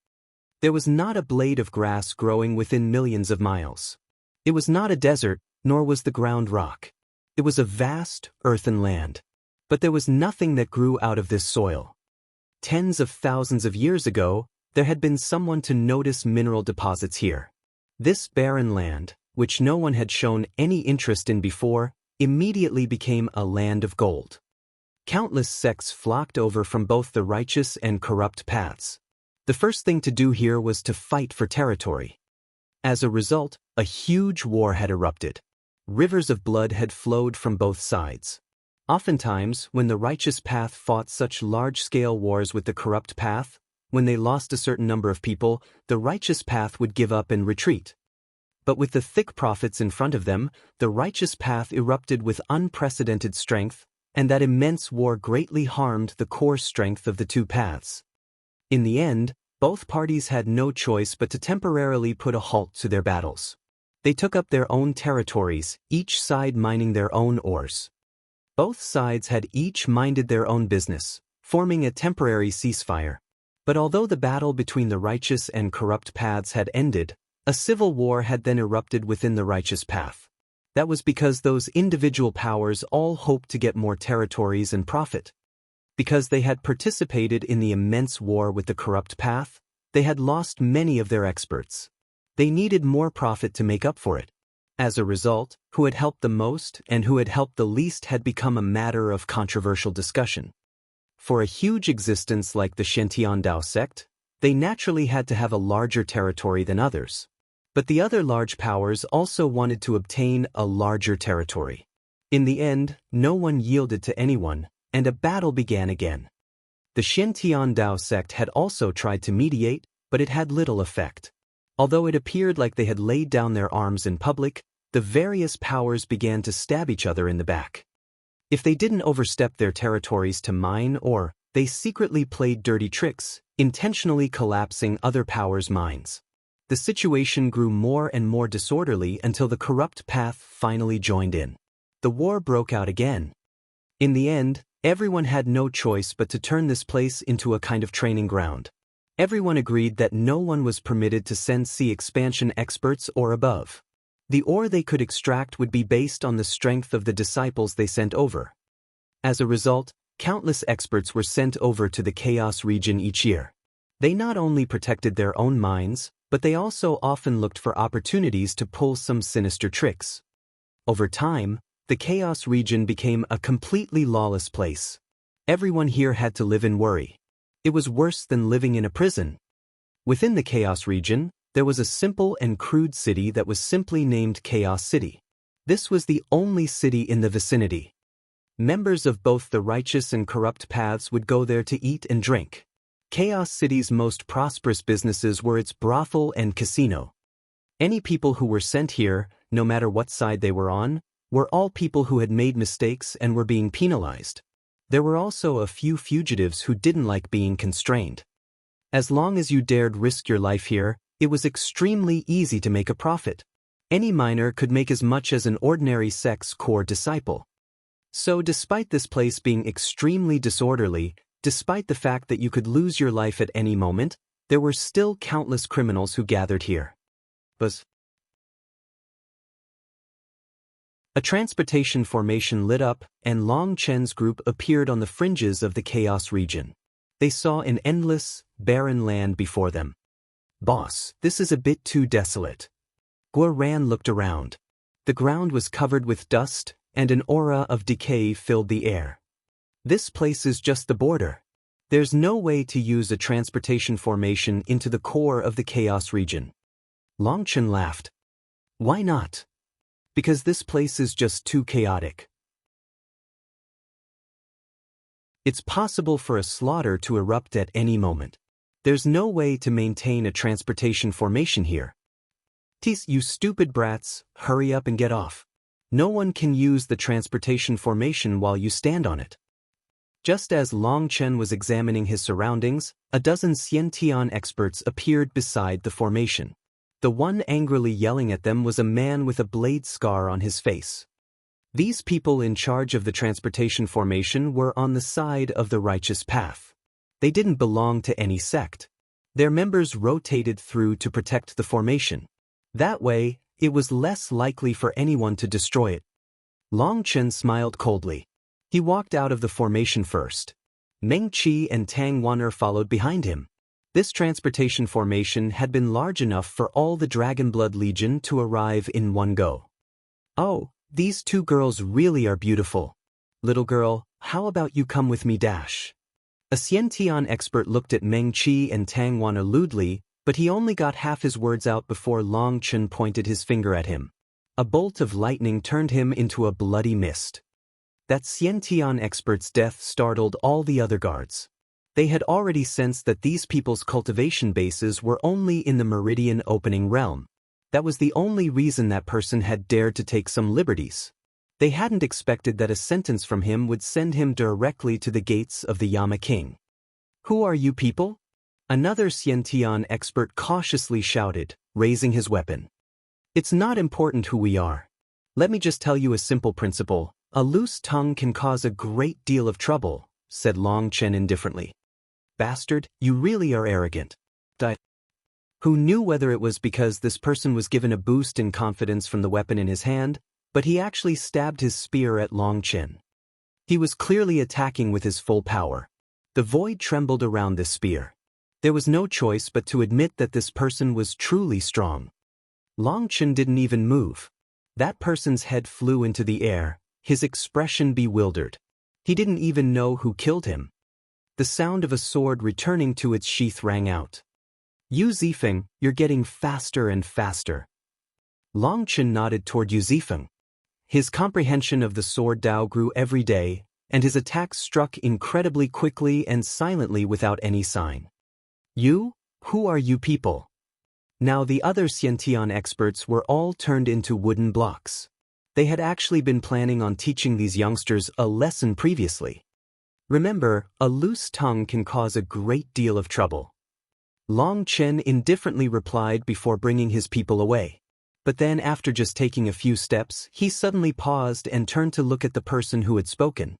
A: There was not a blade of grass growing within millions of miles. It was not a desert, nor was the ground rock. It was a vast, earthen land. But there was nothing that grew out of this soil. Tens of thousands of years ago, there had been someone to notice mineral deposits here. This barren land, which no one had shown any interest in before, immediately became a land of gold. Countless sects flocked over from both the righteous and corrupt paths. The first thing to do here was to fight for territory. As a result, a huge war had erupted. Rivers of blood had flowed from both sides. Oftentimes, when the righteous path fought such large-scale wars with the corrupt path, when they lost a certain number of people, the righteous path would give up and retreat. But with the thick prophets in front of them, the righteous path erupted with unprecedented strength, and that immense war greatly harmed the core strength of the two paths. In the end, both parties had no choice but to temporarily put a halt to their battles. They took up their own territories, each side mining their own ores. Both sides had each minded their own business, forming a temporary ceasefire. But although the battle between the righteous and corrupt paths had ended, a civil war had then erupted within the righteous path. That was because those individual powers all hoped to get more territories and profit. Because they had participated in the immense war with the corrupt path, they had lost many of their experts. They needed more profit to make up for it. As a result, who had helped the most and who had helped the least had become a matter of controversial discussion. For a huge existence like the Shentian Dao sect, they naturally had to have a larger territory than others. But the other large powers also wanted to obtain a larger territory. In the end, no one yielded to anyone, and a battle began again. The Shentian Dao sect had also tried to mediate, but it had little effect. Although it appeared like they had laid down their arms in public, the various powers began to stab each other in the back. If they didn't overstep their territories to mine, or they secretly played dirty tricks, intentionally collapsing other powers' mines. The situation grew more and more disorderly until the corrupt path finally joined in. The war broke out again. In the end, everyone had no choice but to turn this place into a kind of training ground. Everyone agreed that no one was permitted to send sea expansion experts or above. The ore they could extract would be based on the strength of the disciples they sent over. As a result, countless experts were sent over to the Chaos region each year. They not only protected their own mines, but they also often looked for opportunities to pull some sinister tricks. Over time, the Chaos region became a completely lawless place. Everyone here had to live in worry. It was worse than living in a prison. Within the Chaos region, there was a simple and crude city that was simply named Chaos City. This was the only city in the vicinity. Members of both the righteous and corrupt paths would go there to eat and drink. Chaos City's most prosperous businesses were its brothel and casino. Any people who were sent here, no matter what side they were on, were all people who had made mistakes and were being penalized. There were also a few fugitives who didn't like being constrained. As long as you dared risk your life here, it was extremely easy to make a profit. Any miner could make as much as an ordinary sect's core disciple. So despite this place being extremely disorderly, despite the fact that you could lose your life at any moment, there were still countless criminals who gathered here. A transportation formation lit up, and Long Chen's group appeared on the fringes of the Chaos region. They saw an endless, barren land before them. "Boss, this is a bit too desolate." Guo Ran looked around. The ground was covered with dust, and an aura of decay filled the air. "This place is just the border. There's no way to use a transportation formation into the core of the Chaos region." Long Chen laughed. "Why not?" "Because this place is just too chaotic. It's possible for a slaughter to erupt at any moment. There's no way to maintain a transportation formation here." "Tease, you stupid brats, hurry up and get off. No one can use the transportation formation while you stand on it." Just as Long Chen was examining his surroundings, a dozen Xiantian experts appeared beside the formation. The one angrily yelling at them was a man with a blade scar on his face. These people in charge of the transportation formation were on the side of the righteous path. They didn't belong to any sect. Their members rotated through to protect the formation. That way, it was less likely for anyone to destroy it. Long Chen smiled coldly. He walked out of the formation first. Meng Qi and Tang Wan'er followed behind him. This transportation formation had been large enough for all the Dragonblood Legion to arrive in one go. Oh, these two girls really are beautiful. Little girl, how about you come with me dash? A Xiantian expert looked at Meng Qi and Tang Wan'er lewdly, but he only got half his words out before Long Chen pointed his finger at him. A bolt of lightning turned him into a bloody mist. That Xiantian expert's death startled all the other guards. They had already sensed that these people's cultivation bases were only in the Meridian opening realm. That was the only reason that person had dared to take some liberties. They hadn't expected that a sentence from him would send him directly to the gates of the Yama King. Who are you people? Another Xiantian expert cautiously shouted, raising his weapon. It's not important who we are. Let me just tell you a simple principle. A loose tongue can cause a great deal of trouble, said Long Chen indifferently. Bastard, you really are arrogant. Who knew whether it was because this person was given a boost in confidence from the weapon in his hand, but he actually stabbed his spear at Long Chen. He was clearly attacking with his full power. The void trembled around this spear. There was no choice but to admit that this person was truly strong. Long Chen didn't even move. That person's head flew into the air, his expression bewildered. He didn't even know who killed him. The sound of a sword returning to its sheath rang out. Yu Zifeng, you're getting faster and faster. Long Chen nodded toward Yu Zifeng. His comprehension of the sword Dao grew every day, and his attacks struck incredibly quickly and silently without any sign. You? Who are you people? Now the other Xiantian experts were all turned into wooden blocks. They had actually been planning on teaching these youngsters a lesson previously. Remember, a loose tongue can cause a great deal of trouble. Long Chen indifferently replied before bringing his people away. But then after just taking a few steps, he suddenly paused and turned to look at the person who had spoken.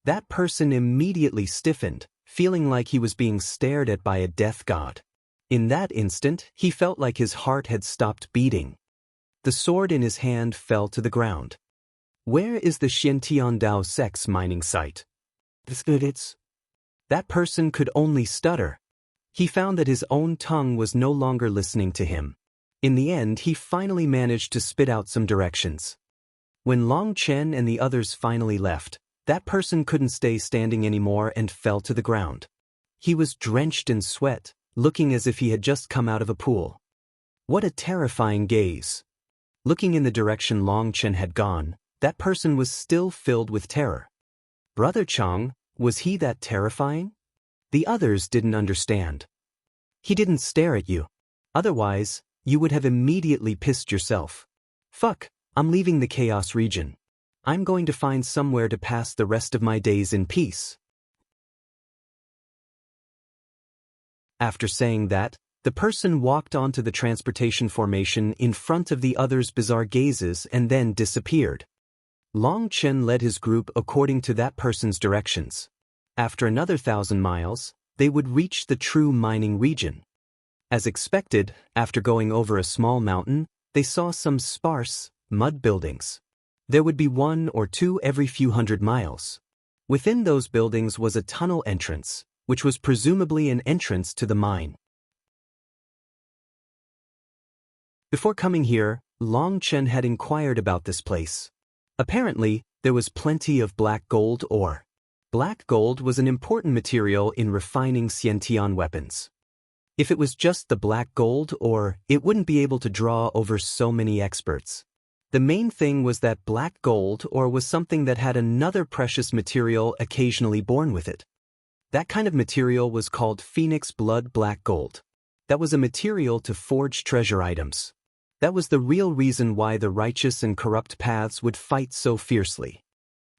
A: That person immediately stiffened, feeling like he was being stared at by a death god. In that instant, he felt like his heart had stopped beating. The sword in his hand fell to the ground. Where is the Xiantian Dao Sex mining site? That person could only stutter. He found that his own tongue was no longer listening to him. In the end, he finally managed to spit out some directions. When Long Chen and the others finally left, that person couldn't stay standing anymore and fell to the ground. He was drenched in sweat, looking as if he had just come out of a pool. What a terrifying gaze. Looking in the direction Long Chen had gone, that person was still filled with terror. Brother Chang, was he that terrifying? The others didn't understand. He didn't stare at you. Otherwise, you would have immediately pissed yourself. Fuck, I'm leaving the chaos region. I'm going to find somewhere to pass the rest of my days in peace. After saying that, the person walked onto the transportation formation in front of the others' bizarre gazes and then disappeared. Long Chen led his group according to that person's directions. After another 1,000 miles, they would reach the true mining region. As expected, after going over a small mountain, they saw some sparse, mud buildings. There would be one or two every few hundred miles. Within those buildings was a tunnel entrance, which was presumably an entrance to the mine. Before coming here, Long Chen had inquired about this place. Apparently, there was plenty of black gold ore. Black gold was an important material in refining Xiantian weapons. If it was just the black gold ore, it wouldn't be able to draw over so many experts. The main thing was that black gold ore was something that had another precious material occasionally born with it. That kind of material was called Phoenix Blood Black Gold. That was a material to forge treasure items. That was the real reason why the righteous and corrupt paths would fight so fiercely.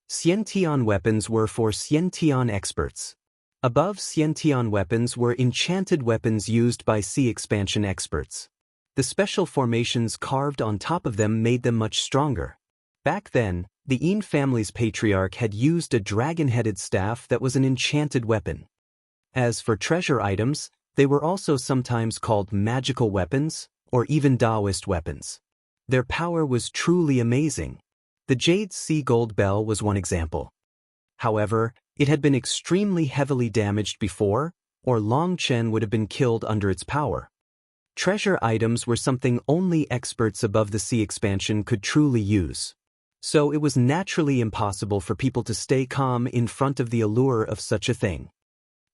A: Xiantian weapons were for Xiantian experts. Above Xiantian weapons were enchanted weapons used by sea expansion experts. The special formations carved on top of them made them much stronger. Back then, the Yin family's patriarch had used a dragon-headed staff that was an enchanted weapon. As for treasure items, They were also sometimes called magical weapons, or even Taoist weapons. Their power was truly amazing. The Jade Sea Gold Bell was one example. However, it had been extremely heavily damaged before, or Long Chen would have been killed under its power. Treasure items were something only experts above the sea expansion could truly use. So it was naturally impossible for people to stay calm in front of the allure of such a thing.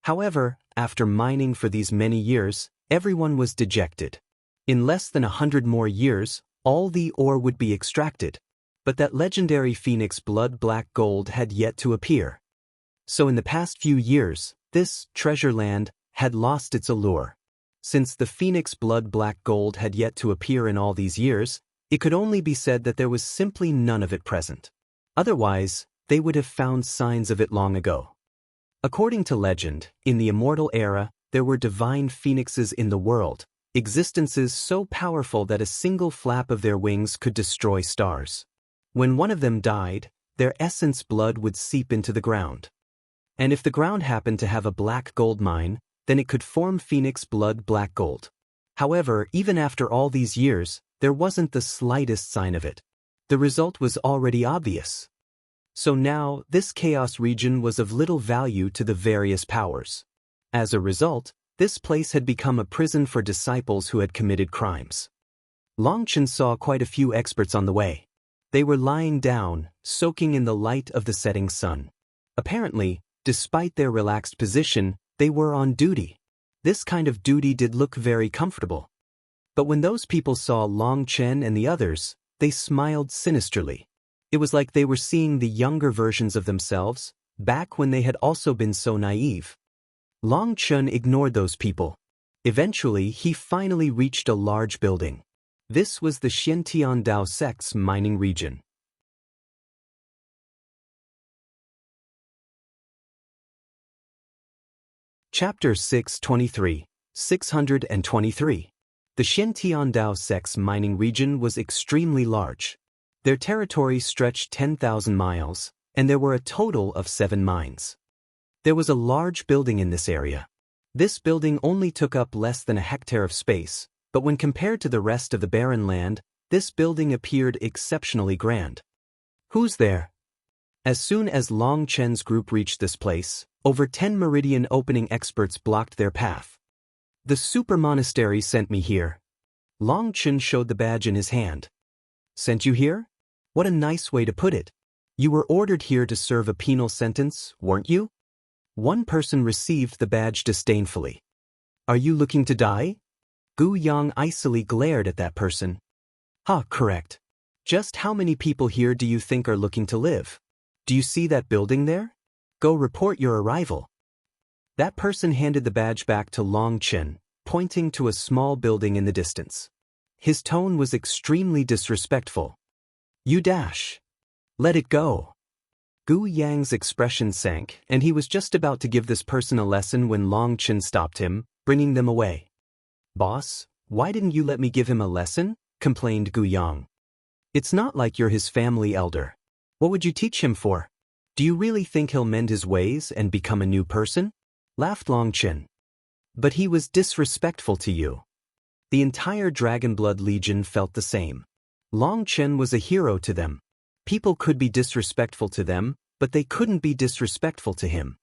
A: However, after mining for these many years, everyone was dejected. In less than 100 more years, all the ore would be extracted. But that legendary Phoenix Blood Black Gold had yet to appear. So in the past few years, this treasure land had lost its allure. Since the Phoenix Blood Black Gold had yet to appear in all these years, it could only be said that there was simply none of it present. Otherwise, they would have found signs of it long ago. According to legend, in the immortal era, there were divine phoenixes in the world, existences so powerful that a single flap of their wings could destroy stars. When one of them died, their essence blood would seep into the ground. And if the ground happened to have a black gold mine, then it could form Phoenix Blood Black Gold. However, even after all these years, there wasn't the slightest sign of it. The result was already obvious. So now, this chaos region was of little value to the various powers. As a result, this place had become a prison for disciples who had committed crimes. Long Chen saw quite a few experts on the way. They were lying down, soaking in the light of the setting sun. Apparently, despite their relaxed position, they were on duty. This kind of duty did look very comfortable. But when those people saw Long Chen and the others, they smiled sinisterly. It was like they were seeing the younger versions of themselves, back when they had also been so naive. Long Chen ignored those people. Eventually, he finally reached a large building. This was the Xiantian Dao sect's mining region. Chapter 623, 623. The Xiantian Dao sect's mining region was extremely large. Their territory stretched 10,000 miles, and there were a total of 7 mines. There was a large building in this area. This building only took up less than a hectare of space, but when compared to the rest of the barren land, this building appeared exceptionally grand. Who's there? As soon as Long Chen's group reached this place, over 10 meridian opening experts blocked their path. The super monastery sent me here. Long Chen showed the badge in his hand. Sent you here? What a nice way to put it. You were ordered here to serve a penal sentence, weren't you? One person received the badge disdainfully. Are you looking to die? Gu Yang icily glared at that person. Correct. Just how many people here do you think are looking to live? Do you see that building there? Go report your arrival. That person handed the badge back to Long Chen, pointing to a small building in the distance. His tone was extremely disrespectful. You dash. Let it go. Gu Yang's expression sank, and he was just about to give this person a lesson when Long Chen stopped him, bringing them away. Boss, why didn't you let me give him a lesson? Complained Gu Yang. It's not like you're his family elder. What would you teach him for? Do you really think he'll mend his ways and become a new person? Laughed Long Chen. But he was disrespectful to you. The entire Dragonblood Legion felt the same. Long Chen was a hero to them. People could be disrespectful to them, but they couldn't be disrespectful to him.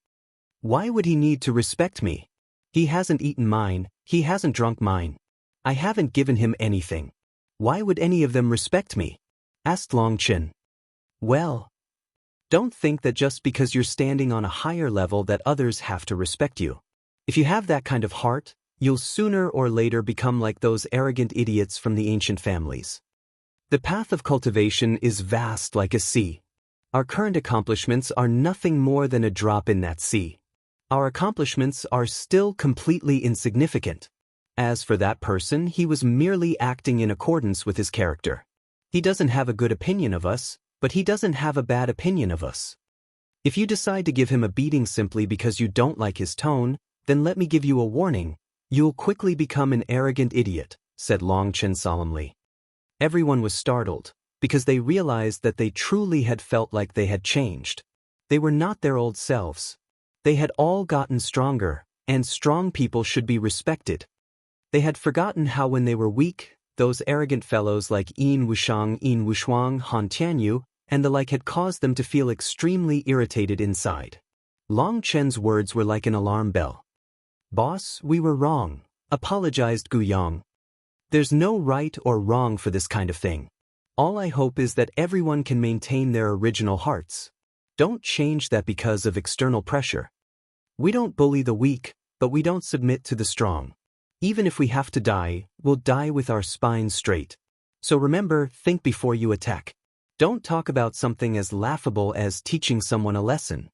A: Why would he need to respect me? He hasn't eaten mine, he hasn't drunk mine. I haven't given him anything. Why would any of them respect me? Asked Long Chen. Well, don't think that just because you're standing on a higher level that others have to respect you. If you have that kind of heart, you'll sooner or later become like those arrogant idiots from the ancient families. The path of cultivation is vast like a sea. Our current accomplishments are nothing more than a drop in that sea. Our accomplishments are still completely insignificant. As for that person, he was merely acting in accordance with his character. He doesn't have a good opinion of us, but he doesn't have a bad opinion of us. If you decide to give him a beating simply because you don't like his tone, then let me give you a warning. You'll quickly become an arrogant idiot, said Long Chen solemnly. Everyone was startled, because they realized that they truly had felt like they had changed. They were not their old selves. They had all gotten stronger, and strong people should be respected. They had forgotten how when they were weak, those arrogant fellows like Yin Wushang, Han Tianyu, and the like had caused them to feel extremely irritated inside. Long Chen's words were like an alarm bell. "Boss, we were wrong," apologized Gu Yong. "There's no right or wrong for this kind of thing. All I hope is that everyone can maintain their original hearts. Don't change that because of external pressure. We don't bully the weak, but we don't submit to the strong. Even if we have to die, we'll die with our spines straight. So remember, think before you attack. Don't talk about something as laughable as teaching someone a lesson.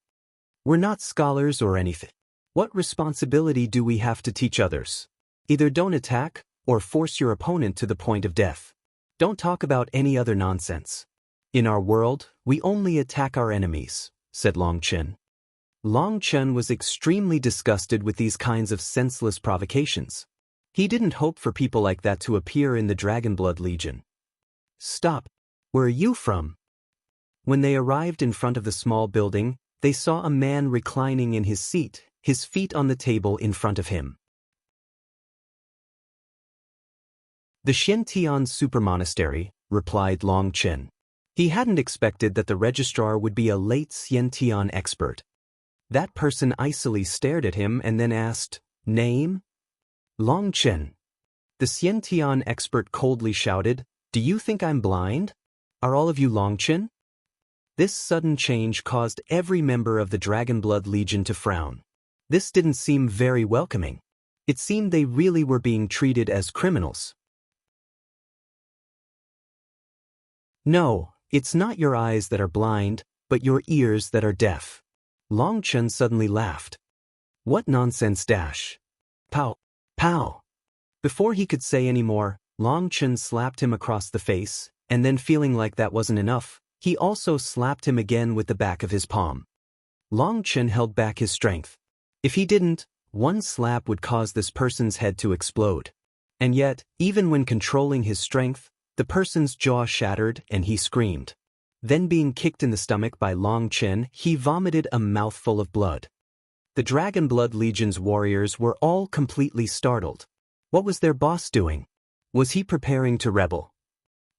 A: We're not scholars or anything. What responsibility do we have to teach others? Either don't attack, or force your opponent to the point of death. Don't talk about any other nonsense. In our world, we only attack our enemies," said Long Chen. Long Chen was extremely disgusted with these kinds of senseless provocations. He didn't hope for people like that to appear in the Dragonblood Legion. "Stop. Where are you from?" When they arrived in front of the small building, they saw a man reclining in his seat, his feet on the table in front of him. "The Xiantian Supermonastery," replied Long Chen. He hadn't expected that the registrar would be a late Xiantian expert. That person icily stared at him and then asked, "Name?" "Long Chen." The Xiantian expert coldly shouted, "Do you think I'm blind? Are all of you Long Chen?" This sudden change caused every member of the Dragonblood Legion to frown. This didn't seem very welcoming. It seemed they really were being treated as criminals. "No, it's not your eyes that are blind, but your ears that are deaf." Long Chen suddenly laughed. "What nonsense dash. Pow, pow." Before he could say any more, Long Chen slapped him across the face, and then feeling like that wasn't enough, he also slapped him again with the back of his palm. Long Chen held back his strength. If he didn't, one slap would cause this person's head to explode. And yet, even when controlling his strength, the person's jaw shattered and he screamed. Then being kicked in the stomach by Long Chen, he vomited a mouthful of blood. The Dragonblood Legion's warriors were all completely startled. What was their boss doing? Was he preparing to rebel?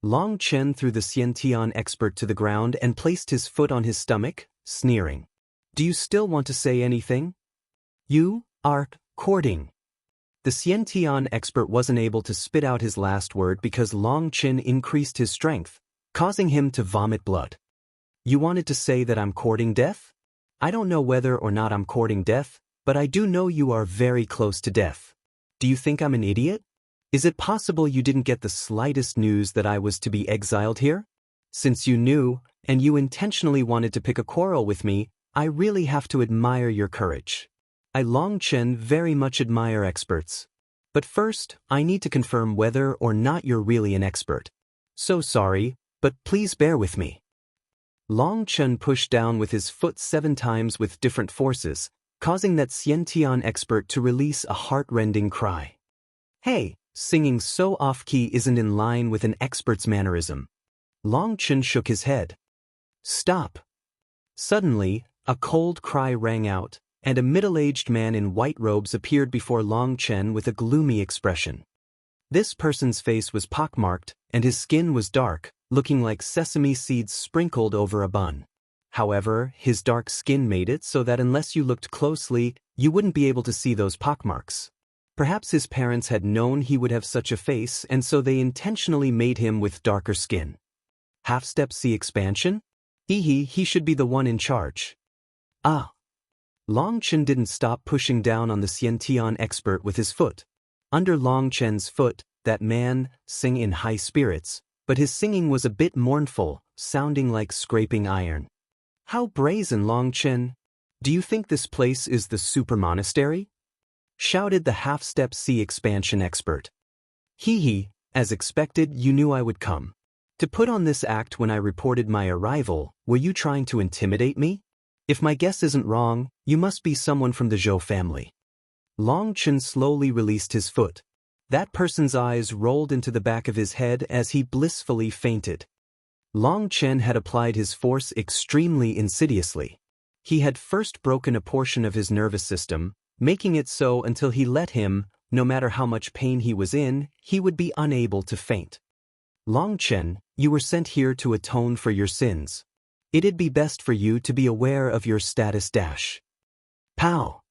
A: Long Chen threw the Xiantian expert to the ground and placed his foot on his stomach, sneering. "Do you still want to say anything? You are courting." The Xiantian expert wasn't able to spit out his last word because Long Chen increased his strength, causing him to vomit blood. "You wanted to say that I'm courting death? I don't know whether or not I'm courting death, but I do know you are very close to death. Do you think I'm an idiot? Is it possible you didn't get the slightest news that I was to be exiled here? Since you knew, and you intentionally wanted to pick a quarrel with me, I really have to admire your courage. I Long Chen very much admire experts. But first, I need to confirm whether or not you're really an expert. So sorry, but please bear with me." Long Chen pushed down with his foot 7 times with different forces, causing that Xiantian expert to release a heart-rending cry. "Hey, singing so off-key isn't in line with an expert's mannerism." Long Chen shook his head. "Stop." Suddenly, a cold cry rang out, and a middle-aged man in white robes appeared before Long Chen with a gloomy expression. This person's face was pockmarked, and his skin was dark, looking like sesame seeds sprinkled over a bun. However, his dark skin made it so that unless you looked closely, you wouldn't be able to see those pockmarks. Perhaps his parents had known he would have such a face, and so they intentionally made him with darker skin. Half-step C expansion? He should be the one in charge. Ah. Long Chen didn't stop pushing down on the Xiantian expert with his foot. Under Long Chen's foot, that man sang in high spirits, but his singing was a bit mournful, sounding like scraping iron. "How brazen, Long Chen! Do you think this place is the super monastery?" shouted the half-step C expansion expert. As expected, you knew I would come. To put on this act when I reported my arrival, were you trying to intimidate me? If my guess isn't wrong, you must be someone from the Zhou family. Long Chen slowly released his foot. That person's eyes rolled into the back of his head as he blissfully fainted. Long Chen had applied his force extremely insidiously. He had first broken a portion of his nervous system, making it so until he let him, no matter how much pain he was in, he would be unable to faint. Long Chen, you were sent here to atone for your sins. It'd be best for you to be aware of your status dash. Pow!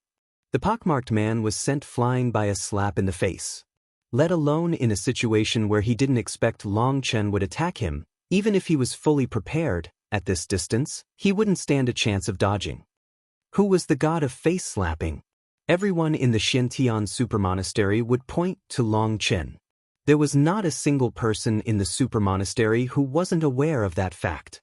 A: The pockmarked man was sent flying by a slap in the face. Let alone in a situation where he didn't expect Long Chen would attack him, even if he was fully prepared, at this distance, he wouldn't stand a chance of dodging. Who was the god of face slapping? Everyone in the Xiantian super monastery would point to Long Chen. There was not a single person in the super monastery who wasn't aware of that fact.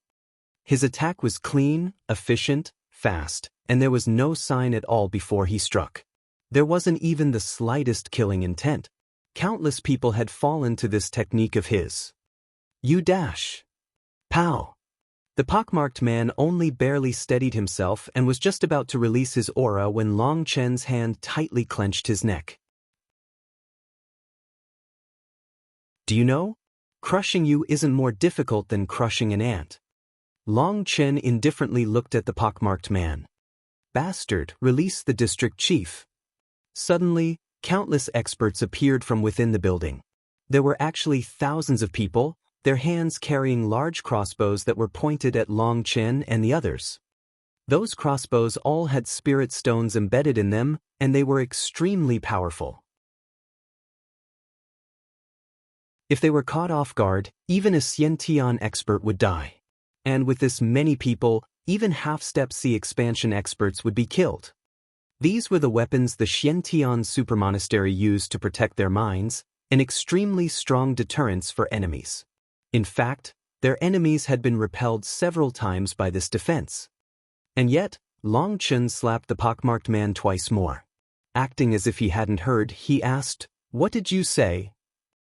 A: His attack was clean, efficient, fast, and there was no sign at all before he struck. There wasn't even the slightest killing intent. Countless people had fallen to this technique of his. You dash. Pow! The pockmarked man only barely steadied himself and was just about to release his aura when Long Chen's hand tightly clenched his neck. Do you know? Crushing you isn't more difficult than crushing an ant. Long Chen indifferently looked at the pockmarked man. Bastard, release the district chief. Suddenly, countless experts appeared from within the building. There were actually thousands of people, their hands carrying large crossbows that were pointed at Long Chen and the others. Those crossbows all had spirit stones embedded in them, and they were extremely powerful. If they were caught off guard, even a Xiantian expert would die. And with this many people, even half-step C expansion experts would be killed. These were the weapons the Xiantian super monastery used to protect their minds, an extremely strong deterrence for enemies. In fact, their enemies had been repelled several times by this defense. And yet, Long Chen slapped the pockmarked man twice more. Acting as if he hadn't heard, he asked, "What did you say?"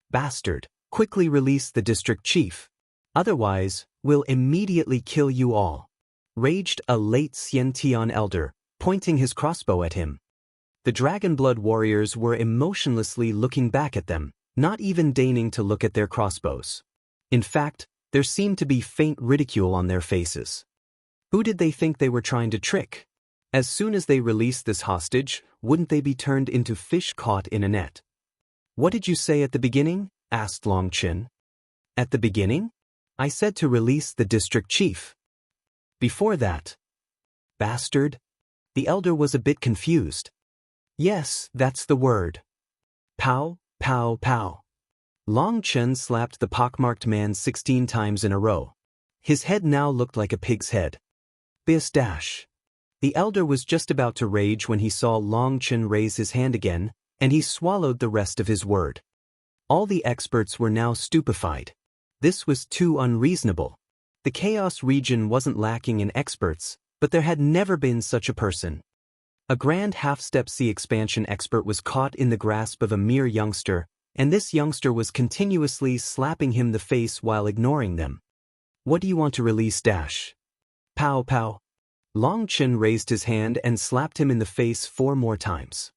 A: Bastard, quickly release the district chief. Otherwise, we'll immediately kill you all. Raged a late Xiantian elder, pointing his crossbow at him. The Dragonblood warriors were emotionlessly looking back at them, not even deigning to look at their crossbows. In fact, there seemed to be faint ridicule on their faces. Who did they think they were trying to trick? As soon as they released this hostage, wouldn't they be turned into fish caught in a net? What did you say at the beginning? Asked Long Chen. At the beginning? I said to release the district chief. Before that. Bastard? The elder was a bit confused. Yes, that's the word. Pow, pow, pow. Long Chen slapped the pockmarked man 16 times in a row. His head now looked like a pig's head. Bis dash. The elder was just about to rage when he saw Long Chen raise his hand again, and he swallowed the rest of his word. All the experts were now stupefied. This was too unreasonable. The Chaos region wasn't lacking in experts, but there had never been such a person. A grand half-step C expansion expert was caught in the grasp of a mere youngster, and this youngster was continuously slapping him the face while ignoring them. What do you want to release dash? Pow pow. Long Chen raised his hand and slapped him in the face 4 more times.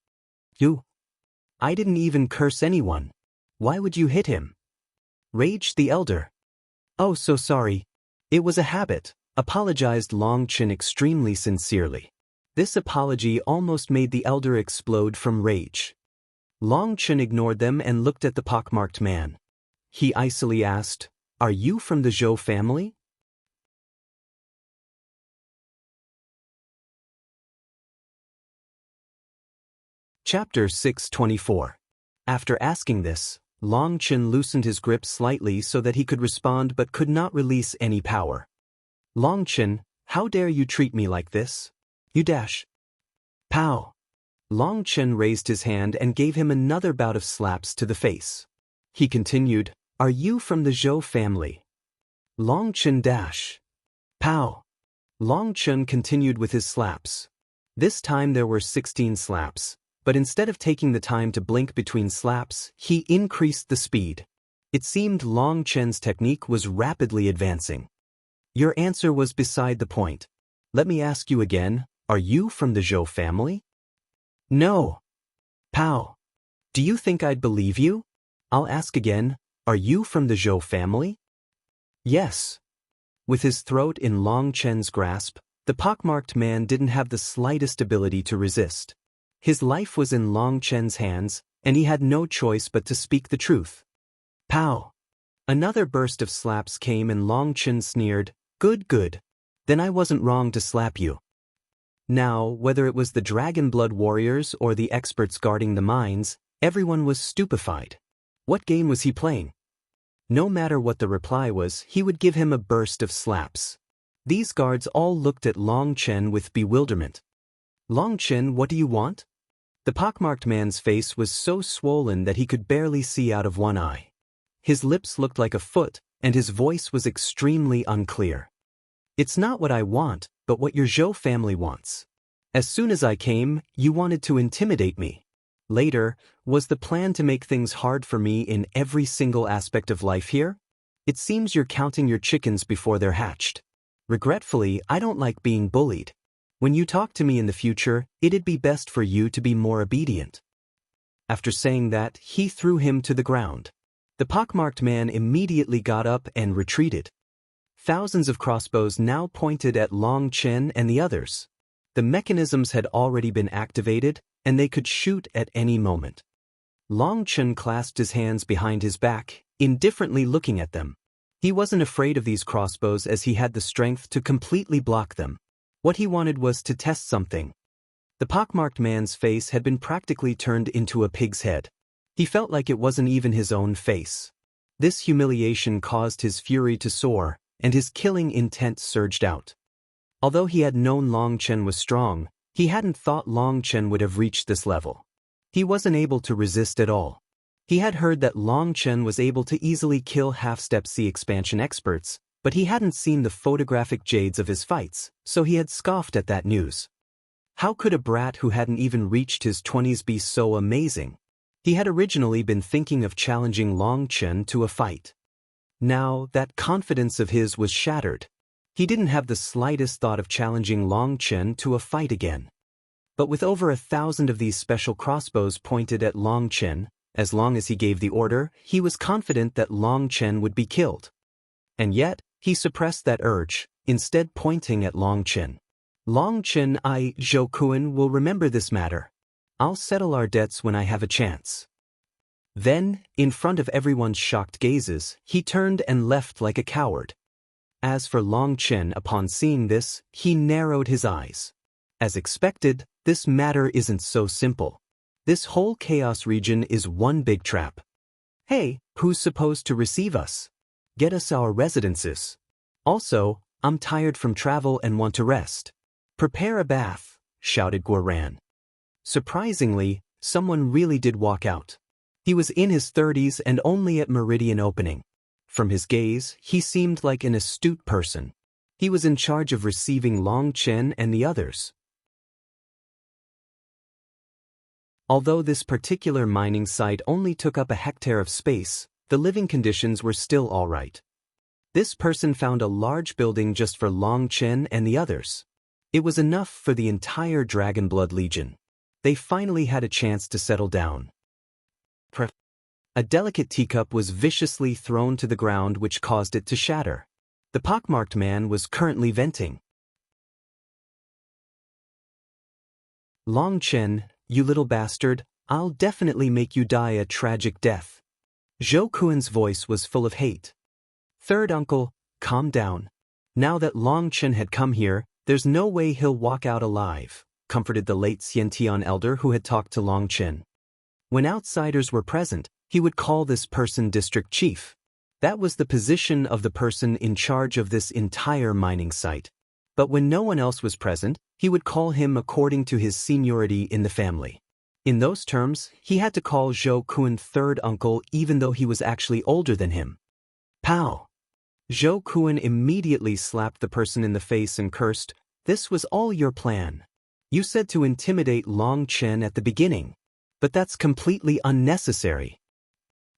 A: You? I didn't even curse anyone. Why would you hit him? Raged the elder. Oh, so sorry. It was a habit, apologized Long Chen extremely sincerely. This apology almost made the elder explode from rage. Long Chen ignored them and looked at the pockmarked man. He icily asked, "Are you from the Zhou family?" Chapter 624. After asking this, Long Chen loosened his grip slightly so that he could respond but could not release any power. Long Chen, how dare you treat me like this? You dash. Pow. Long Chen raised his hand and gave him another bout of slaps to the face. He continued, "Are you from the Zhou family?" Long Chen dash. Pow. Long Chen continued with his slaps. This time there were 16 slaps, but instead of taking the time to blink between slaps, he increased the speed. It seemed Long Chen's technique was rapidly advancing. Your answer was beside the point. Let me ask you again, are you from the Zhou family? No. Pow. Do you think I'd believe you? I'll ask again, are you from the Zhou family? Yes. With his throat in Long Chen's grasp, the pockmarked man didn't have the slightest ability to resist. His life was in Long Chen's hands, and he had no choice but to speak the truth. Pow! Another burst of slaps came and Long Chen sneered, "Good, good. Then I wasn't wrong to slap you." Now, whether it was the Dragon Blood warriors or the experts guarding the mines, everyone was stupefied. What game was he playing? No matter what the reply was, he would give him a burst of slaps. These guards all looked at Long Chen with bewilderment. "Long Chen, what do you want?" The pockmarked man's face was so swollen that he could barely see out of one eye. His lips looked like a foot, and his voice was extremely unclear. "It's not what I want, but what your Zhou family wants. As soon as I came, you wanted to intimidate me. Later, was the plan to make things hard for me in every single aspect of life here? It seems you're counting your chickens before they're hatched. Regretfully, I don't like being bullied. When you talk to me in the future, it'd be best for you to be more obedient." After saying that, he threw him to the ground. The pockmarked man immediately got up and retreated. Thousands of crossbows now pointed at Long Chen and the others. The mechanisms had already been activated, and they could shoot at any moment. Long Chen clasped his hands behind his back, indifferently looking at them. He wasn't afraid of these crossbows as he had the strength to completely block them. What he wanted was to test something. The pockmarked man's face had been practically turned into a pig's head. He felt like it wasn't even his own face. This humiliation caused his fury to soar, and his killing intent surged out. Although he had known Long Chen was strong, he hadn't thought Long Chen would have reached this level. He wasn't able to resist at all. He had heard that Long Chen was able to easily kill half-step C expansion experts, but he hadn't seen the photographic jades of his fights, so he had scoffed at that news. How could a brat who hadn't even reached his 20s be so amazing? He had originally been thinking of challenging Long Chen to a fight. Now, that confidence of his was shattered. He didn't have the slightest thought of challenging Long Chen to a fight again. But with over 1,000 of these special crossbows pointed at Long Chen, as long as he gave the order, he was confident that Long Chen would be killed. And yet, he suppressed that urge, instead pointing at Long Chen. "Long Chen, Zhou Kuan, will remember this matter. I'll settle our debts when I have a chance." Then, in front of everyone's shocked gazes, he turned and left like a coward. As for Long Chen, upon seeing this, he narrowed his eyes. As expected, this matter isn't so simple. This whole chaos region is one big trap. "Hey, who's supposed to receive us? Get us our residences. Also, I'm tired from travel and want to rest. Prepare a bath," shouted Guoran. Surprisingly, someone really did walk out. He was in his 30s and only at meridian opening. From his gaze, he seemed like an astute person. He was in charge of receiving Long Chen and the others. Although this particular mining site only took up a hectare of space, the living conditions were still all right. This person found a large building just for Long Chen and the others. It was enough for the entire Dragon Blood Legion. They finally had a chance to settle down. A delicate teacup was viciously thrown to the ground, which caused it to shatter. The pockmarked man was currently venting. "Long Chen, you little bastard, I'll definitely make you die a tragic death." Zhou Kuan's voice was full of hate. "Third uncle, calm down. Now that Long Chen had come here, there's no way he'll walk out alive," comforted the late Xiantian elder who had talked to Long Chen. When outsiders were present, he would call this person district chief. That was the position of the person in charge of this entire mining site. But when no one else was present, he would call him according to his seniority in the family. In those terms, he had to call Zhou Kuan third uncle even though he was actually older than him. Pow! Zhou Kuan immediately slapped the person in the face and cursed, "This was all your plan. You said to intimidate Long Chen at the beginning. But that's completely unnecessary."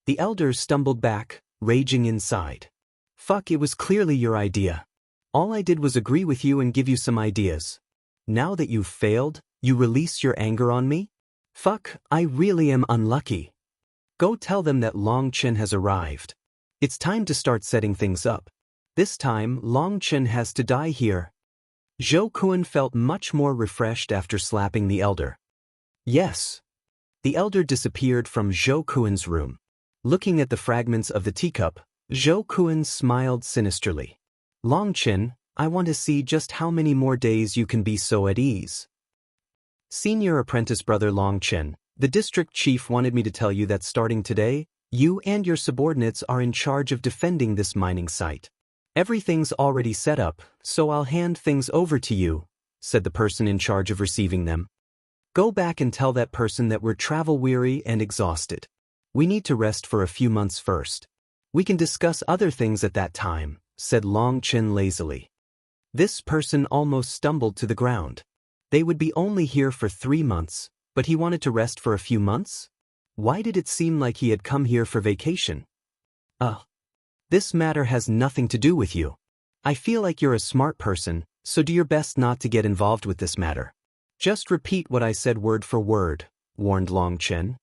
A: The elder stumbled back, raging inside. "Fuck, it was clearly your idea. All I did was agree with you and give you some ideas. Now that you've failed, you release your anger on me? Fuck, I really am unlucky. Go tell them that Long Chen has arrived. It's time to start setting things up. This time, Long Chen has to die here." Zhou Kuan felt much more refreshed after slapping the elder. Yes. The elder disappeared from Zhou Kuan's room. Looking at the fragments of the teacup, Zhou Kuan smiled sinisterly. Long Chen, I want to see just how many more days you can be so at ease. Senior apprentice brother Long Chen, the district chief wanted me to tell you that starting today, you and your subordinates are in charge of defending this mining site. Everything's already set up, so I'll hand things over to you, said the person in charge of receiving them. Go back and tell that person that we're travel-weary and exhausted. We need to rest for a few months first. We can discuss other things at that time, said Long Chen lazily. This person almost stumbled to the ground. They would be only here for 3 months, but he wanted to rest for a few months? Why did it seem like he had come here for vacation? This matter has nothing to do with you. I feel like you're a smart person, so do your best not to get involved with this matter. Just repeat what I said word for word, warned Long Chen.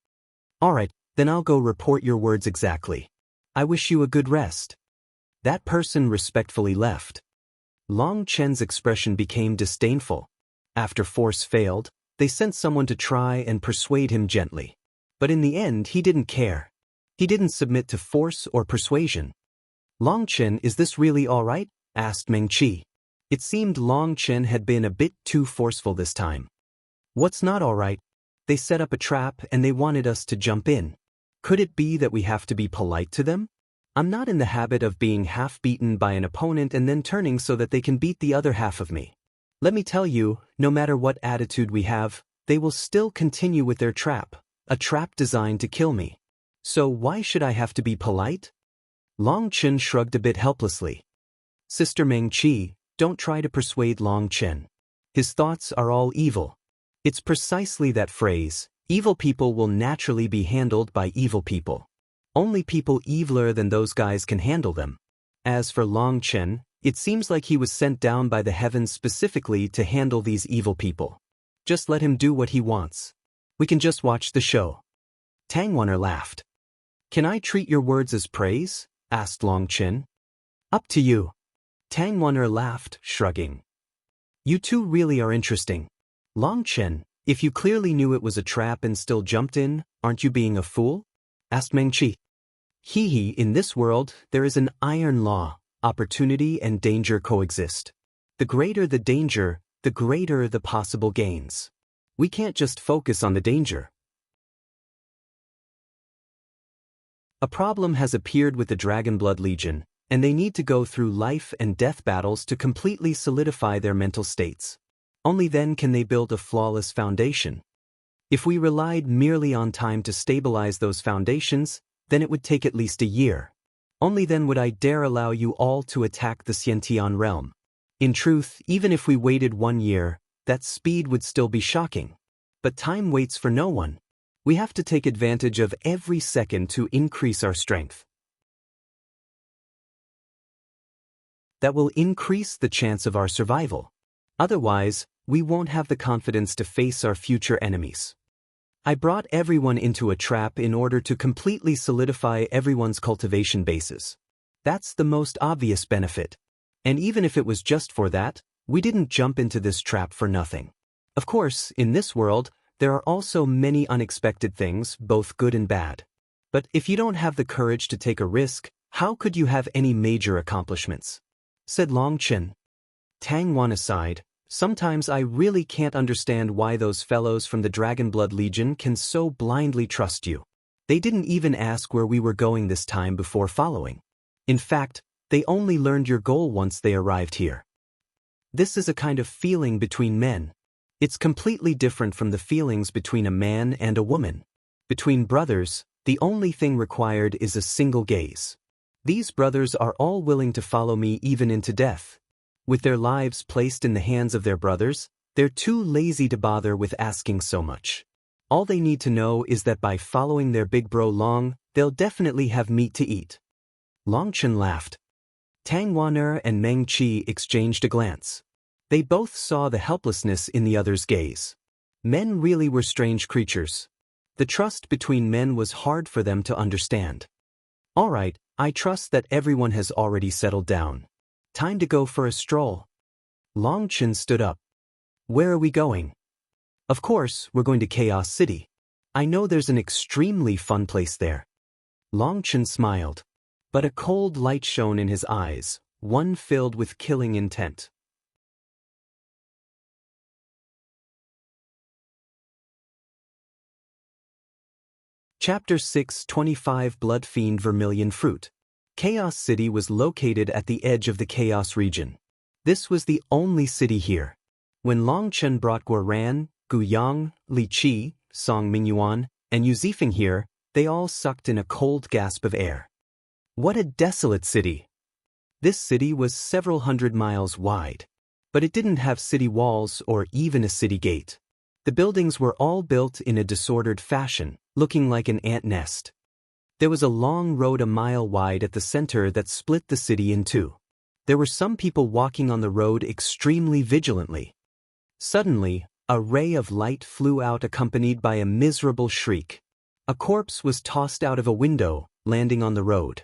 A: All right, then I'll go report your words exactly. I wish you a good rest. That person respectfully left. Long Chen's expression became disdainful. After force failed, they sent someone to try and persuade him gently. But in the end, he didn't care. He didn't submit to force or persuasion. Long Chen, is this really all right? Asked Meng Qi. It seemed Long Chen had been a bit too forceful this time. What's not all right? They set up a trap and they wanted us to jump in. Could it be that we have to be polite to them? I'm not in the habit of being half beaten by an opponent and then turning so that they can beat the other half of me. Let me tell you, no matter what attitude we have, they will still continue with their trap, a trap designed to kill me. So why should I have to be polite? Long Chen shrugged a bit helplessly. Sister Meng Qi, don't try to persuade Long Chen. His thoughts are all evil. It's precisely that phrase, evil people will naturally be handled by evil people. Only people eviler than those guys can handle them. As for Long Chen, it seems like he was sent down by the heavens specifically to handle these evil people. Just let him do what he wants. We can just watch the show. Tang Wan'er laughed. Can I treat your words as praise? Asked Long Chen. Up to you. Tang Wan'er laughed, shrugging. You two really are interesting. Long Chen, if you clearly knew it was a trap and still jumped in, aren't you being a fool? Asked Meng Qi. Hee, in this world, there is an iron law. Opportunity and danger coexist. The greater the danger, the greater the possible gains. We can't just focus on the danger. A problem has appeared with the Dragonblood Legion, and they need to go through life and death battles to completely solidify their mental states. Only then can they build a flawless foundation. If we relied merely on time to stabilize those foundations, then it would take at least a year. Only then would I dare allow you all to attack the Xiantian realm. In truth, even if we waited 1 year, that speed would still be shocking. But time waits for no one. We have to take advantage of every second to increase our strength. That will increase the chance of our survival. Otherwise, we won't have the confidence to face our future enemies. I brought everyone into a trap in order to completely solidify everyone's cultivation bases. That's the most obvious benefit. And even if it was just for that, we didn't jump into this trap for nothing. Of course, in this world, there are also many unexpected things, both good and bad. But if you don't have the courage to take a risk, how could you have any major accomplishments? Said Long Chen. Tang Wan aside, sometimes I really can't understand why those fellows from the Dragonblood Legion can so blindly trust you. They didn't even ask where we were going this time before following. In fact, they only learned your goal once they arrived here. This is a kind of feeling between men. It's completely different from the feelings between a man and a woman. Between brothers, the only thing required is a single gaze. These brothers are all willing to follow me even into death. With their lives placed in the hands of their brothers, they're too lazy to bother with asking so much. All they need to know is that by following their big bro Long, they'll definitely have meat to eat. Long Chen laughed. Tang Wan'er and Meng Qi exchanged a glance. They both saw the helplessness in the other's gaze. Men really were strange creatures. The trust between men was hard for them to understand. All right, I trust that everyone has already settled down. Time to go for a stroll. Long Chen stood up. Where are we going? Of course, we're going to Chaos City. I know there's an extremely fun place there. Long Chen smiled, but a cold light shone in his eyes, one filled with killing intent. Chapter 6, 25 Blood Fiend Vermilion Fruit. Chaos City was located at the edge of the Chaos region. This was the only city here. When Long Chen brought Guoran, Gu Yang, Li Qi, Song Mingyuan, and Yu Zifeng here, they all sucked in a cold gasp of air. What a desolate city! This city was several hundred miles wide, but it didn't have city walls or even a city gate. The buildings were all built in a disordered fashion, looking like an ant nest. There was a long road a mile wide at the center that split the city in two. There were some people walking on the road extremely vigilantly. Suddenly, a ray of light flew out accompanied by a miserable shriek. A corpse was tossed out of a window, landing on the road.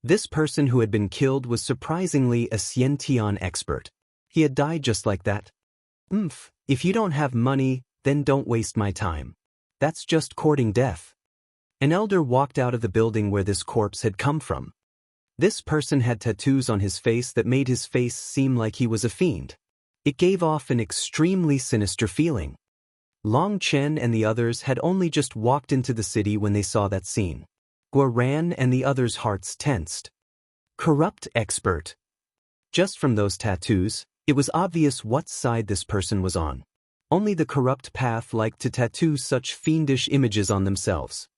A: This person who had been killed was surprisingly a Xiantian expert. He had died just like that. If you don't have money, then don't waste my time. That's just courting death. An elder walked out of the building where this corpse had come from. This person had tattoos on his face that made his face seem like he was a fiend. It gave off an extremely sinister feeling. Long Chen and the others had only just walked into the city when they saw that scene. Guoran and the others' hearts tensed. Corrupt expert. Just from those tattoos, it was obvious what side this person was on. Only the corrupt path liked to tattoo such fiendish images on themselves.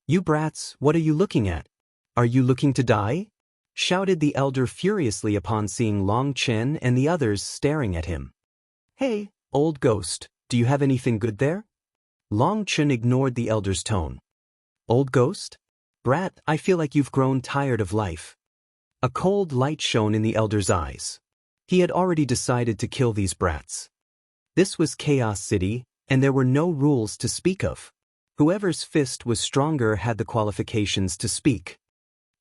A: You brats, what are you looking at? Are you looking to die? Shouted the elder furiously upon seeing Long Chen and the others staring at him. Hey, old ghost, do you have anything good there? Long Chen ignored the elder's tone. Old ghost? Brat, I feel like you've grown tired of life. A cold light shone in the elder's eyes. He had already decided to kill these brats. This was Chaos City, and there were no rules to speak of. Whoever's fist was stronger had the qualifications to speak.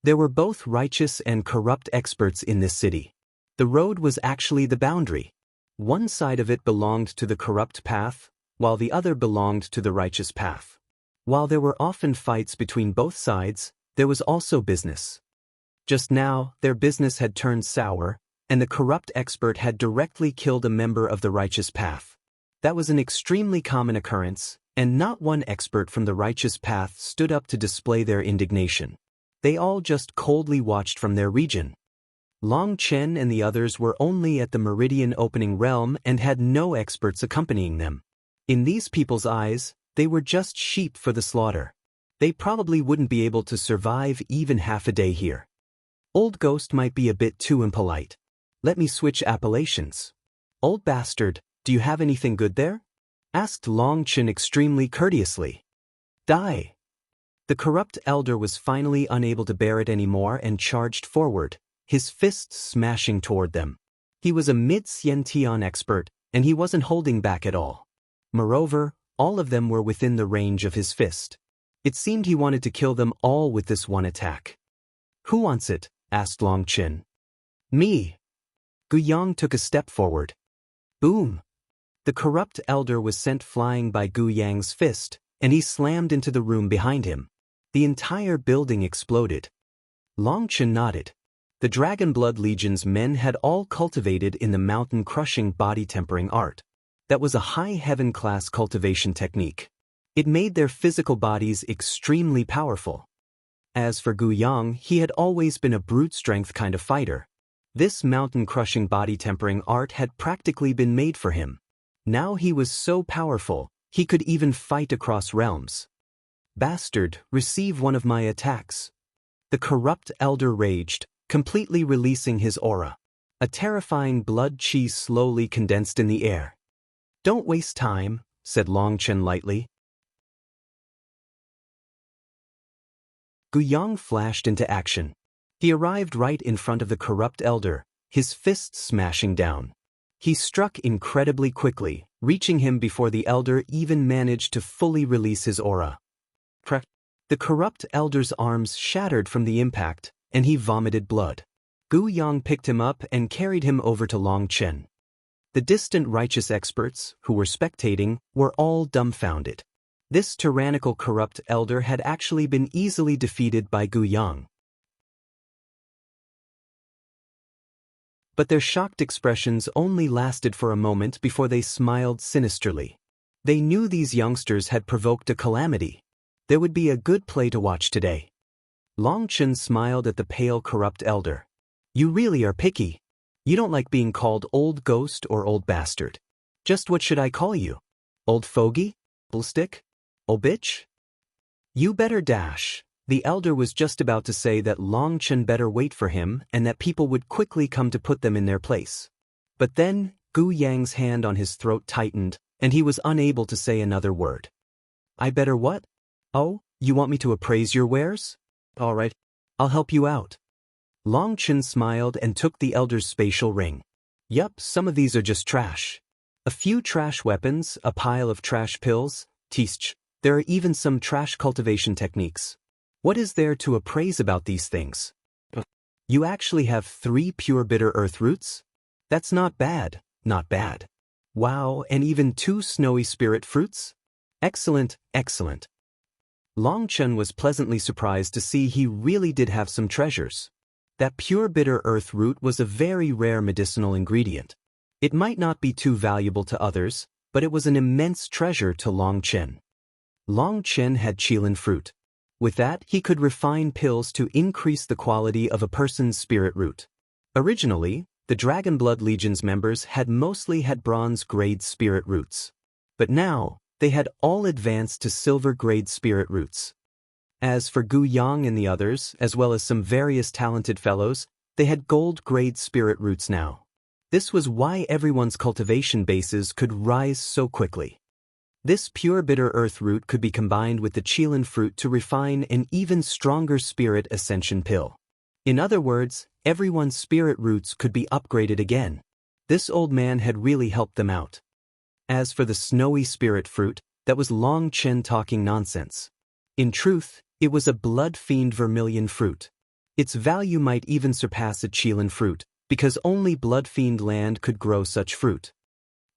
A: There were both righteous and corrupt experts in this city. The road was actually the boundary. One side of it belonged to the corrupt path, while the other belonged to the righteous path. While there were often fights between both sides, there was also business. Just now, their business had turned sour, and the corrupt expert had directly killed a member of the righteous path. That was an extremely common occurrence, and not one expert from the righteous path stood up to display their indignation. They all just coldly watched from their region. Long Chen and the others were only at the Meridian Opening Realm and had no experts accompanying them. In these people's eyes, they were just sheep for the slaughter. They probably wouldn't be able to survive even half a day here. Old Ghost might be a bit too impolite. Let me switch appellations. Old bastard, do you have anything good there? Asked Long Chen extremely courteously. Die. The corrupt elder was finally unable to bear it anymore and charged forward, his fists smashing toward them. He was a mid-Xiantian expert, and he wasn't holding back at all. Moreover, all of them were within the range of his fist. It seemed he wanted to kill them all with this one attack. Who wants it? Asked Long Chen. Me. Gu Yang took a step forward. Boom. The corrupt elder was sent flying by Gu Yang's fist, and he slammed into the room behind him. The entire building exploded. Long Chen nodded. The Dragon Blood Legion's men had all cultivated in the mountain-crushing body-tempering art. That was a high heaven-class cultivation technique. It made their physical bodies extremely powerful. As for Gu Yang, he had always been a brute-strength kind of fighter. This mountain-crushing body-tempering art had practically been made for him. Now he was so powerful, he could even fight across realms. Bastard, receive one of my attacks. The corrupt elder raged, completely releasing his aura. A terrifying blood chi slowly condensed in the air. Don't waste time, said Long Chen lightly. Gu Yang flashed into action. He arrived right in front of the corrupt elder, his fists smashing down. He struck incredibly quickly, reaching him before the elder even managed to fully release his aura. The corrupt elder's arms shattered from the impact, and he vomited blood. Gu Yang picked him up and carried him over to Long Chen. The distant righteous experts, who were spectating, were all dumbfounded. This tyrannical corrupt elder had actually been easily defeated by Gu Yang. But their shocked expressions only lasted for a moment before they smiled sinisterly. They knew these youngsters had provoked a calamity. There would be a good play to watch today. Long Chen smiled at the pale corrupt elder. You really are picky. You don't like being called old ghost or old bastard. Just what should I call you? Old fogey? Bullstick? Old bitch? You better dash. The elder was just about to say that Long Chen better wait for him and that people would quickly come to put them in their place. But then, Gu Yang's hand on his throat tightened, and he was unable to say another word. I better what? Oh, you want me to appraise your wares? All right, I'll help you out. Long Chen smiled and took the elder's spatial ring. Yup, some of these are just trash. A few trash weapons, a pile of trash pills, teach. There are even some trash cultivation techniques. What is there to appraise about these things? You actually have 3 pure bitter earth roots? That's not bad, not bad. Wow, and even 2 snowy spirit fruits? Excellent, excellent. Long Chen was pleasantly surprised to see he really did have some treasures. That pure bitter earth root was a very rare medicinal ingredient. It might not be too valuable to others, but it was an immense treasure to Long Chen. Long Chen had qilin fruit. With that, he could refine pills to increase the quality of a person's spirit root. Originally, the Dragon Blood Legion's members had mostly had bronze-grade spirit roots. But now, they had all advanced to silver-grade spirit roots. As for Gu Yang and the others, as well as some various talented fellows, they had gold-grade spirit roots now. This was why everyone's cultivation bases could rise so quickly. This pure bitter earth root could be combined with the qilin fruit to refine an even stronger spirit ascension pill. In other words, everyone's spirit roots could be upgraded again. This old man had really helped them out. As for the snowy spirit fruit, that was Long Chen talking nonsense. In truth, it was a blood fiend vermilion fruit. Its value might even surpass a qilin fruit, because only blood fiend land could grow such fruit.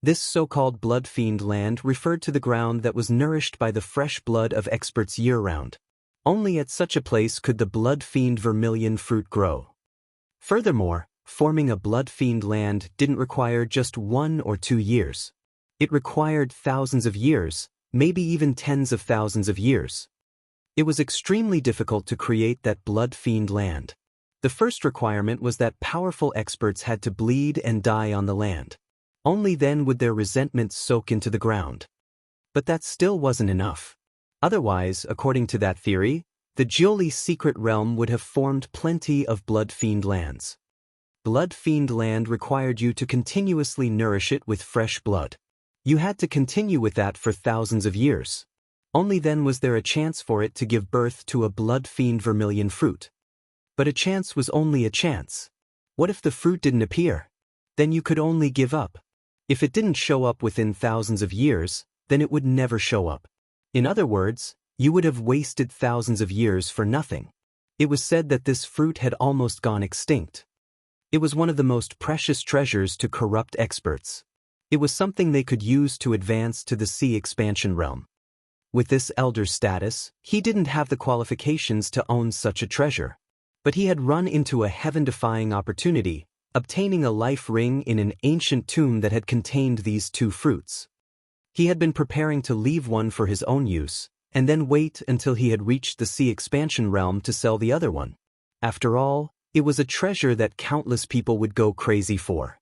A: This so-called blood fiend land referred to the ground that was nourished by the fresh blood of experts year-round. Only at such a place could the blood fiend vermilion fruit grow. Furthermore, forming a blood fiend land didn't require just 1 or 2 years. It required thousands of years, maybe even tens of thousands of years. It was extremely difficult to create that blood fiend land. The first requirement was that powerful experts had to bleed and die on the land. Only then would their resentment soak into the ground. But that still wasn't enough. Otherwise, according to that theory, the Jiuli secret realm would have formed plenty of blood fiend lands. Blood fiend land required you to continuously nourish it with fresh blood. You had to continue with that for thousands of years. Only then was there a chance for it to give birth to a blood fiend vermilion fruit. But a chance was only a chance. What if the fruit didn't appear? Then you could only give up. If it didn't show up within thousands of years, then it would never show up. In other words, you would have wasted thousands of years for nothing. It was said that this fruit had almost gone extinct. It was one of the most precious treasures to corrupt experts. It was something they could use to advance to the sea expansion realm. With this elder's status, he didn't have the qualifications to own such a treasure. But he had run into a heaven-defying opportunity, obtaining a life ring in an ancient tomb that had contained these 2 fruits. He had been preparing to leave one for his own use, and then wait until he had reached the sea expansion realm to sell the other one. After all, it was a treasure that countless people would go crazy for.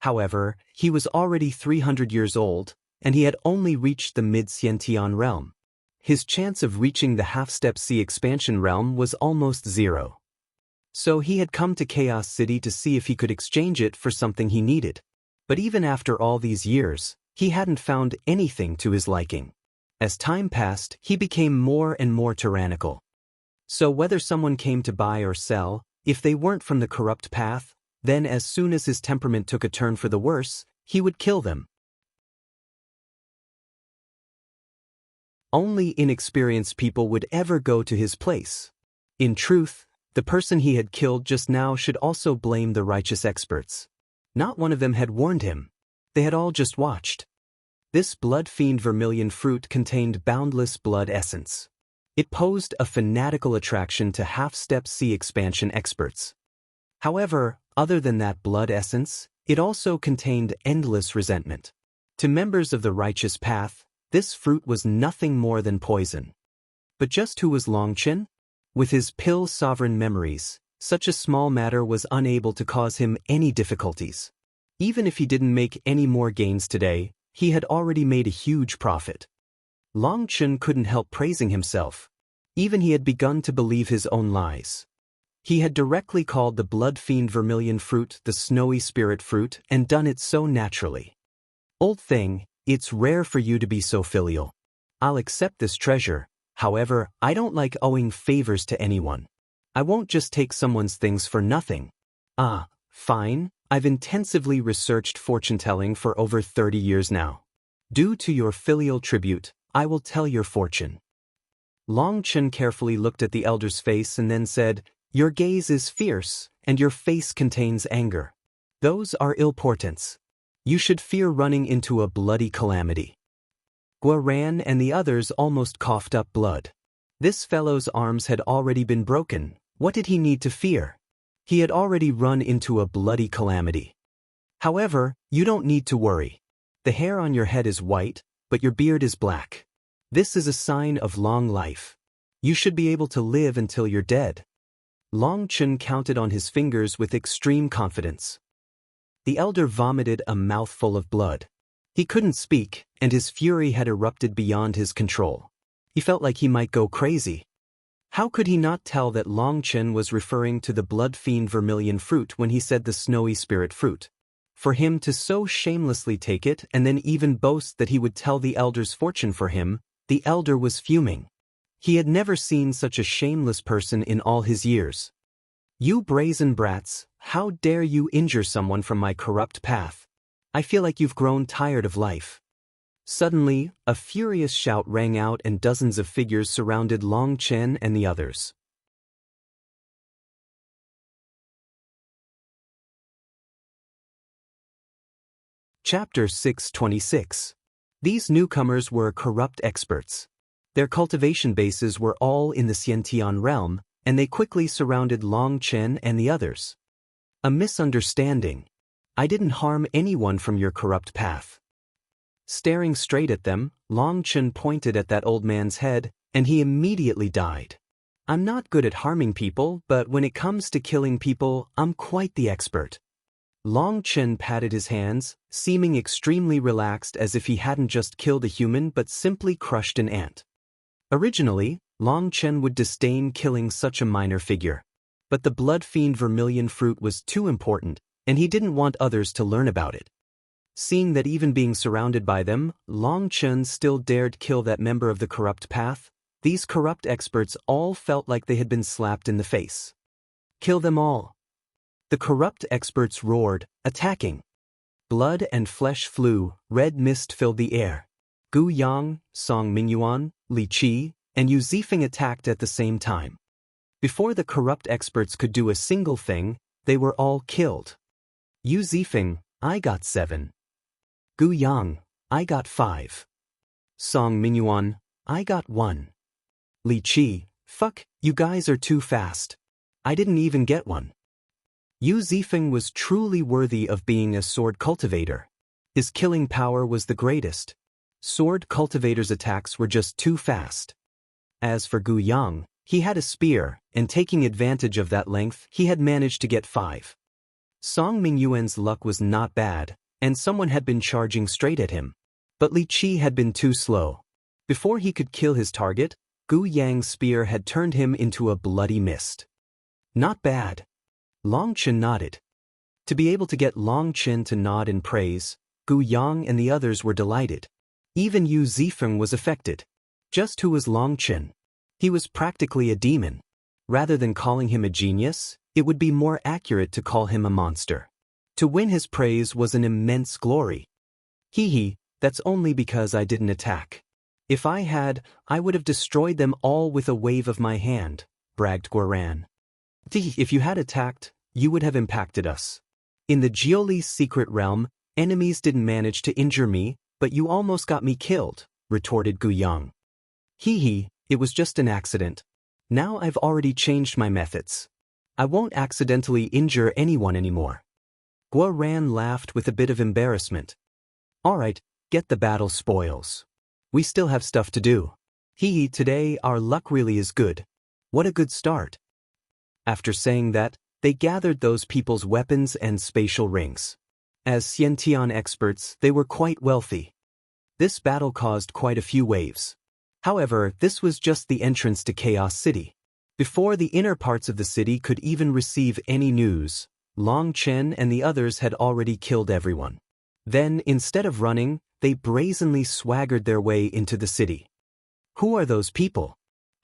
A: However, he was already 300 years old, and he had only reached the mid-Xiantian realm. His chance of reaching the half-step sea expansion realm was almost 0. So he had come to Chaos City to see if he could exchange it for something he needed. But even after all these years, he hadn't found anything to his liking. As time passed, he became more and more tyrannical. So whether someone came to buy or sell, if they weren't from the corrupt path, then as soon as his temperament took a turn for the worse, he would kill them. Only inexperienced people would ever go to his place. In truth, The person he had killed just now should also blame the righteous experts. Not one of them had warned him. They had all just watched. This blood fiend vermilion fruit contained boundless blood essence. It posed a fanatical attraction to half-step C expansion experts. However, other than that blood essence, it also contained endless resentment. To members of the righteous path, this fruit was nothing more than poison. But just who was Longchen? With his pill-sovereign memories, such a small matter was unable to cause him any difficulties. Even if he didn't make any more gains today, he had already made a huge profit. Longchen couldn't help praising himself. Even he had begun to believe his own lies. He had directly called the blood fiend vermilion fruit the snowy spirit fruit and done it so naturally. Old thing, it's rare for you to be so filial. I'll accept this treasure, however, I don't like owing favors to anyone. I won't just take someone's things for nothing. Ah, fine, I've intensively researched fortune-telling for over 30 years now. Due to your filial tribute, I will tell your fortune. Longchen carefully looked at the elder's face and then said, "Your gaze is fierce, and your face contains anger. Those are ill portents. You should fear running into a bloody calamity." Guaran and the others almost coughed up blood. This fellow's arms had already been broken. What did he need to fear? He had already run into a bloody calamity. However, you don't need to worry. The hair on your head is white, but your beard is black. This is a sign of long life. You should be able to live until you're dead. Longchen counted on his fingers with extreme confidence. The elder vomited a mouthful of blood. He couldn't speak, and his fury had erupted beyond his control. He felt like he might go crazy. How could he not tell that Longchen was referring to the blood fiend vermilion fruit when he said the snowy spirit fruit? For him to so shamelessly take it and then even boast that he would tell the elder's fortune for him, the elder was fuming. He had never seen such a shameless person in all his years. "You brazen brats, how dare you injure someone from my corrupt path? I feel like you've grown tired of life." Suddenly, a furious shout rang out and dozens of figures surrounded Longchen and the others. Chapter 626. These newcomers were corrupt experts. Their cultivation bases were all in the Xiantian realm, and they quickly surrounded Longchen and the others. "A misunderstanding. I didn't harm anyone from your corrupt path." Staring straight at them, Longchen pointed at that old man's head, and he immediately died. "I'm not good at harming people, but when it comes to killing people, I'm quite the expert." Longchen patted his hands, seeming extremely relaxed as if he hadn't just killed a human but simply crushed an ant. Originally, Longchen would disdain killing such a minor figure. But the blood fiend vermilion fruit was too important, and he didn't want others to learn about it. Seeing that even being surrounded by them, Longchen still dared kill that member of the corrupt path, these corrupt experts all felt like they had been slapped in the face. "Kill them all." The corrupt experts roared, attacking. Blood and flesh flew, red mist filled the air. Gu Yang, Song Mingyuan, Li Qi, and Yu Zifeng attacked at the same time. Before the corrupt experts could do a single thing, they were all killed. Yu Zifeng, "I got 7. Gu Yang, "I got 5. Song Mingyuan, "I got 1. Li Qi, "Fuck, you guys are too fast. I didn't even get 1. Yu Zifeng was truly worthy of being a sword cultivator. His killing power was the greatest. Sword cultivators' attacks were just too fast. As for Gu Yang, he had a spear, and taking advantage of that length, he had managed to get 5. Song Mingyuan's luck was not bad, and someone had been charging straight at him. But Li Qi had been too slow. Before he could kill his target, Gu Yang's spear had turned him into a bloody mist. Not bad. Longchen nodded. To be able to get Longchen to nod in praise, Gu Yang and the others were delighted. Even Yu Zifeng was affected. Just who was Longchen? He was practically a demon. Rather than calling him a genius, it would be more accurate to call him a monster. To win his praise was an immense glory. Hee, that's only because I didn't attack. If I had, I would have destroyed them all with a wave of my hand, bragged Guaran. If you had attacked, you would have impacted us. In the Jioli's secret realm, enemies didn't manage to injure me, but you almost got me killed, retorted Gu Yang. Hee, it was just an accident. Now I've already changed my methods. I won't accidentally injure anyone anymore. Guo Ran laughed with a bit of embarrassment. Alright, get the battle spoils. We still have stuff to do. Today our luck really is good. What a good start. After saying that, they gathered those people's weapons and spatial rings. As Xiantian experts, they were quite wealthy. This battle caused quite a few waves. However, this was just the entrance to Chaos City. Before the inner parts of the city could even receive any news, Long Chen and the others had already killed everyone. Then, instead of running, they brazenly swaggered their way into the city. Who are those people?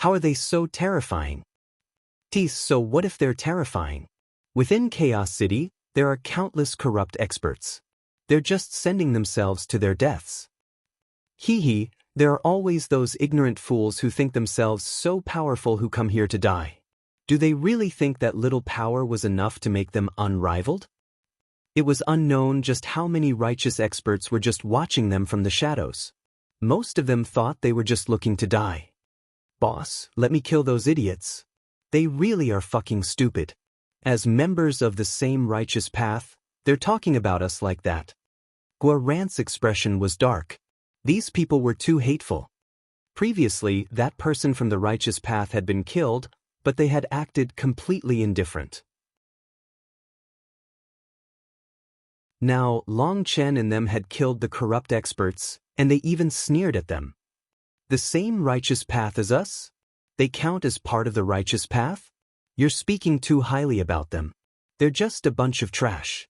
A: How are they so terrifying? So what if they're terrifying? Within Chaos City, there are countless corrupt experts. They're just sending themselves to their deaths. There are always those ignorant fools who think themselves so powerful who come here to die. Do they really think that little power was enough to make them unrivaled? It was unknown just how many righteous experts were just watching them from the shadows. Most of them thought they were just looking to die. Boss, let me kill those idiots. They really are fucking stupid. As members of the same righteous path, they're talking about us like that. Guo Ran's expression was dark. These people were too hateful. Previously, that person from the righteous path had been killed, but they had acted completely indifferent. Now, Long Chen and them had killed the corrupt experts, and they even sneered at them. The same righteous path as us? They count as part of the righteous path? You're speaking too highly about them. They're just a bunch of trash.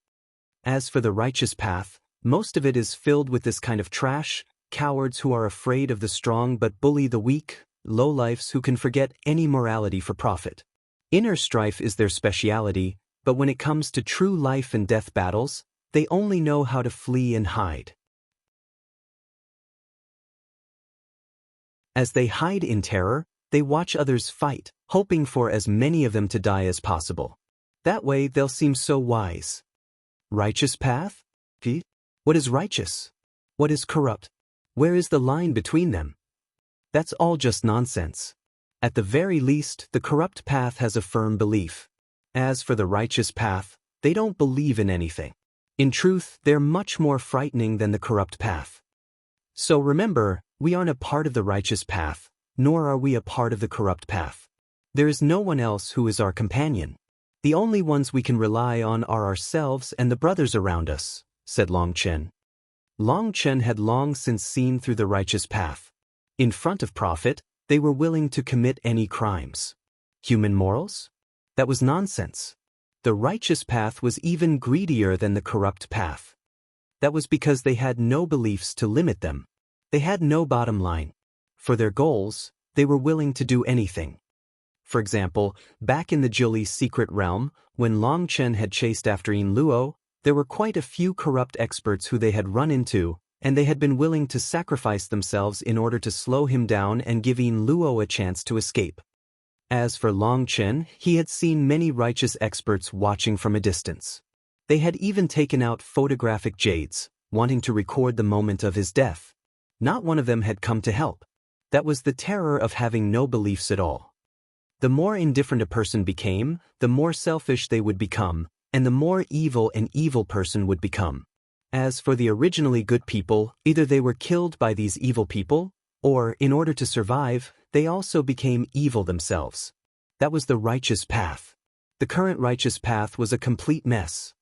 A: As for the righteous path, most of it is filled with this kind of trash, cowards who are afraid of the strong but bully the weak, lowlifes who can forget any morality for profit. Inner strife is their speciality, but when it comes to true life and death battles, they only know how to flee and hide. As they hide in terror, they watch others fight, hoping for as many of them to die as possible. That way they'll seem so wise. Righteous path? What is righteous? What is corrupt? Where is the line between them? That's all just nonsense. At the very least, the corrupt path has a firm belief. As for the righteous path, they don't believe in anything. In truth, they're much more frightening than the corrupt path. So remember, we aren't a part of the righteous path, nor are we a part of the corrupt path. There is no one else who is our companion. The only ones we can rely on are ourselves and the brothers around us, said Long Chen. Long Chen had long since seen through the righteous path. In front of profit, they were willing to commit any crimes. Human morals? That was nonsense. The righteous path was even greedier than the corrupt path. That was because they had no beliefs to limit them. They had no bottom line. For their goals, they were willing to do anything. For example, back in the Jioli's secret realm, when Long Chen had chased after Yin Luo, there were quite a few corrupt experts who they had run into, and they had been willing to sacrifice themselves in order to slow him down and give Yin Luo a chance to escape. As for Long Chen, he had seen many righteous experts watching from a distance. They had even taken out photographic jades, wanting to record the moment of his death. Not one of them had come to help. That was the terror of having no beliefs at all. The more indifferent a person became, the more selfish they would become, and the more evil an evil person would become. As for the originally good people, either they were killed by these evil people, or, in order to survive, they also became evil themselves. That was the righteous path. The current righteous path was a complete mess.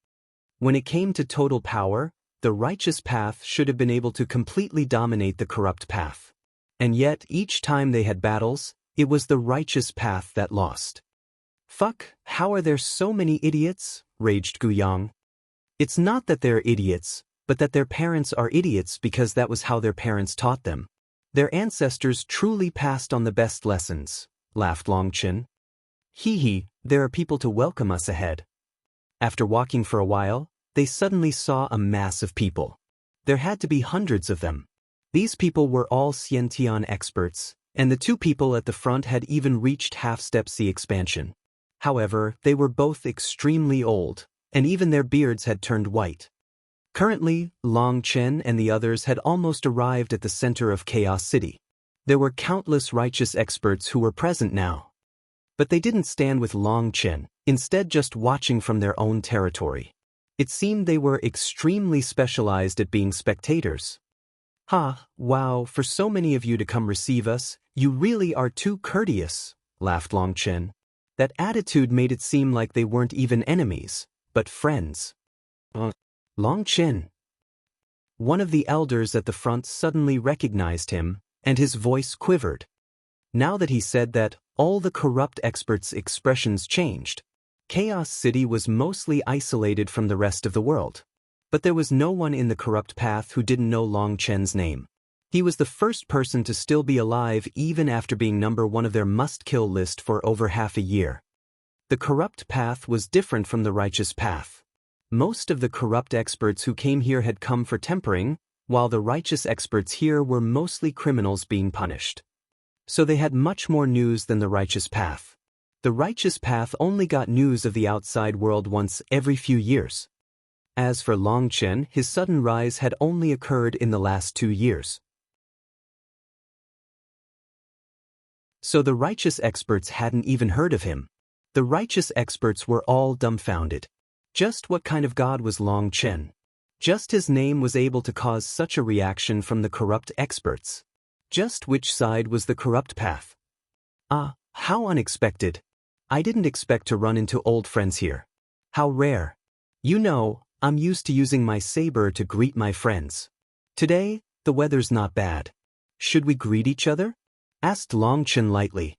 A: When it came to total power, the righteous path should have been able to completely dominate the corrupt path. And yet, each time they had battles, it was the righteous path that lost. Fuck, how are there so many idiots? Raged Gu Yang. It's not that they're idiots, but that their parents are idiots because that was how their parents taught them. Their ancestors truly passed on the best lessons, laughed Long Chen. There are people to welcome us ahead. After walking for a while, they suddenly saw a mass of people. There had to be hundreds of them. These people were all Xiantian experts, and the two people at the front had even reached half-step C expansion. However, they were both extremely old, and even their beards had turned white. Currently, Long Chen and the others had almost arrived at the center of Chaos City. There were countless righteous experts who were present now. But they didn't stand with Long Chen, instead just watching from their own territory. It seemed they were extremely specialized at being spectators. Wow, for so many of you to come receive us, you really are too courteous, laughed Long Chen. That attitude made it seem like they weren't even enemies, but friends. Long Chen. One of the elders at the front suddenly recognized him, and his voice quivered. Now that he said that, all the corrupt experts' expressions changed. Chaos City was mostly isolated from the rest of the world. But there was no one in the corrupt path who didn't know Long Chen's name. He was the first person to still be alive even after being number one of their must-kill list for over half a year. The corrupt path was different from the righteous path. Most of the corrupt experts who came here had come for tempering, while the righteous experts here were mostly criminals being punished. So they had much more news than the righteous path. The righteous path only got news of the outside world once every few years. As for Long Chen, his sudden rise had only occurred in the last 2 years. So the righteous experts hadn't even heard of him. The righteous experts were all dumbfounded. Just what kind of god was Long Chen? Just his name was able to cause such a reaction from the corrupt experts. Just which side was the corrupt path? How unexpected. I didn't expect to run into old friends here. How rare. You know, I'm used to using my saber to greet my friends. Today, the weather's not bad. Should we greet each other? Asked Long Chen lightly.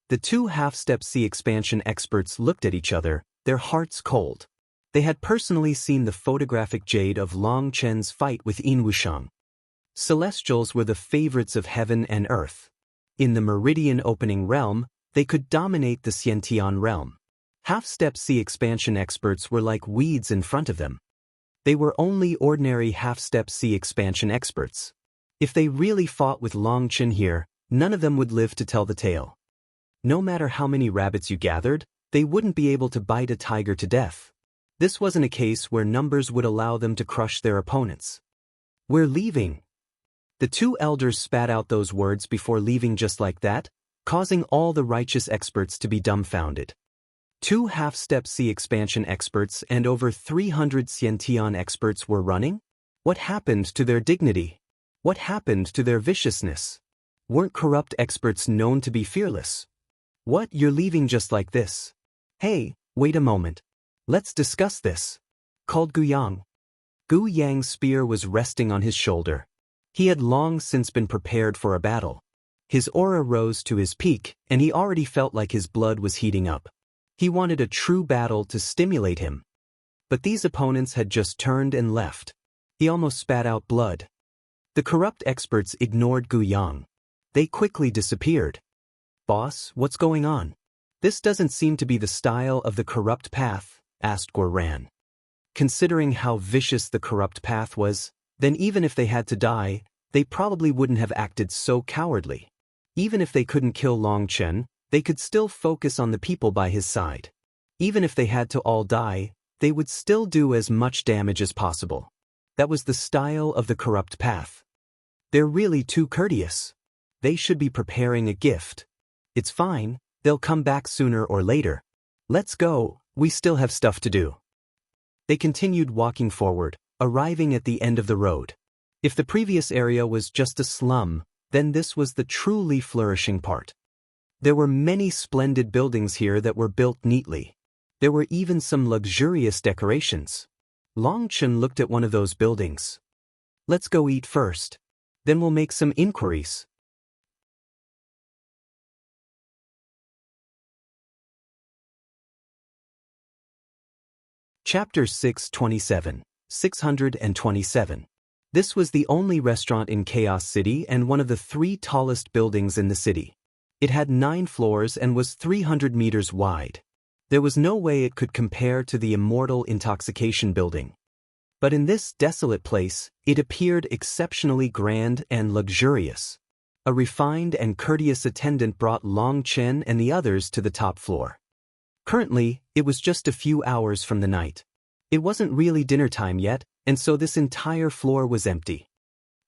A: The two half-step sea expansion experts looked at each other, their hearts cold. They had personally seen the photographic jade of Long Chen's fight with Yin Wusheng. Celestials were the favorites of heaven and earth. In the Meridian Opening Realm, they could dominate the Xiantian realm. Half-step sea expansion experts were like weeds in front of them. They were only ordinary half-step sea expansion experts. If they really fought with Long Chen here, none of them would live to tell the tale. No matter how many rabbits you gathered, they wouldn't be able to bite a tiger to death. This wasn't a case where numbers would allow them to crush their opponents. We're leaving. The two elders spat out those words before leaving just like that, causing all the righteous experts to be dumbfounded. 2 half-step sea expansion experts and over 300 Xiantian experts were running? What happened to their dignity? What happened to their viciousness? Weren't corrupt experts known to be fearless? What, you're leaving just like this? Hey, wait a moment. Let's discuss this. Called Gu Yang. Gu Yang's spear was resting on his shoulder. He had long since been prepared for a battle. His aura rose to his peak, and he already felt like his blood was heating up. He wanted a true battle to stimulate him. But these opponents had just turned and left. He almost spat out blood. The corrupt experts ignored Gu Yang. They quickly disappeared. Boss, what's going on? This doesn't seem to be the style of the corrupt path, asked Guoran. Considering how vicious the corrupt path was, then even if they had to die, they probably wouldn't have acted so cowardly. Even if they couldn't kill Long Chen, they could still focus on the people by his side. Even if they had to all die, they would still do as much damage as possible. That was the style of the corrupt path. They're really too courteous. They should be preparing a gift. It's fine, they'll come back sooner or later. Let's go, we still have stuff to do. They continued walking forward, arriving at the end of the road. If the previous area was just a slum, then this was the truly flourishing part. There were many splendid buildings here that were built neatly. There were even some luxurious decorations. Long Chen looked at one of those buildings. Let's go eat first. Then we'll make some inquiries. Chapter 627, 627. This was the only restaurant in Chaos City and one of the 3 tallest buildings in the city. It had 9 floors and was 300 meters wide. There was no way it could compare to the Immortal Intoxication building. But in this desolate place, it appeared exceptionally grand and luxurious. A refined and courteous attendant brought Long Chen and the others to the top floor. Currently, it was just a few hours from the night. It wasn't really dinner time yet, and so this entire floor was empty.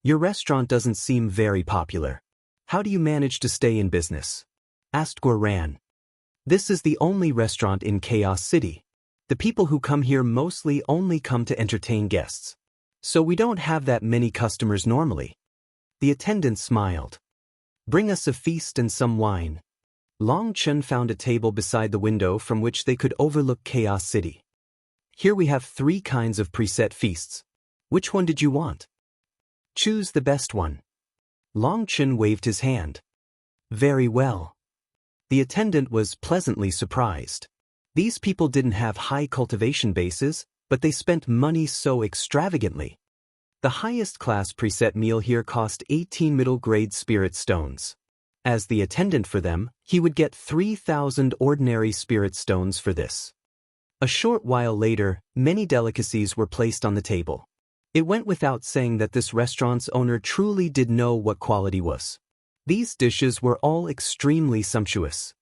A: Your restaurant doesn't seem very popular. How do you manage to stay in business? Asked Guoran. This is the only restaurant in Chaos City. The people who come here mostly only come to entertain guests. So we don't have that many customers normally. The attendant smiled. Bring us a feast and some wine. Long Chen found a table beside the window from which they could overlook Chaos City. Here we have 3 kinds of preset feasts. Which one did you want? Choose the best one. Long Chen waved his hand. Very well. The attendant was pleasantly surprised. These people didn't have high cultivation bases, but they spent money so extravagantly. The highest class preset meal here cost 18 middle-grade spirit stones. As the attendant for them, he would get 3,000 ordinary spirit stones for this. A short while later, many delicacies were placed on the table. It went without saying that this restaurant's owner truly did know what quality was. These dishes were all extremely sumptuous.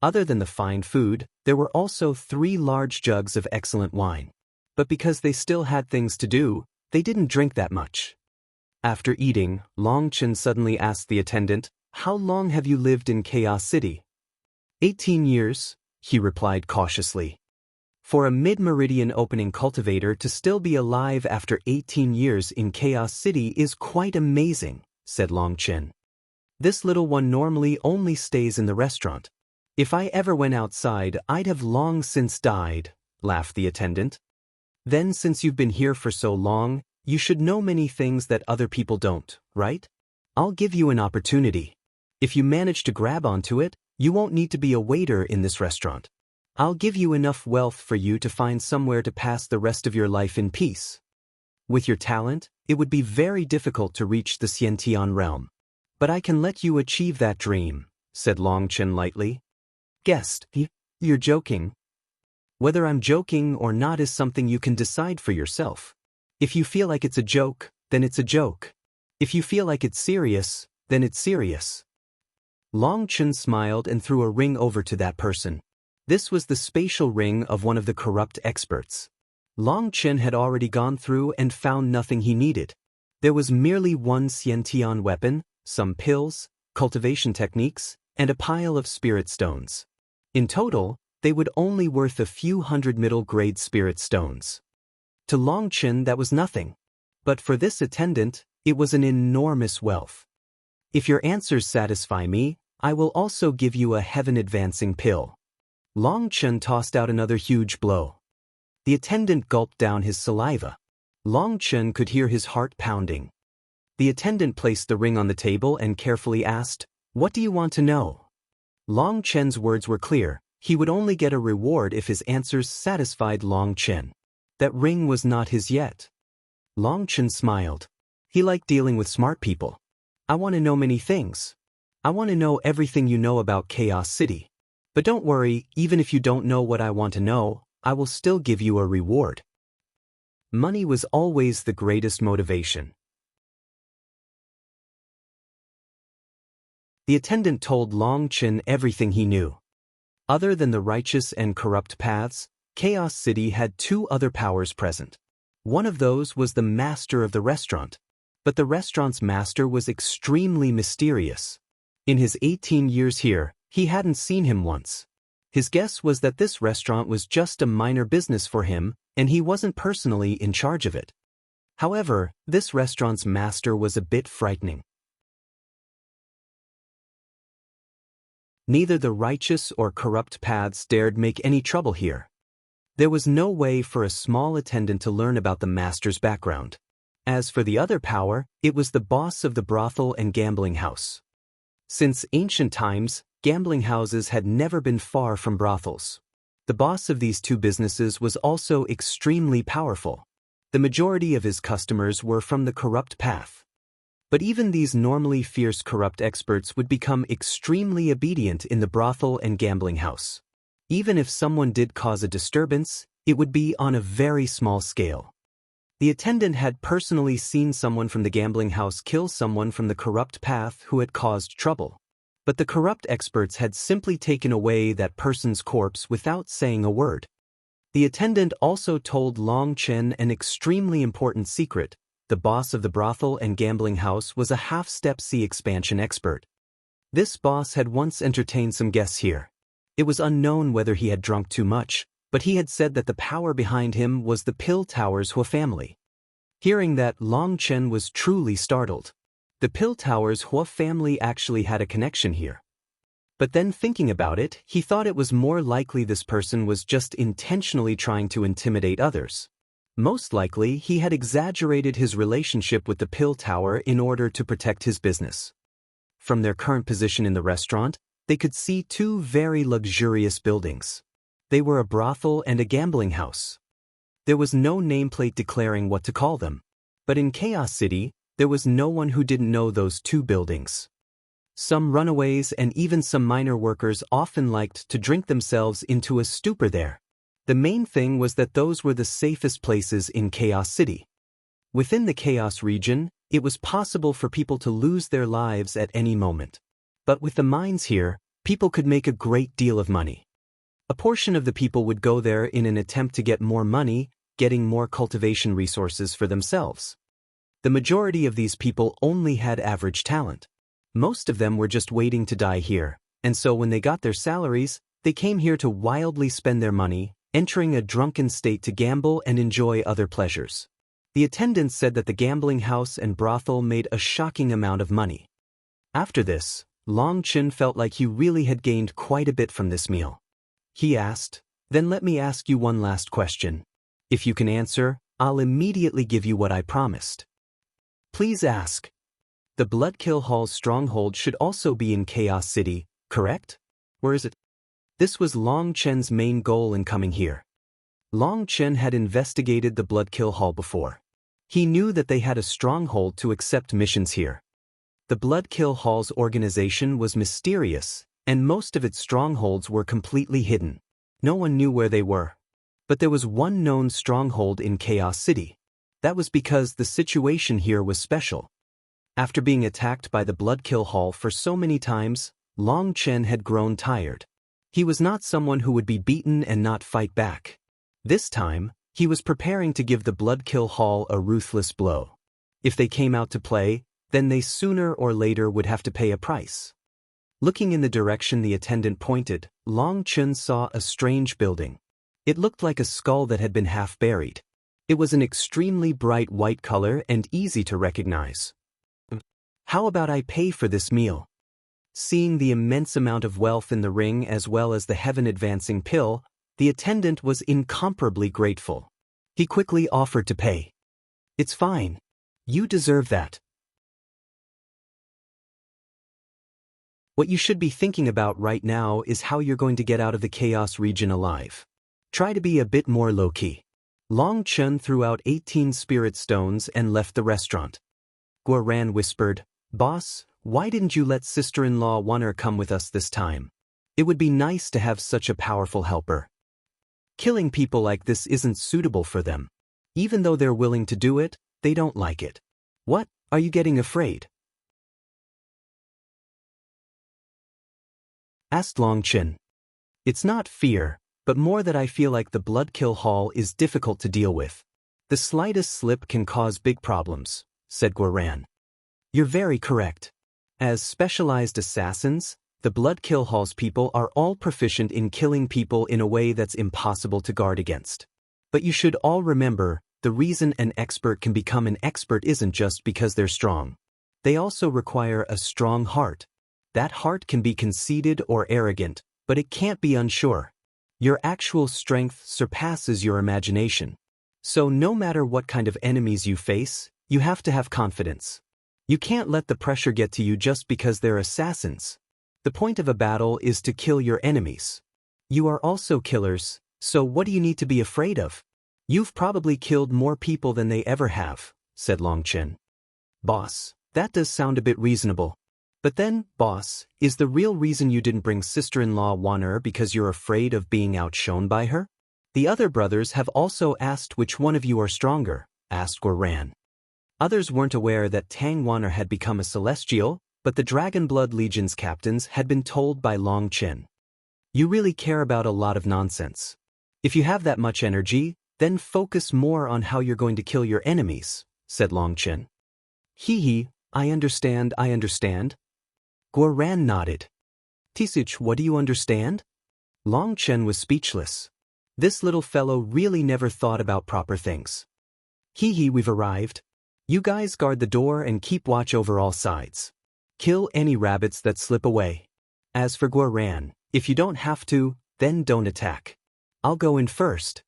A: Other than the fine food, there were also 3 large jugs of excellent wine. But because they still had things to do, they didn't drink that much. After eating, Long Chen suddenly asked the attendant, "How long have you lived in Chaos City?" 18 years, he replied cautiously. For a mid-meridian opening cultivator to still be alive after 18 years in Chaos City is quite amazing, said Long Chen. This little one normally only stays in the restaurant. If I ever went outside, I'd have long since died, laughed the attendant. Then since you've been here for so long, you should know many things that other people don't, right? I'll give you an opportunity. If you manage to grab onto it, you won't need to be a waiter in this restaurant. I'll give you enough wealth for you to find somewhere to pass the rest of your life in peace. With your talent, it would be very difficult to reach the Xiantian realm. But I can let you achieve that dream, said Long Chen lightly. Guest, you're joking. Whether I'm joking or not is something you can decide for yourself. If you feel like it's a joke, then it's a joke. If you feel like it's serious, then it's serious. Long Chen smiled and threw a ring over to that person. This was the spatial ring of one of the corrupt experts. Long Chen had already gone through and found nothing he needed. There was merely one Xiantian weapon, some pills, cultivation techniques, and a pile of spirit stones. In total, they would only worth a few hundred middle-grade spirit stones. To Long Chen that was nothing. But for this attendant, it was an enormous wealth. If your answers satisfy me, I will also give you a heaven-advancing pill. Long Chen tossed out another huge blow. The attendant gulped down his saliva. Long Chen could hear his heart pounding. The attendant placed the ring on the table and carefully asked, "What do you want to know?" Long Chen's words were clear. He would only get a reward if his answers satisfied Long Chen. That ring was not his yet. Long Chen smiled. He liked dealing with smart people. I want to know many things. I want to know everything you know about Chaos City. But don't worry, even if you don't know what I want to know, I will still give you a reward. Money was always the greatest motivation. The attendant told Long Chen everything he knew. Other than the righteous and corrupt paths, Chaos City had 2 other powers present. One of those was the master of the restaurant. But the restaurant's master was extremely mysterious. In his 18 years here, he hadn't seen him once. His guess was that this restaurant was just a minor business for him, and he wasn't personally in charge of it. However, this restaurant's master was a bit frightening. Neither the righteous or corrupt paths dared make any trouble here. There was no way for a small attendant to learn about the master's background. As for the other power, it was the boss of the brothel and gambling house. Since ancient times, gambling houses had never been far from brothels. The boss of these 2 businesses was also extremely powerful. The majority of his customers were from the corrupt path. But even these normally fierce corrupt experts would become extremely obedient in the brothel and gambling house. Even if someone did cause a disturbance, it would be on a very small scale. The attendant had personally seen someone from the gambling house kill someone from the corrupt path who had caused trouble. But the corrupt experts had simply taken away that person's corpse without saying a word. The attendant also told Long Chen an extremely important secret. The boss of the brothel and gambling house was a half-step C expansion expert. This boss had once entertained some guests here. It was unknown whether he had drunk too much, but he had said that the power behind him was the Pill Tower's Hua family. Hearing that, Long Chen was truly startled. The Pill Tower's Hua family actually had a connection here. But then thinking about it, he thought it was more likely this person was just intentionally trying to intimidate others. Most likely, he had exaggerated his relationship with the Pill Tower in order to protect his business. From their current position in the restaurant, they could see two very luxurious buildings. They were a brothel and a gambling house. There was no nameplate declaring what to call them. But in Chaos City, there was no one who didn't know those two buildings. Some runaways and even some minor workers often liked to drink themselves into a stupor there. The main thing was that those were the safest places in Chaos City. Within the Chaos region, it was possible for people to lose their lives at any moment. But with the mines here, people could make a great deal of money. A portion of the people would go there in an attempt to get more money, getting more cultivation resources for themselves. The majority of these people only had average talent. Most of them were just waiting to die here, and so when they got their salaries, they came here to wildly spend their money, entering a drunken state to gamble and enjoy other pleasures. The attendants said that the gambling house and brothel made a shocking amount of money. After this, Long Chen felt like he really had gained quite a bit from this meal. He asked, "Then let me ask you one last question. If you can answer, I'll immediately give you what I promised." "Please ask." The Bloodkill Hall's stronghold should also be in Chaos City, correct? Where is it? This was Long Chen's main goal in coming here. Long Chen had investigated the Bloodkill Hall before. He knew that they had a stronghold to accept missions here. The Bloodkill Hall's organization was mysterious, and most of its strongholds were completely hidden. No one knew where they were. But there was one known stronghold in Chaos City. That was because the situation here was special. After being attacked by the Bloodkill Hall for so many times, Long Chen had grown tired. He was not someone who would be beaten and not fight back. This time, he was preparing to give the Bloodkill Hall a ruthless blow. If they came out to play, then they sooner or later would have to pay a price. Looking in the direction the attendant pointed, Long Chen saw a strange building. It looked like a skull that had been half buried. It was an extremely bright white color and easy to recognize. "How about I pay for this meal?" Seeing the immense amount of wealth in the ring as well as the heaven-advancing pill, the attendant was incomparably grateful. He quickly offered to pay. "It's fine. You deserve that." What you should be thinking about right now is how you're going to get out of the Chaos region alive. Try to be a bit more low-key. Long Chen threw out 18 spirit stones and left the restaurant. Guoran whispered, "Boss, why didn't you let sister-in-law Wanner come with us this time? It would be nice to have such a powerful helper. Killing people like this isn't suitable for them. Even though they're willing to do it, they don't like it." "What? Are you getting afraid?" asked Long Chen. "It's not fear, but more that I feel like the Bloodkill Hall is difficult to deal with. The slightest slip can cause big problems," said Guoran. "You're very correct. As specialized assassins, the Bloodkill Hall's people are all proficient in killing people in a way that's impossible to guard against. But you should all remember, the reason an expert can become an expert isn't just because they're strong. They also require a strong heart. That heart can be conceited or arrogant, but it can't be unsure. Your actual strength surpasses your imagination. So no matter what kind of enemies you face, you have to have confidence. You can't let the pressure get to you just because they're assassins. The point of a battle is to kill your enemies. You are also killers, so what do you need to be afraid of? You've probably killed more people than they ever have," said Long Chen. "Boss, that does sound a bit reasonable. But then, boss, is the real reason you didn't bring sister-in-law Wanner because you're afraid of being outshone by her? The other brothers have also asked which one of you are stronger, asked Guoran. Others weren't aware that Tang Wanner had become a celestial, but the Dragon Blood Legion's captains had been told by Long Chen. You really care about a lot of nonsense. If you have that much energy, then focus more on how you're going to kill your enemies, said Long Chen. Hee, I understand. Guoran nodded. Tisuch, what do you understand? Long Chen was speechless. This little fellow really never thought about proper things. Hee, we've arrived. You guys guard the door and keep watch over all sides. Kill any rabbits that slip away. As for Guoran, if you don't have to, then don't attack. I'll go in first.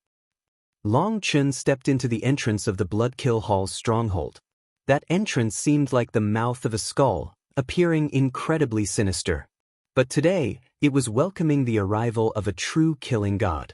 A: Long Chen stepped into the entrance of the Bloodkill Hall's stronghold. That entrance seemed like the mouth of a skull, appearing incredibly sinister. But today, it was welcoming the arrival of a true killing god.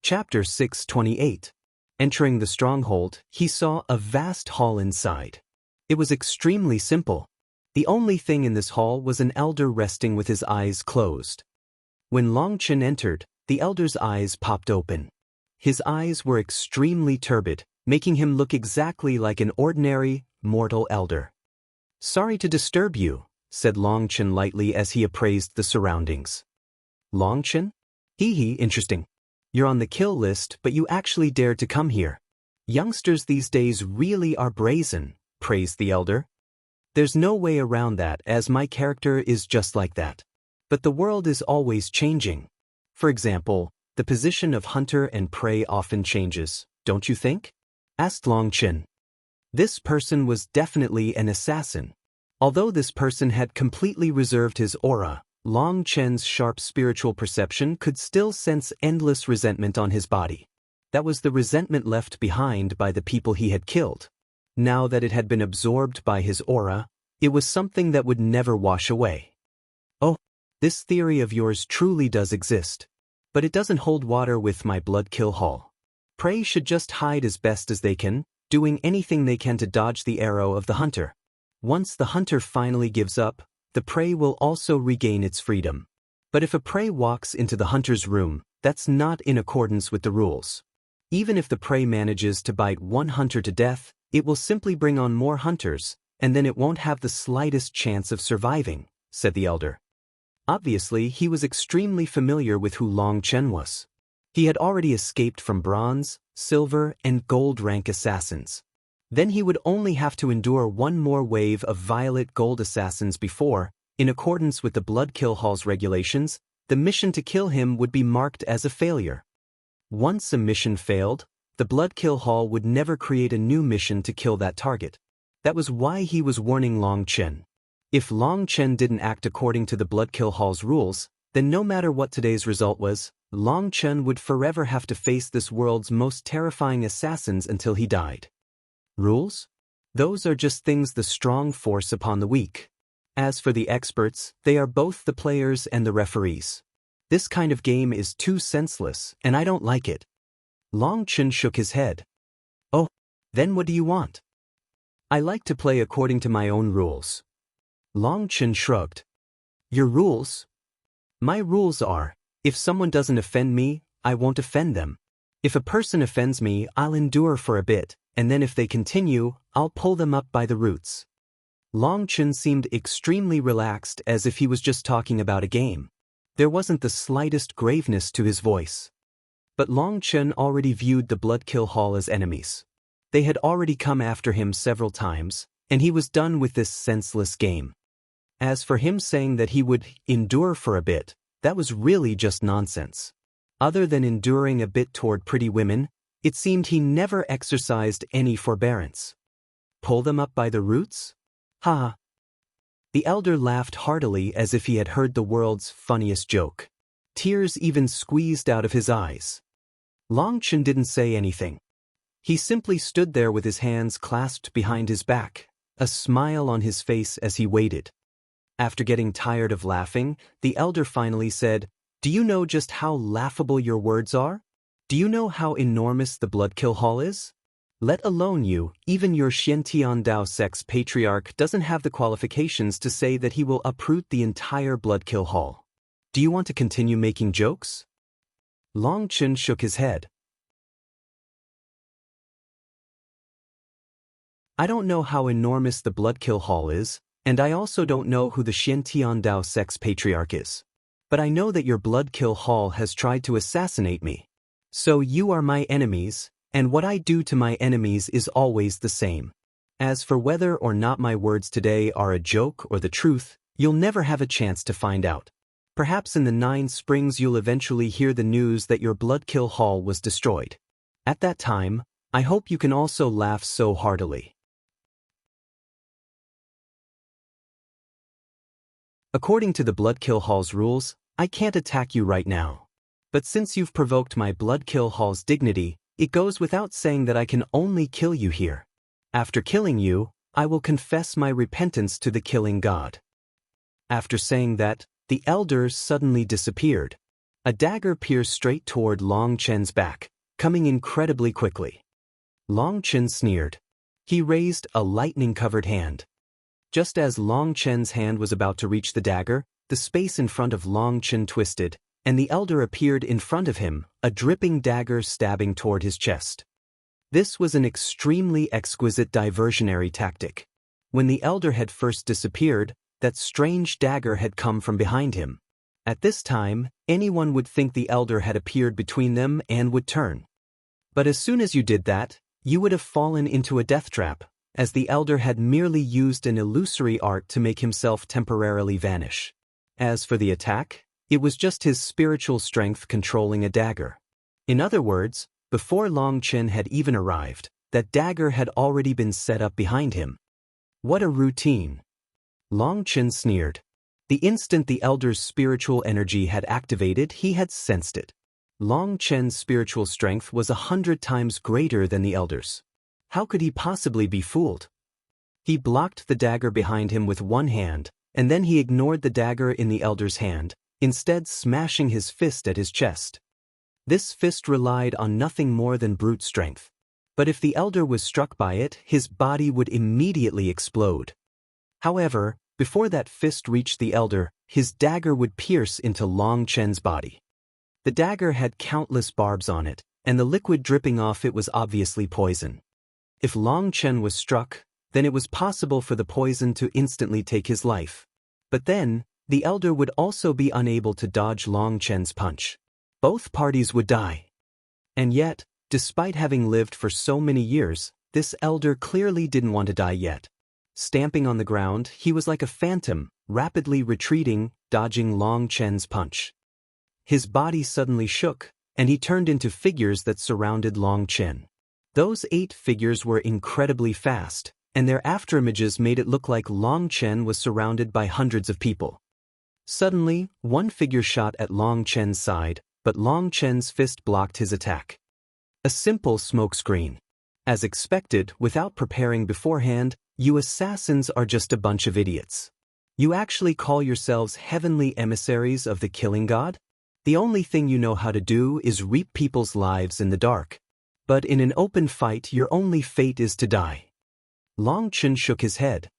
A: Chapter 628. Entering the stronghold, he saw a vast hall inside. It was extremely simple. The only thing in this hall was an elder resting with his eyes closed. When Long Chen entered, the elder's eyes popped open. His eyes were extremely turbid, making him look exactly like an ordinary, mortal elder. Sorry to disturb you, said Long Chen lightly as he appraised the surroundings. Long Chen? Hee, interesting. You're on the kill list, but you actually dared to come here. Youngsters these days really are brazen, praised the elder. There's no way around that, as my character is just like that. But the world is always changing. For example, the position of hunter and prey often changes, don't you think? Asked Long Chen. This person was definitely an assassin. Although this person had completely reserved his aura, Long Chen's sharp spiritual perception could still sense endless resentment on his body. That was the resentment left behind by the people he had killed. Now that it had been absorbed by his aura, it was something that would never wash away. Oh, this theory of yours truly does exist. But it doesn't hold water with my Bloodkill Hall. Prey should just hide as best as they can, doing anything they can to dodge the arrow of the hunter. Once the hunter finally gives up, the prey will also regain its freedom. But if a prey walks into the hunter's room, that's not in accordance with the rules. Even if the prey manages to bite one hunter to death, it will simply bring on more hunters, and then it won't have the slightest chance of surviving, said the elder. Obviously, he was extremely familiar with who Long Chen was. He had already escaped from bronze, silver, and gold rank assassins. Then he would only have to endure one more wave of violet gold assassins before, in accordance with the Bloodkill Hall's regulations, the mission to kill him would be marked as a failure. Once a mission failed, the Bloodkill Hall would never create a new mission to kill that target. That was why he was warning Long Chen. If Long Chen didn't act according to the Bloodkill Hall's rules, then no matter what today's result was, Long Chen would forever have to face this world's most terrifying assassins until he died. Rules? Those are just things the strong force upon the weak. As for the experts, they are both the players and the referees. This kind of game is too senseless, and I don't like it. Long Chen shook his head. Oh, then what do you want? I like to play according to my own rules. Long Chen shrugged. Your rules? My rules are, if someone doesn't offend me, I won't offend them. If a person offends me, I'll endure for a bit, and then if they continue, I'll pull them up by the roots. Long Chen seemed extremely relaxed, as if he was just talking about a game. There wasn't the slightest graveness to his voice. But Long Chen already viewed the Bloodkill Hall as enemies. They had already come after him several times, and he was done with this senseless game. As for him saying that he would endure for a bit, that was really just nonsense. Other than enduring a bit toward pretty women, it seemed he never exercised any forbearance. Pull them up by the roots? Ha! The elder laughed heartily as if he had heard the world's funniest joke. Tears even squeezed out of his eyes. Long Chen didn't say anything. He simply stood there with his hands clasped behind his back, a smile on his face as he waited. After getting tired of laughing, the elder finally said, "Do you know just how laughable your words are? Do you know how enormous the Bloodkill Hall is? Let alone you, even your Xiantian Dao sect's patriarch doesn't have the qualifications to say that he will uproot the entire Bloodkill Hall. Do you want to continue making jokes? Long Chen shook his head. I don't know how enormous the Bloodkill Hall is, and I also don't know who the Xiantian Dao Sect's patriarch is. But I know that your Bloodkill Hall has tried to assassinate me. So you are my enemies, and what I do to my enemies is always the same. As for whether or not my words today are a joke or the truth, you'll never have a chance to find out. Perhaps in the 9 Springs you'll eventually hear the news that your Bloodkill Hall was destroyed. At that time, I hope you can also laugh so heartily. According to the Bloodkill Hall's rules, I can't attack you right now. But since you've provoked my Bloodkill Hall's dignity, it goes without saying that I can only kill you here. After killing you, I will confess my repentance to the killing god. After saying that, the elders suddenly disappeared. A dagger pierced straight toward Long Chen's back, coming incredibly quickly. Long Chen sneered. He raised a lightning-covered hand. Just as Long Chen's hand was about to reach the dagger, the space in front of Long Chen twisted, and the elder appeared in front of him, a dripping dagger stabbing toward his chest. This was an extremely exquisite diversionary tactic. When the elder had first disappeared, that strange dagger had come from behind him. At this time, anyone would think the elder had appeared between them and would turn. But as soon as you did that, you would have fallen into a death trap, as the elder had merely used an illusory art to make himself temporarily vanish. As for the attack, it was just his spiritual strength controlling a dagger. In other words, before Long Chen had even arrived, that dagger had already been set up behind him. What a routine! Long Chen sneered. The instant the elder's spiritual energy had activated, he had sensed it. Long Chen's spiritual strength was 100 times greater than the elder's. How could he possibly be fooled? He blocked the dagger behind him with one hand, and then he ignored the dagger in the elder's hand, instead smashing his fist at his chest. This fist relied on nothing more than brute strength. But if the elder was struck by it, his body would immediately explode. However, before that fist reached the elder, his dagger would pierce into Long Chen's body. The dagger had countless barbs on it, and the liquid dripping off it was obviously poison. If Long Chen was struck, then it was possible for the poison to instantly take his life. But then, the elder would also be unable to dodge Long Chen's punch. Both parties would die. And yet, despite having lived for so many years, this elder clearly didn't want to die yet. Stamping on the ground, he was like a phantom, rapidly retreating, dodging Long Chen's punch. His body suddenly shook, and he turned into figures that surrounded Long Chen. Those 8 figures were incredibly fast, and their afterimages made it look like Long Chen was surrounded by hundreds of people. Suddenly, one figure shot at Long Chen's side, but Long Chen's fist blocked his attack. A simple smokescreen. As expected, without preparing beforehand, you assassins are just a bunch of idiots. You actually call yourselves heavenly emissaries of the killing god? The only thing you know how to do is reap people's lives in the dark. But in an open fight, your only fate is to die. Long Chen shook his head.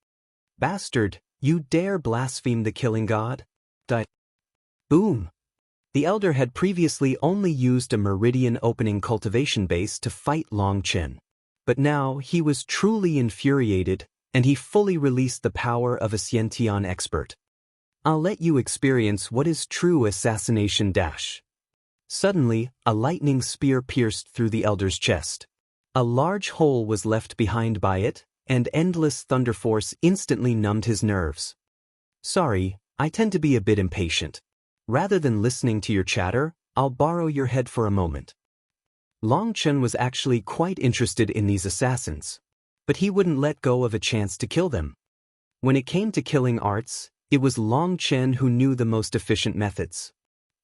A: Bastard, you dare blaspheme the killing god? Die. Boom. The elder had previously only used a meridian opening cultivation base to fight Long Chen. But now he was truly infuriated, and he fully released the power of a Xiantian expert. I'll let you experience what is true assassination dash. Suddenly, a lightning spear pierced through the elder's chest. A large hole was left behind by it, and endless thunder force instantly numbed his nerves. Sorry, I tend to be a bit impatient. Rather than listening to your chatter, I'll borrow your head for a moment. Long Chen was actually quite interested in these assassins. But he wouldn't let go of a chance to kill them. When it came to killing arts, it was Long Chen who knew the most efficient methods.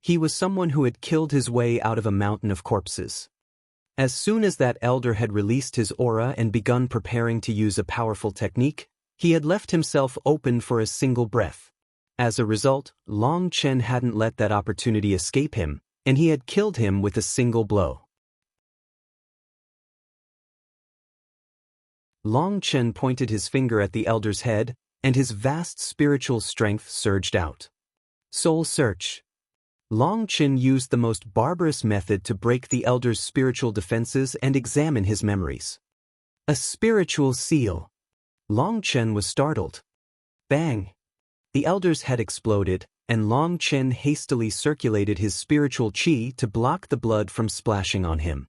A: He was someone who had killed his way out of a mountain of corpses. As soon as that elder had released his aura and begun preparing to use a powerful technique, he had left himself open for a single breath. As a result, Long Chen hadn't let that opportunity escape him, and he had killed him with a single blow. Long Chen pointed his finger at the elder's head, and his vast spiritual strength surged out. Soul Search. Long Chen used the most barbarous method to break the elder's spiritual defenses and examine his memories. A spiritual seal. Long Chen was startled. Bang! The elder's head exploded, and Long Chen hastily circulated his spiritual qi to block the blood from splashing on him.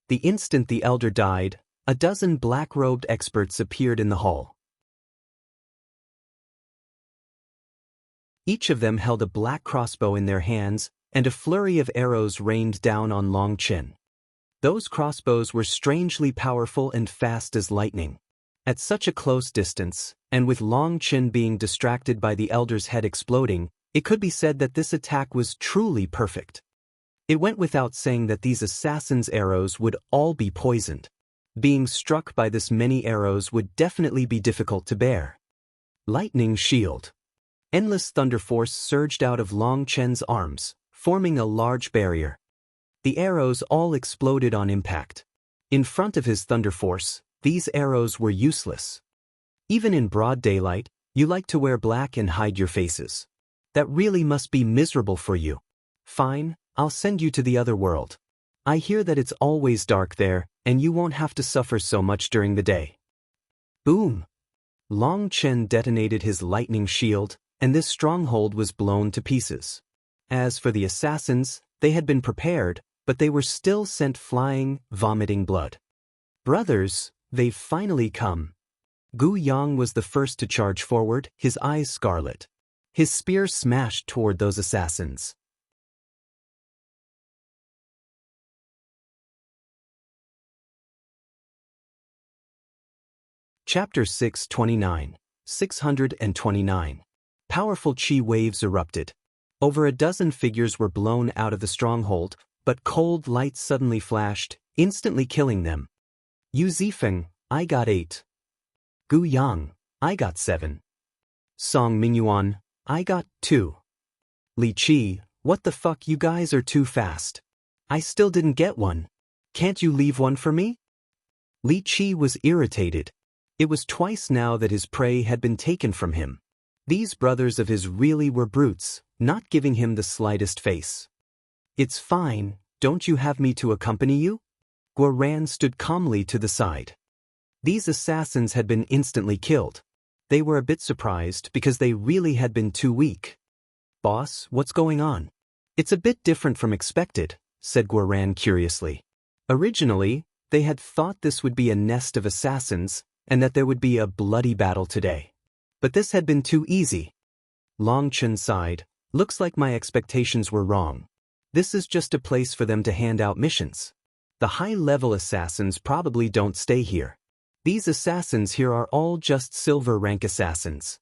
A: The instant the elder died, a dozen black-robed experts appeared in the hall. Each of them held a black crossbow in their hands, and a flurry of arrows rained down on Long Chen. Those crossbows were strangely powerful and fast as lightning. At such a close distance, and with Long Chen being distracted by the elder's head exploding, it could be said that this attack was truly perfect. It went without saying that these assassins' arrows would all be poisoned. Being struck by this many arrows would definitely be difficult to bear. Lightning shield. Endless thunder force surged out of Long Chen's arms, forming a large barrier. The arrows all exploded on impact. In front of his thunder force, these arrows were useless. Even in broad daylight, you like to wear black and hide your faces. That really must be miserable for you. Fine, I'll send you to the other world. I hear that it's always dark there, and you won't have to suffer so much during the day. Boom! Long Chen detonated his lightning shield, and this stronghold was blown to pieces. As for the assassins, they had been prepared, but they were still sent flying, vomiting blood. Brothers, they've finally come. Gu Yang was the first to charge forward, his eyes scarlet. His spear smashed toward those assassins. Chapter 629, 629. Powerful qi waves erupted. Over a dozen figures were blown out of the stronghold, but cold light suddenly flashed, instantly killing them. Yu Zifeng, I got 8. Gu Yang, I got 7. Song Mingyuan, I got 2. Li Qi, what the fuck, you guys are too fast. I still didn't get one. Can't you leave one for me? Li Qi was irritated. It was twice now that his prey had been taken from him. These brothers of his really were brutes, not giving him the slightest face. It's fine, don't you have me to accompany you? Guoran stood calmly to the side. These assassins had been instantly killed. They were a bit surprised because they really had been too weak. Boss, what's going on? It's a bit different from expected, said Guoran curiously. Originally, they had thought this would be a nest of assassins, and that there would be a bloody battle today. But this had been too easy. Long Chen sighed. Looks like my expectations were wrong. This is just a place for them to hand out missions. The high-level assassins probably don't stay here. These assassins here are all just silver-rank assassins.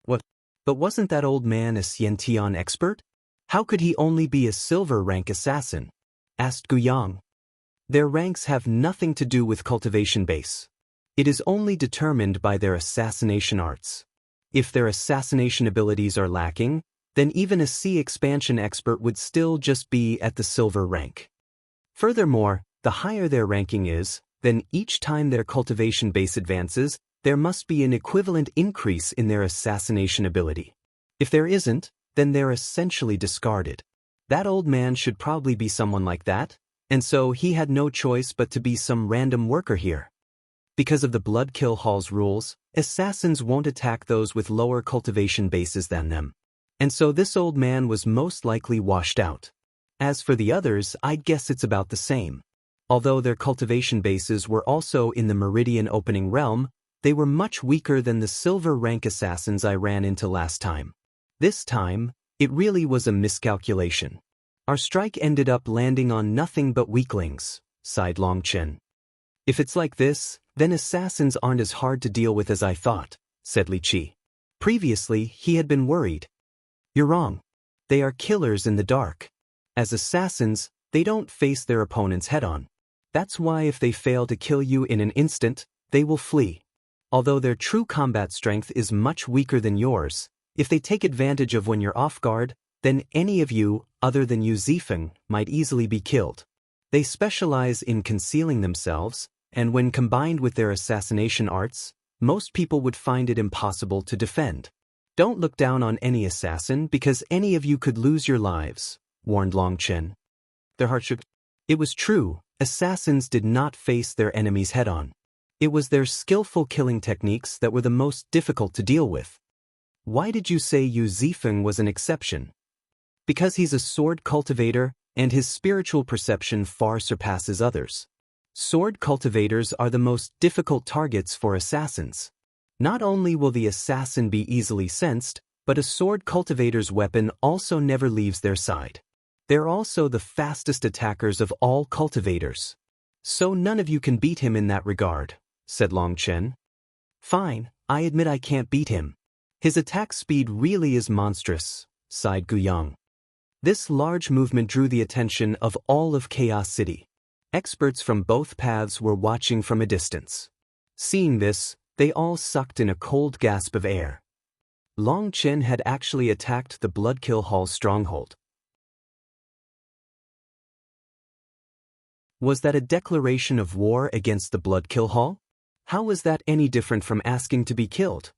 A: What? But wasn't that old man a Xiantian expert? How could he only be a silver-rank assassin? Asked Guyang. Their ranks have nothing to do with cultivation base. It is only determined by their assassination arts. If their assassination abilities are lacking, then even a C expansion expert would still just be at the silver rank. Furthermore, the higher their ranking is, then each time their cultivation base advances, there must be an equivalent increase in their assassination ability. If there isn't, then they're essentially discarded. That old man should probably be someone like that, and so he had no choice but to be some random worker here. Because of the Blood Kill Hall's rules, assassins won't attack those with lower cultivation bases than them. And so this old man was most likely washed out. As for the others, I'd guess it's about the same. Although their cultivation bases were also in the Meridian Opening Realm, they were much weaker than the silver rank assassins I ran into last time. This time, it really was a miscalculation. Our strike ended up landing on nothing but weaklings, sighed Long Chen. If it's like this, then assassins aren't as hard to deal with as I thought, said Li Qi. Previously, he had been worried. You're wrong. They are killers in the dark. As assassins, they don't face their opponents head-on. That's why if they fail to kill you in an instant, they will flee. Although their true combat strength is much weaker than yours, if they take advantage of when you're off guard, then any of you, other than Yu Zifeng, might easily be killed. They specialize in concealing themselves, and when combined with their assassination arts, most people would find it impossible to defend. Don't look down on any assassin because any of you could lose your lives, warned Long Chen. Their heart shook. It was true, assassins did not face their enemies head-on. It was their skillful killing techniques that were the most difficult to deal with. Why did you say Yu Zifeng was an exception? Because he's a sword cultivator, and his spiritual perception far surpasses others. Sword cultivators are the most difficult targets for assassins. Not only will the assassin be easily sensed, but a sword cultivator's weapon also never leaves their side. They're also the fastest attackers of all cultivators. So none of you can beat him in that regard, said Long Chen. Fine, I admit I can't beat him. His attack speed really is monstrous, sighed Guyang. This large movement drew the attention of all of Chaos City. Experts from both paths were watching from a distance. Seeing this, they all sucked in a cold gasp of air. Long Chen had actually attacked the Bloodkill Hall's stronghold. Was that a declaration of war against the Bloodkill Hall? How was that any different from asking to be killed?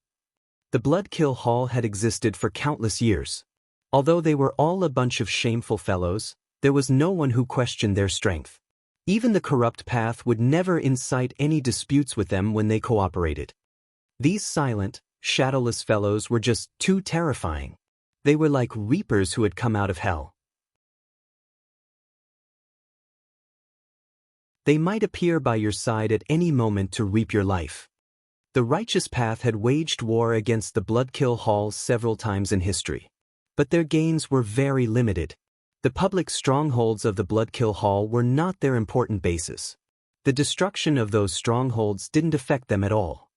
A: The Bloodkill Hall had existed for countless years. Although they were all a bunch of shameful fellows, there was no one who questioned their strength. Even the corrupt path would never incite any disputes with them when they cooperated. These silent, shadowless fellows were just too terrifying. They were like reapers who had come out of hell. They might appear by your side at any moment to reap your life. The righteous path had waged war against the Bloodkill Halls several times in history. But their gains were very limited. The public strongholds of the Bloodkill Hall were not their important bases. The destruction of those strongholds didn't affect them at all.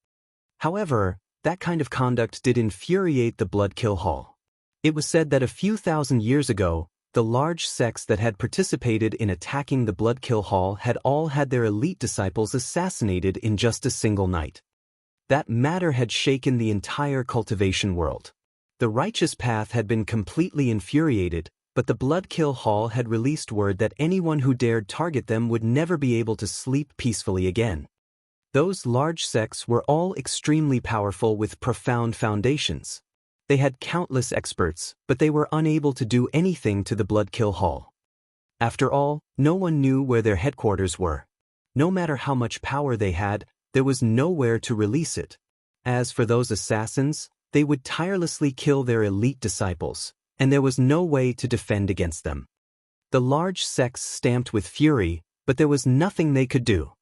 A: However, that kind of conduct did infuriate the Bloodkill Hall. It was said that a few thousand years ago, the large sects that had participated in attacking the Bloodkill Hall had all had their elite disciples assassinated in just a single night. That matter had shaken the entire cultivation world. The righteous path had been completely infuriated, but the Bloodkill Hall had released word that anyone who dared target them would never be able to sleep peacefully again. Those large sects were all extremely powerful with profound foundations. They had countless experts, but they were unable to do anything to the Bloodkill Hall. After all, no one knew where their headquarters were. No matter how much power they had, there was nowhere to release it. As for those assassins, they would tirelessly kill their elite disciples, and there was no way to defend against them. The large sects stamped with fury, but there was nothing they could do.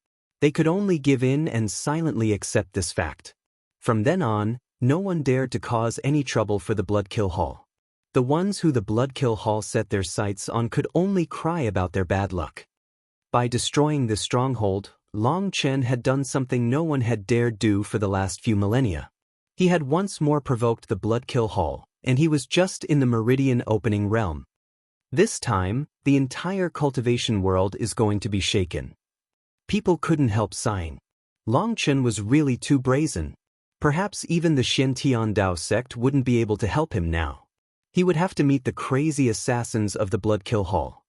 A: They could only give in and silently accept this fact. From then on, no one dared to cause any trouble for the Bloodkill Hall. The ones who the Bloodkill Hall set their sights on could only cry about their bad luck. By destroying this stronghold, Long Chen had done something no one had dared do for the last few millennia. He had once more provoked the Bloodkill Hall, and he was just in the meridian opening realm. This time, the entire cultivation world is going to be shaken. People couldn't help sighing. Long Chen was really too brazen. Perhaps even the Xiantian Dao sect wouldn't be able to help him now. He would have to meet the crazy assassins of the Bloodkill Hall.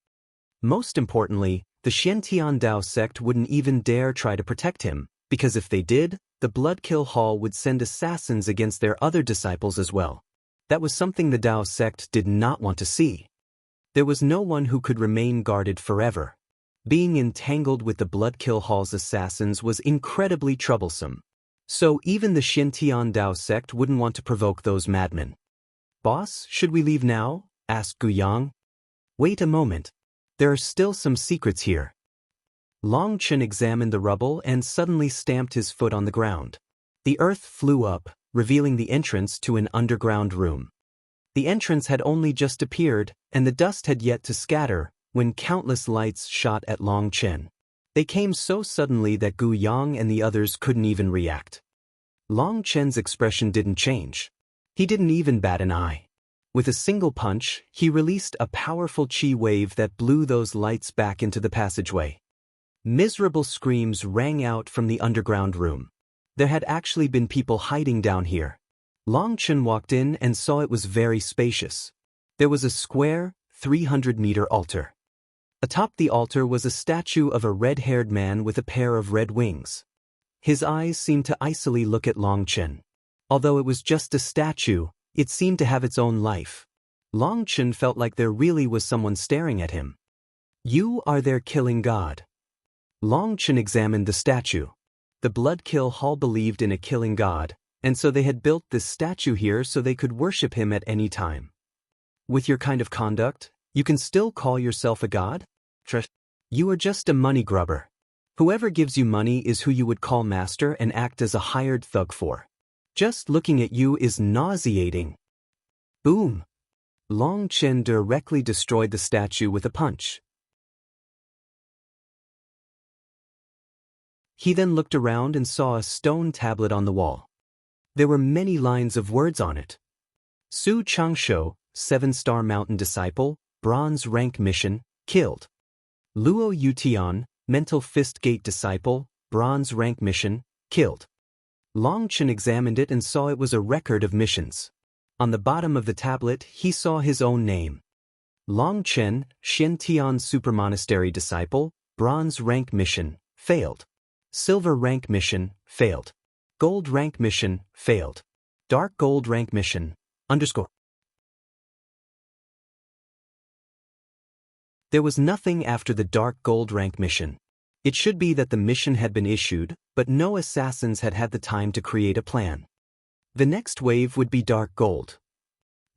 A: Most importantly, the Xiantian Dao sect wouldn't even dare try to protect him, because if they did, the Bloodkill Hall would send assassins against their other disciples as well. That was something the Dao sect did not want to see. There was no one who could remain guarded forever. Being entangled with the Bloodkill Hall's assassins was incredibly troublesome. So even the Xiantian Dao sect wouldn't want to provoke those madmen. "Boss, should we leave now?" asked Guyang. "Wait a moment. There are still some secrets here." Long Chen examined the rubble and suddenly stamped his foot on the ground. The earth flew up, revealing the entrance to an underground room. The entrance had only just appeared, and the dust had yet to scatter, when countless lights shot at Long Chen. They came so suddenly that Gu Yang and the others couldn't even react. Long Chen's expression didn't change. He didn't even bat an eye. With a single punch, he released a powerful chi wave that blew those lights back into the passageway. Miserable screams rang out from the underground room. There had actually been people hiding down here. Long Chen walked in and saw it was very spacious. There was a square, 300-meter altar. Atop the altar was a statue of a red-haired man with a pair of red wings. His eyes seemed to icily look at Long Chen. Although it was just a statue, It seemed to have its own life. Long Chen felt like there really was someone staring at him. You are their killing god. Long Chen examined the statue. The Bloodkill Hall believed in a killing god, and so they had built this statue here so they could worship him at any time. With your kind of conduct, you can still call yourself a god? You are just a money grubber. Whoever gives you money is who you would call master and act as a hired thug for. Just looking at you is nauseating. Boom! Long Chen directly destroyed the statue with a punch. He then looked around and saw a stone tablet on the wall. There were many lines of words on it. Su Changsho, 7-star mountain disciple, bronze rank mission, killed. Luo Yutian, mental fist gate disciple, bronze rank mission, killed. Long Chen examined it and saw it was a record of missions. On the bottom of the tablet, he saw his own name. Long Chen, Xiantian Super Monastery disciple, bronze rank mission, failed. Silver rank mission, failed. Gold rank mission, failed. Dark gold rank mission, _. There was nothing after the dark gold rank mission. It should be that the mission had been issued, but no assassins had had the time to create a plan. The next wave would be dark gold.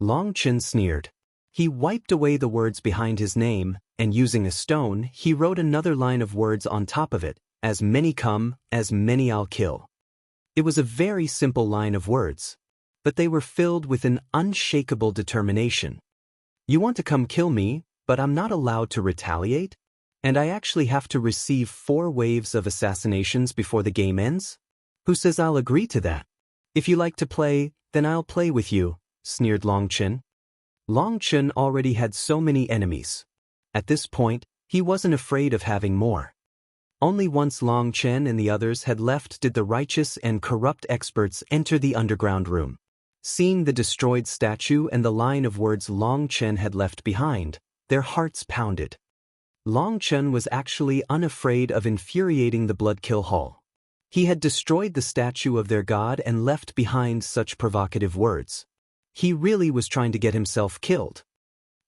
A: Long Chen sneered. He wiped away the words behind his name, and using a stone, he wrote another line of words on top of it, as many come, as many I'll kill. It was a very simple line of words, but they were filled with an unshakable determination. You want to come kill me, but I'm not allowed to retaliate? And I actually have to receive 4 waves of assassinations before the game ends? Who says I'll agree to that? If you like to play, then I'll play with you, sneered Long Chen. Long Chen already had so many enemies. At this point, he wasn't afraid of having more. Only once Long Chen and the others had left did the righteous and corrupt experts enter the underground room. Seeing the destroyed statue and the line of words Long Chen had left behind, their hearts pounded. Long Chen was actually unafraid of infuriating the Bloodkill Hall. He had destroyed the statue of their god and left behind such provocative words. He really was trying to get himself killed.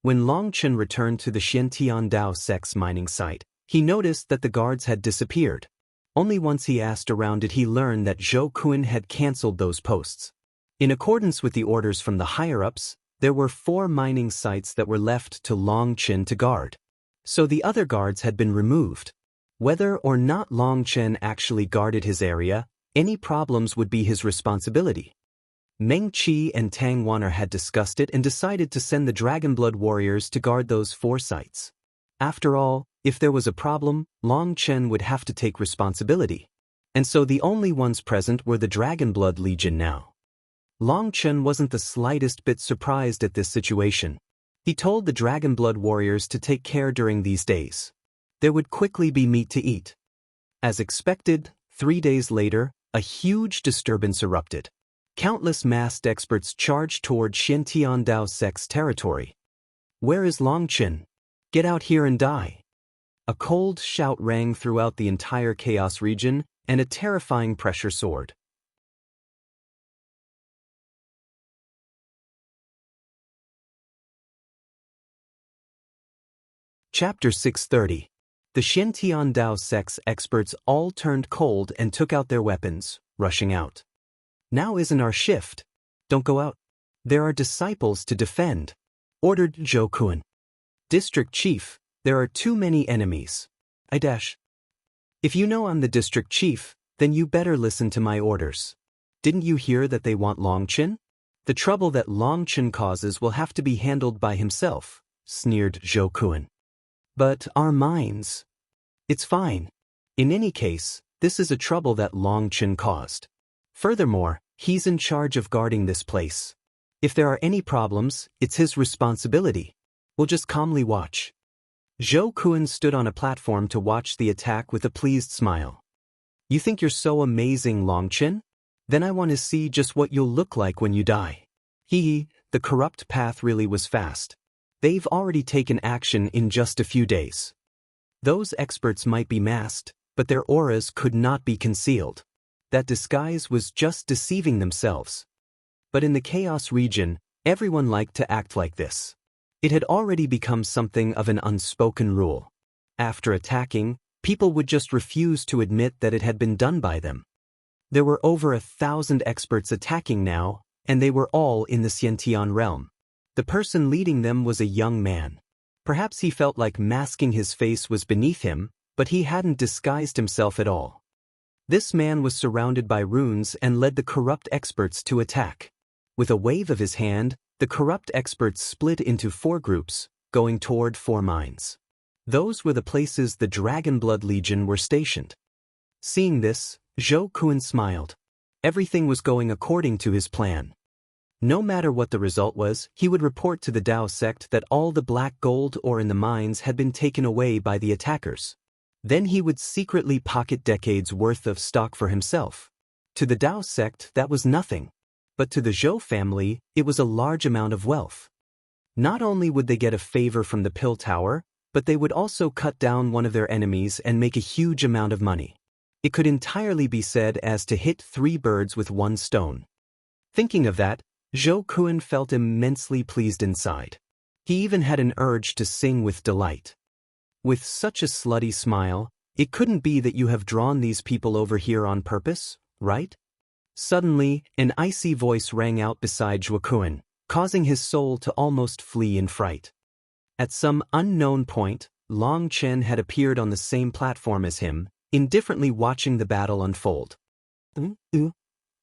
A: When Long Chen returned to the Xiantian Dao Sex mining site, he noticed that the guards had disappeared. Only once he asked around did he learn that Zhou Kun had cancelled those posts. In accordance with the orders from the higher-ups, there were 4 mining sites that were left to Long Chen to guard. So the other guards had been removed. Whether or not Long Chen actually guarded his area, any problems would be his responsibility. Meng Qi and Tang Wan'er had discussed it and decided to send the Dragonblood warriors to guard those 4 sites. After all, if there was a problem, Long Chen would have to take responsibility. And so the only ones present were the Dragonblood Legion now. Long Chen wasn't the slightest bit surprised at this situation. He told the Dragonblood warriors to take care during these days. There would quickly be meat to eat. As expected, 3 days later, a huge disturbance erupted. Countless masked experts charged toward Xiantian Dao Sect's territory. Where is Long Chen? Get out here and die. A cold shout rang throughout the entire Chaos region, and a terrifying pressure soared. Chapter 630. The Xiantian Dao Sect's experts all turned cold and took out their weapons, rushing out. Now isn't our shift. Don't go out. There are disciples to defend, ordered Zhou Kun. District Chief, there are too many enemies. If you know I'm the district chief, then you better listen to my orders. Didn't you hear that they want Long Chen? The trouble that Long Chen causes will have to be handled by himself, sneered Zhou Kun. But our minds. It's fine. In any case, this is a trouble that Long Chen caused. Furthermore, he's in charge of guarding this place. If there are any problems, it's his responsibility. We'll just calmly watch. Zhou Kun stood on a platform to watch the attack with a pleased smile. You think you're so amazing, Long Chen? Then I want to see just what you'll look like when you die. The corrupt path really was fast. They've already taken action in just a few days. Those experts might be masked, but their auras could not be concealed. That disguise was just deceiving themselves. But in the Chaos region, everyone liked to act like this. It had already become something of an unspoken rule. After attacking, people would just refuse to admit that it had been done by them. There were over 1,000 experts attacking now, and they were all in the Xiantian realm. The person leading them was a young man. Perhaps he felt like masking his face was beneath him, but he hadn't disguised himself at all. This man was surrounded by runes and led the corrupt experts to attack. With a wave of his hand, the corrupt experts split into 4 groups, going toward 4 mines. Those were the places the Dragonblood Legion were stationed. Seeing this, Zhou Kun smiled. Everything was going according to his plan. No matter what the result was, he would report to the Dao sect that all the black gold ore in the mines had been taken away by the attackers. Then he would secretly pocket decades worth of stock for himself. To the Dao sect, that was nothing. But to the Zhou family, it was a large amount of wealth. Not only would they get a favor from the Pill Tower, but they would also cut down one of their enemies and make a huge amount of money. It could entirely be said as to hit 3 birds with 1 stone. Thinking of that, Zhou Kun felt immensely pleased inside. He even had an urge to sing with delight. With such a slutty smile, it couldn't be that you have drawn these people over here on purpose, right? Suddenly, an icy voice rang out beside Zhou Kun, causing his soul to almost flee in fright. At some unknown point, Long Chen had appeared on the same platform as him, indifferently watching the battle unfold.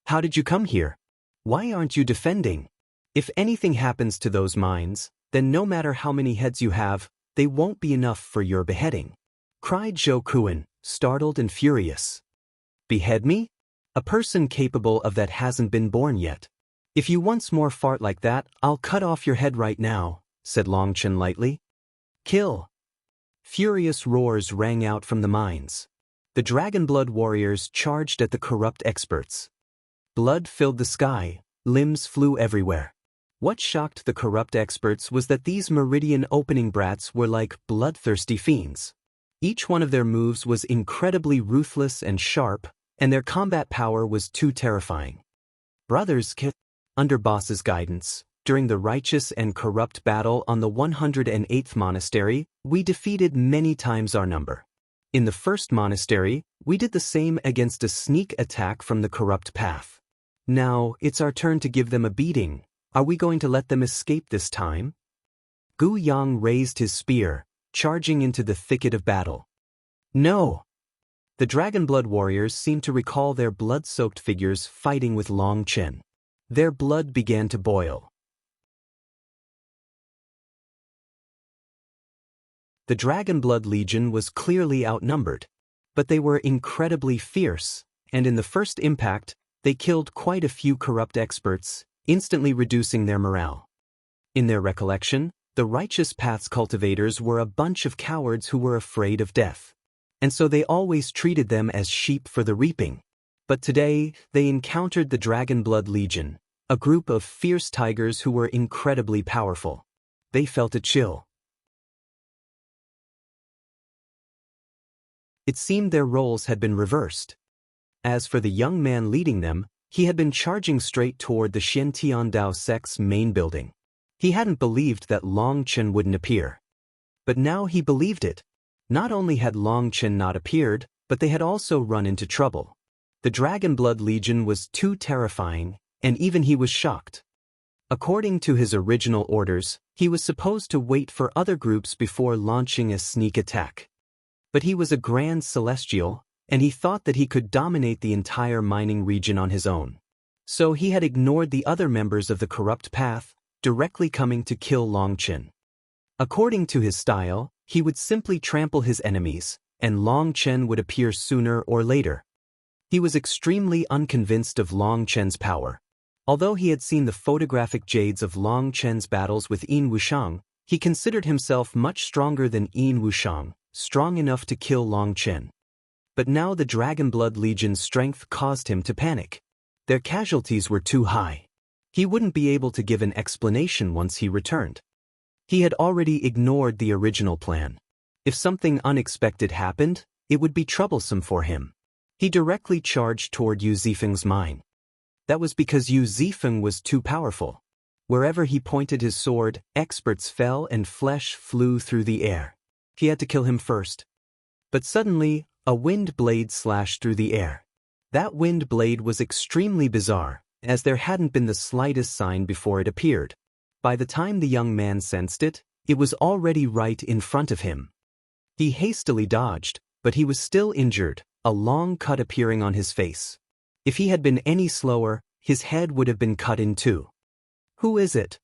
A: How did you come here? Why aren't you defending? If anything happens to those mines, then no matter how many heads you have, they won't be enough for your beheading, cried Zhou Kun, startled and furious. Behead me? A person capable of that hasn't been born yet. If you once more fart like that, I'll cut off your head right now, said Long Chen lightly. Kill! Furious roars rang out from the mines. The Dragonblood warriors charged at the corrupt experts. Blood filled the sky, limbs flew everywhere. What shocked the corrupt experts was that these meridian opening brats were like bloodthirsty fiends. Each one of their moves was incredibly ruthless and sharp, and their combat power was too terrifying. Brothers, under Boss's guidance, during the righteous and corrupt battle on the 108th monastery, we defeated many times our number. In the first monastery, we did the same against a sneak attack from the corrupt path. Now, it's our turn to give them a beating. Are we going to let them escape this time? Gu Yang raised his spear, charging into the thicket of battle. No! The Dragonblood warriors seemed to recall their blood-soaked figures fighting with Long Chen. Their blood began to boil. The Dragonblood Legion was clearly outnumbered, but they were incredibly fierce, and in the first impact, they killed quite a few corrupt experts, instantly reducing their morale. In their recollection, the Righteous Path's cultivators were a bunch of cowards who were afraid of death, and so they always treated them as sheep for the reaping. But today, they encountered the Dragonblood Legion, a group of fierce tigers who were incredibly powerful. They felt a chill. It seemed their roles had been reversed. As for the young man leading them, he had been charging straight toward the Xiantian Dao sect's main building. He hadn't believed that Long Chen wouldn't appear. But now he believed it. Not only had Long Chen not appeared, but they had also run into trouble. The Dragonblood Legion was too terrifying, and even he was shocked. According to his original orders, he was supposed to wait for other groups before launching a sneak attack. But he was a Grand Celestial, and he thought that he could dominate the entire mining region on his own. So he had ignored the other members of the corrupt path, directly coming to kill Long Chen. According to his style, he would simply trample his enemies, and Long Chen would appear sooner or later. He was extremely unconvinced of Long Chen's power. Although he had seen the photographic jades of Long Chen's battles with Yin Wushang, he considered himself much stronger than Yin Wushang, strong enough to kill Long Chen. But now the Dragonblood Legion's strength caused him to panic. Their casualties were too high. He wouldn't be able to give an explanation once he returned. He had already ignored the original plan. If something unexpected happened, it would be troublesome for him. He directly charged toward Yu Zifeng's mine. That was because Yu Zifeng was too powerful. Wherever he pointed his sword, experts fell and flesh flew through the air. He had to kill him first. But suddenly, a wind blade slashed through the air. That wind blade was extremely bizarre, as there hadn't been the slightest sign before it appeared. By the time the young man sensed it, it was already right in front of him. He hastily dodged, but he was still injured, a long cut appearing on his face. If he had been any slower, his head would have been cut in two. "Who is it?"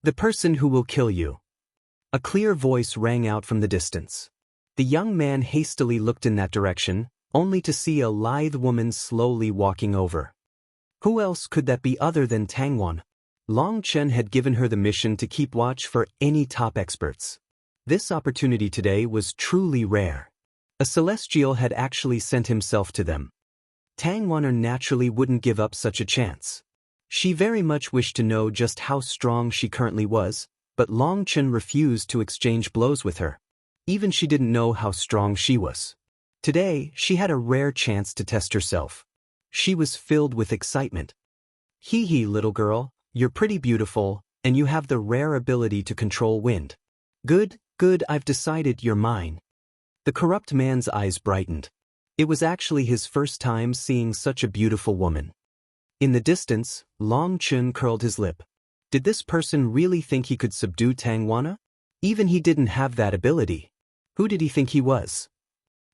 A: "The person who will kill you." A clear voice rang out from the distance. The young man hastily looked in that direction, only to see a lithe woman slowly walking over. Who else could that be other than Tangwan? Long Chen had given her the mission to keep watch for any top experts. This opportunity today was truly rare. A celestial had actually sent himself to them. Tangwan naturally wouldn't give up such a chance. She very much wished to know just how strong she currently was, but Long Chen refused to exchange blows with her. Even she didn't know how strong she was. Today, she had a rare chance to test herself. She was filled with excitement. "Hee hee, little girl, you're pretty beautiful, and you have the rare ability to control wind. Good, good, I've decided you're mine." The corrupt man's eyes brightened. It was actually his first time seeing such a beautiful woman. In the distance, Long Chen curled his lip. Did this person really think he could subdue Tangwana? Even he didn't have that ability. Who did he think he was?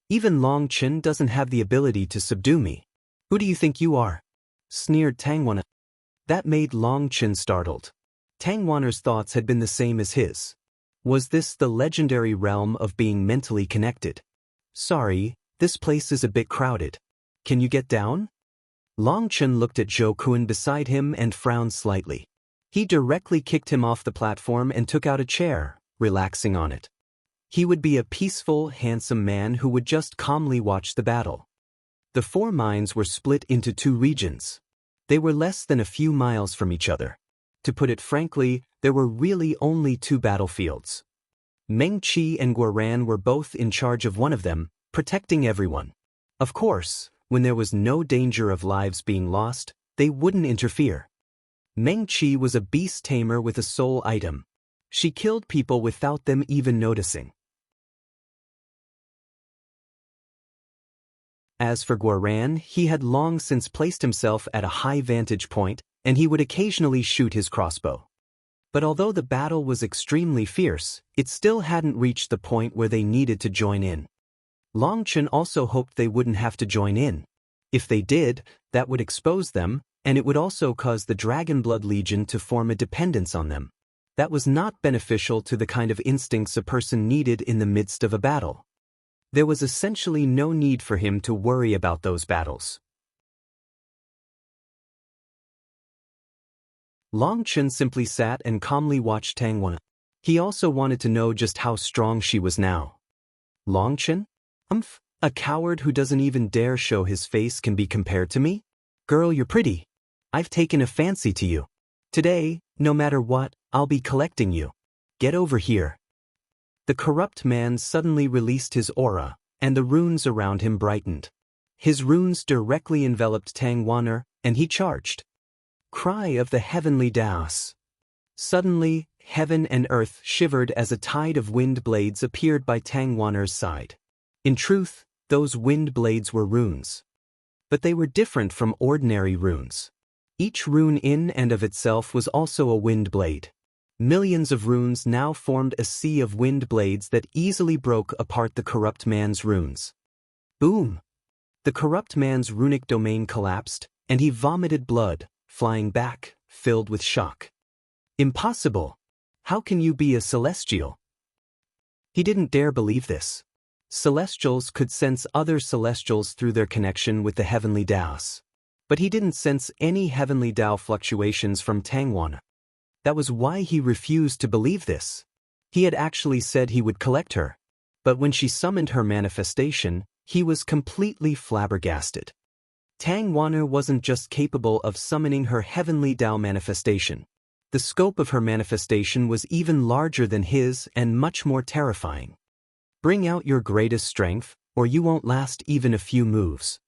A: "Even Long Chen doesn't have the ability to subdue me. Who do you think you are?" sneered Tangwana. That made Long Chen startled. Tangwana's thoughts had been the same as his. Was this the legendary realm of being mentally connected? "Sorry, this place is a bit crowded. Can you get down?" Long Chen looked at Zhou Kun beside him and frowned slightly. He directly kicked him off the platform and took out a chair, relaxing on it. He would be a peaceful, handsome man who would just calmly watch the battle. The four mines were split into two regions. They were less than a few miles from each other. To put it frankly, there were really only two battlefields. Meng Qi and Guoran were both in charge of one of them, protecting everyone. Of course, when there was no danger of lives being lost, they wouldn't interfere. Meng Qi was a beast tamer with a soul item. She killed people without them even noticing. As for Guoran, he had long since placed himself at a high vantage point, and he would occasionally shoot his crossbow. But although the battle was extremely fierce, it still hadn't reached the point where they needed to join in. Long Chen also hoped they wouldn't have to join in. If they did, that would expose them, and it would also cause the Dragonblood Legion to form a dependence on them. That was not beneficial to the kind of instincts a person needed in the midst of a battle. There was essentially no need for him to worry about those battles. Long Chen simply sat and calmly watched Tangwana. He also wanted to know just how strong she was now. Long Chen? A coward who doesn't even dare show his face can be compared to me? Girl, you're pretty. I've taken a fancy to you. Today, no matter what, I'll be collecting you. Get over here. The corrupt man suddenly released his aura, and the runes around him brightened. His runes directly enveloped Tangwana, and he charged. Cry of the heavenly Daos. Suddenly, heaven and earth shivered as a tide of wind blades appeared by Tangwana's side. In truth, those wind blades were runes. But they were different from ordinary runes. Each rune in and of itself was also a wind blade. Millions of runes now formed a sea of wind blades that easily broke apart the corrupt man's runes. Boom! The corrupt man's runic domain collapsed, and he vomited blood, flying back, filled with shock. Impossible! How can you be a celestial? He didn't dare believe this. Celestials could sense other celestials through their connection with the heavenly Daos. But he didn't sense any heavenly Dao fluctuations from Tangwana. That was why he refused to believe this. He had actually said he would collect her. But when she summoned her manifestation, he was completely flabbergasted. Tangwana wasn't just capable of summoning her heavenly Dao manifestation. The scope of her manifestation was even larger than his and much more terrifying. Bring out your greatest strength, or you won't last even a few moves.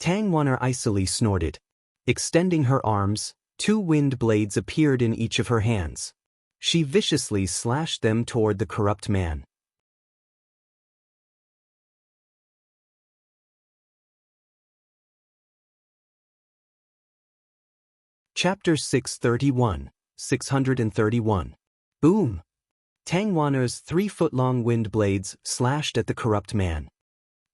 A: Tangwana icily snorted. Extending her arms, 2 wind blades appeared in each of her hands. She viciously slashed them toward the corrupt man. Chapter 631, 631. Boom! Tang Wanner's 3-foot-long wind blades slashed at the corrupt man.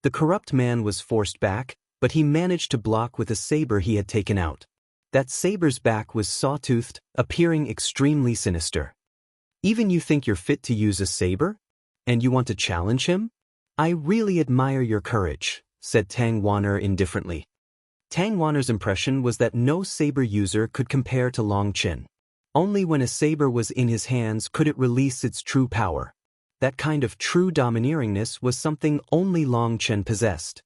A: The corrupt man was forced back, but he managed to block with a saber he had taken out. That saber's back was sawtoothed, appearing extremely sinister. Even you think you're fit to use a saber? And you want to challenge him? I really admire your courage, said Tang Wanner indifferently. Tang Wanner's impression was that no saber user could compare to Long Chen. Only when a saber was in his hands could it release its true power. That kind of true domineeringness was something only Long Chen possessed.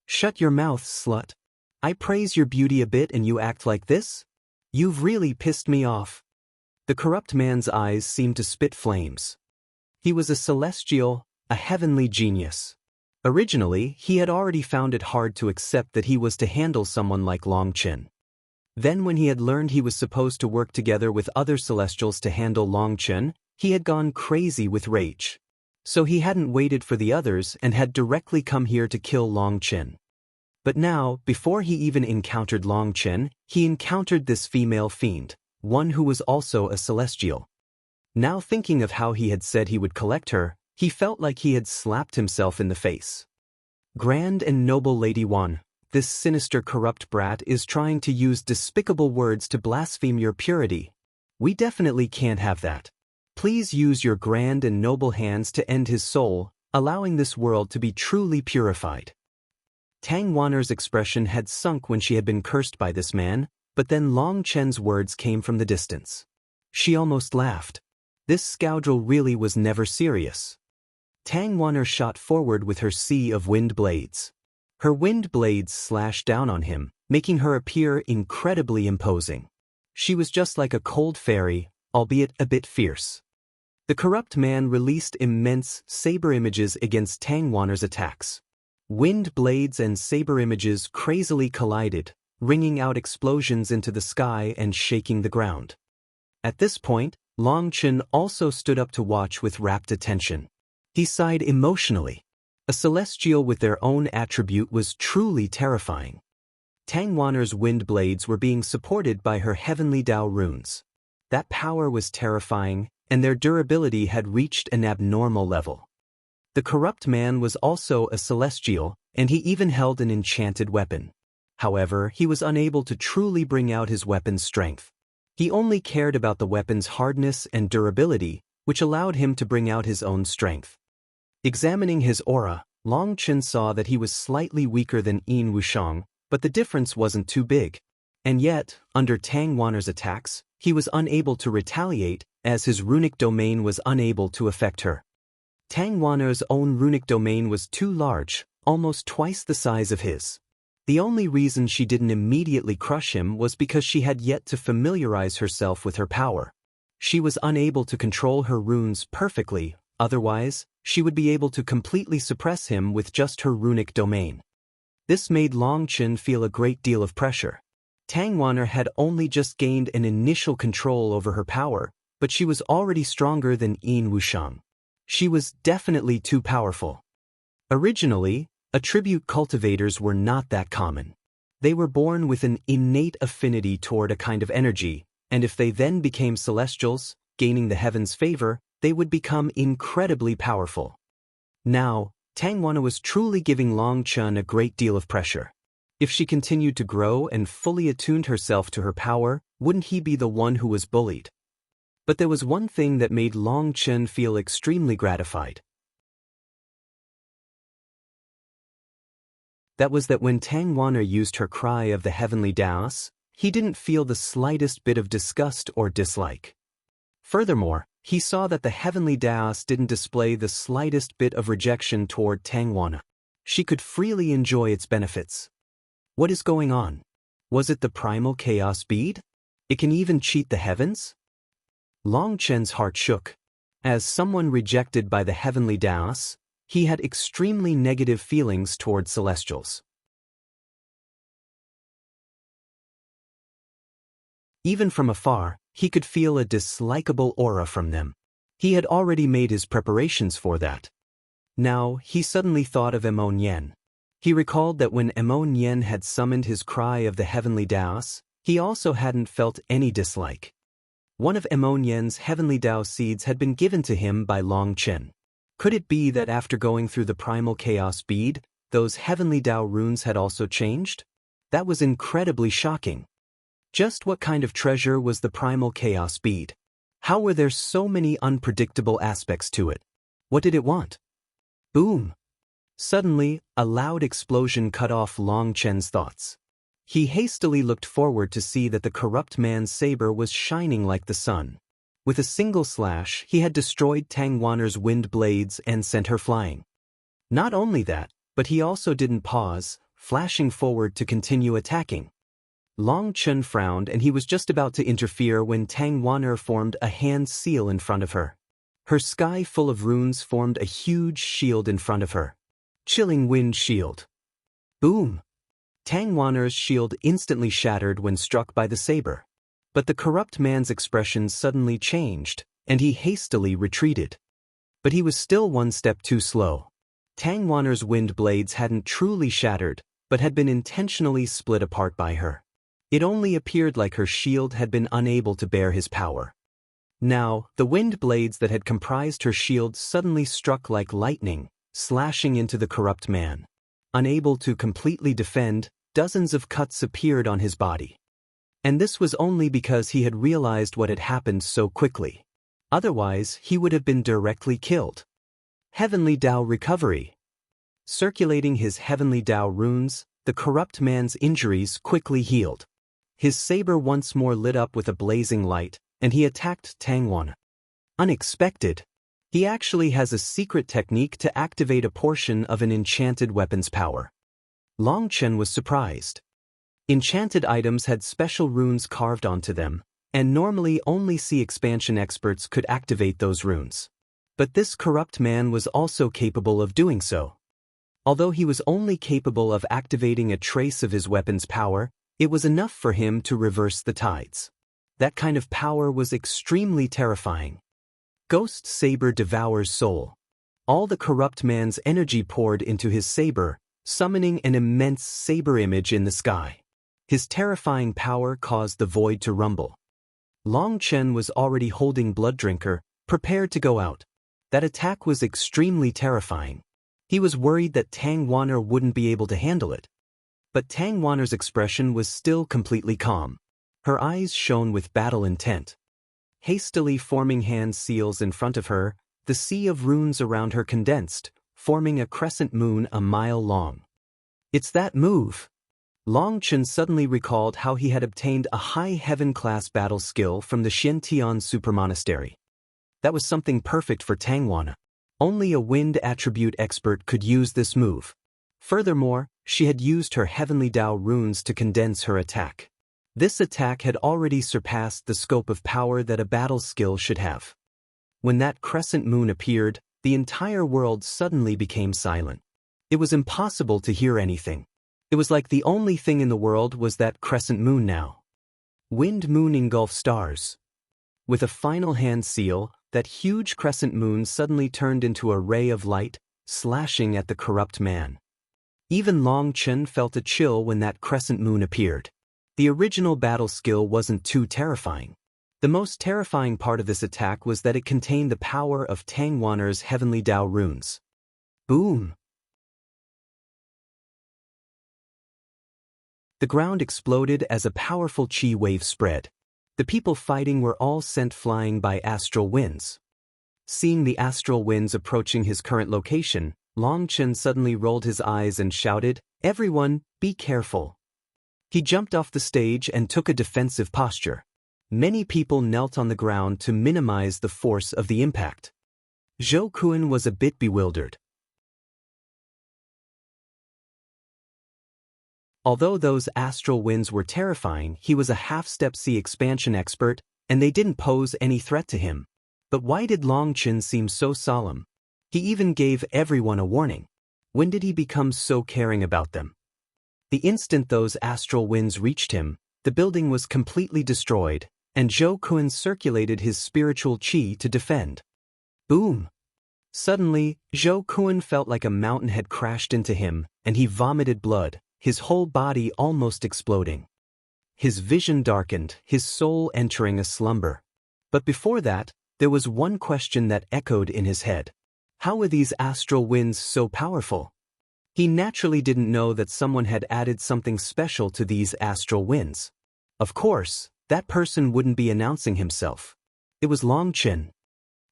A: Shut your mouth, slut. I praise your beauty a bit and you act like this? You've really pissed me off. The corrupt man's eyes seemed to spit flames. He was a celestial, a heavenly genius. Originally, he had already found it hard to accept that he was to handle someone like Long Chen. Then when he had learned he was supposed to work together with other celestials to handle Long Chen, he had gone crazy with rage. So he hadn't waited for the others and had directly come here to kill Long Chen. But now, before he even encountered Long Chen, he encountered this female fiend, one who was also a celestial. Now thinking of how he had said he would collect her, he felt like he had slapped himself in the face. Grand and noble Lady Wan, this sinister corrupt brat is trying to use despicable words to blaspheme your purity. We definitely can't have that. Please use your grand and noble hands to end his soul, allowing this world to be truly purified. Tang Wanner's expression had sunk when she had been cursed by this man, but then Long Chen's words came from the distance. She almost laughed. This scoundrel really was never serious. Tang Wanner shot forward with her sea of wind blades. Her wind blades slashed down on him, making her appear incredibly imposing. She was just like a cold fairy, albeit a bit fierce. The corrupt man released immense saber images against Tang Wanner's attacks. Wind blades and saber images crazily collided, ringing out explosions into the sky and shaking the ground. At this point, Long Chen also stood up to watch with rapt attention. He sighed emotionally. A celestial with their own attribute was truly terrifying. Tang Wanner's wind blades were being supported by her heavenly Tao runes. That power was terrifying, and their durability had reached an abnormal level. The corrupt man was also a celestial, and he even held an enchanted weapon. However, he was unable to truly bring out his weapon's strength. He only cared about the weapon's hardness and durability, which allowed him to bring out his own strength. Examining his aura, Long Chen saw that he was slightly weaker than Yin Wushang, but the difference wasn't too big. And yet, under Tang Wanner's attacks, he was unable to retaliate, as his runic domain was unable to affect her. Tang Wanner's own runic domain was too large, almost twice the size of his. The only reason she didn't immediately crush him was because she had yet to familiarize herself with her power. She was unable to control her runes perfectly, otherwise, she would be able to completely suppress him with just her runic domain. This made Long Chen feel a great deal of pressure. Tang Wanner had only just gained an initial control over her power, but she was already stronger than Yin Wushang. She was definitely too powerful. Originally, attribute cultivators were not that common. They were born with an innate affinity toward a kind of energy, and if they then became celestials, gaining the heavens' favor, they would become incredibly powerful. Now, Tang Wanner was truly giving Long Chen a great deal of pressure. If she continued to grow and fully attuned herself to her power, wouldn't he be the one who was bullied? But there was one thing that made Long Chen feel extremely gratified. That was that when Tang Wanner used her cry of the heavenly Taos, he didn't feel the slightest bit of disgust or dislike. Furthermore, he saw that the heavenly Taos didn't display the slightest bit of rejection toward Tang Wanner. She could freely enjoy its benefits. What is going on? Was it the primal chaos bead? It can even cheat the heavens? Long Chen's heart shook. As someone rejected by the heavenly Taos, he had extremely negative feelings toward celestials. Even from afar, he could feel a dislikable aura from them. He had already made his preparations for that. Now, he suddenly thought of Emon Yen. He recalled that when Emon Yen had summoned his cry of the heavenly Daos, he also hadn't felt any dislike. One of Emon Yen's heavenly Dao seeds had been given to him by Long Chen. Could it be that after going through the primal chaos bead, those heavenly Dao runes had also changed? That was incredibly shocking. Just what kind of treasure was the primal chaos bead? How were there so many unpredictable aspects to it? What did it want? Boom! Suddenly, a loud explosion cut off Long Chen's thoughts. He hastily looked forward to see that the corrupt man's saber was shining like the sun. With a single slash, he had destroyed Tang Wanner's wind blades and sent her flying. Not only that, but he also didn't pause, flashing forward to continue attacking. Long Chen frowned and he was just about to interfere when Tang Wanner formed a hand seal in front of her. Her sky full of runes formed a huge shield in front of her. Chilling wind shield. Boom! Tang Wanner's shield instantly shattered when struck by the saber. But the corrupt man's expression suddenly changed, and he hastily retreated. But he was still one step too slow. Tang Wanner's wind blades hadn't truly shattered, but had been intentionally split apart by her. It only appeared like her shield had been unable to bear his power. Now, the wind blades that had comprised her shield suddenly struck like lightning, slashing into the corrupt man. Unable to completely defend, dozens of cuts appeared on his body. And this was only because he had realized what had happened so quickly. Otherwise, he would have been directly killed. Heavenly Dao recovery. Circulating his heavenly Dao runes, the corrupt man's injuries quickly healed. His saber once more lit up with a blazing light, and he attacked Tang Wanner. Unexpected. He actually has a secret technique to activate a portion of an enchanted weapon's power. Long Chen was surprised. Enchanted items had special runes carved onto them, and normally only sea expansion experts could activate those runes. But this corrupt man was also capable of doing so. Although he was only capable of activating a trace of his weapon's power, it was enough for him to reverse the tides. That kind of power was extremely terrifying. Ghost Saber devours soul. All the corrupt man's energy poured into his saber, summoning an immense saber image in the sky. His terrifying power caused the void to rumble. Long Chen was already holding Blood Drinker, prepared to go out. That attack was extremely terrifying. He was worried that Tang Wanner wouldn't be able to handle it. But Tang Wanner's expression was still completely calm. Her eyes shone with battle intent. Hastily forming hand seals in front of her, the sea of runes around her condensed, forming a crescent moon a mile long. It's that move! Long Chen suddenly recalled how he had obtained a high heaven-class battle skill from the Xiantian Super Monastery. That was something perfect for Tang Wanner. Only a wind attribute expert could use this move. Furthermore, she had used her heavenly Dao runes to condense her attack. This attack had already surpassed the scope of power that a battle skill should have. When that crescent moon appeared, the entire world suddenly became silent. It was impossible to hear anything. It was like the only thing in the world was that crescent moon now. Wind moon engulfed stars. With a final hand seal, that huge crescent moon suddenly turned into a ray of light, slashing at the corrupt man. Even Long Chen felt a chill when that crescent moon appeared. The original battle skill wasn't too terrifying. The most terrifying part of this attack was that it contained the power of Tang Wanner's heavenly Dao runes. Boom! The ground exploded as a powerful chi wave spread. The people fighting were all sent flying by astral winds. Seeing the astral winds approaching his current location, Long Chen suddenly rolled his eyes and shouted, "Everyone, be careful." He jumped off the stage and took a defensive posture. Many people knelt on the ground to minimize the force of the impact. Zhou Kuan was a bit bewildered. Although those astral winds were terrifying, he was a half-step sea expansion expert, and they didn't pose any threat to him. But why did Long Chen seem so solemn? He even gave everyone a warning. When did he become so caring about them? The instant those astral winds reached him, The building was completely destroyed, and Zhou Kun circulated his spiritual qi to defend. Boom! Suddenly, Zhou Kun felt like a mountain had crashed into him, and he vomited blood, his whole body almost exploding. His vision darkened, his soul entering a slumber. But before that, there was one question that echoed in his head. How were these astral winds so powerful? He naturally didn't know that someone had added something special to these astral winds. Of course, that person wouldn't be announcing himself. It was Long Chen.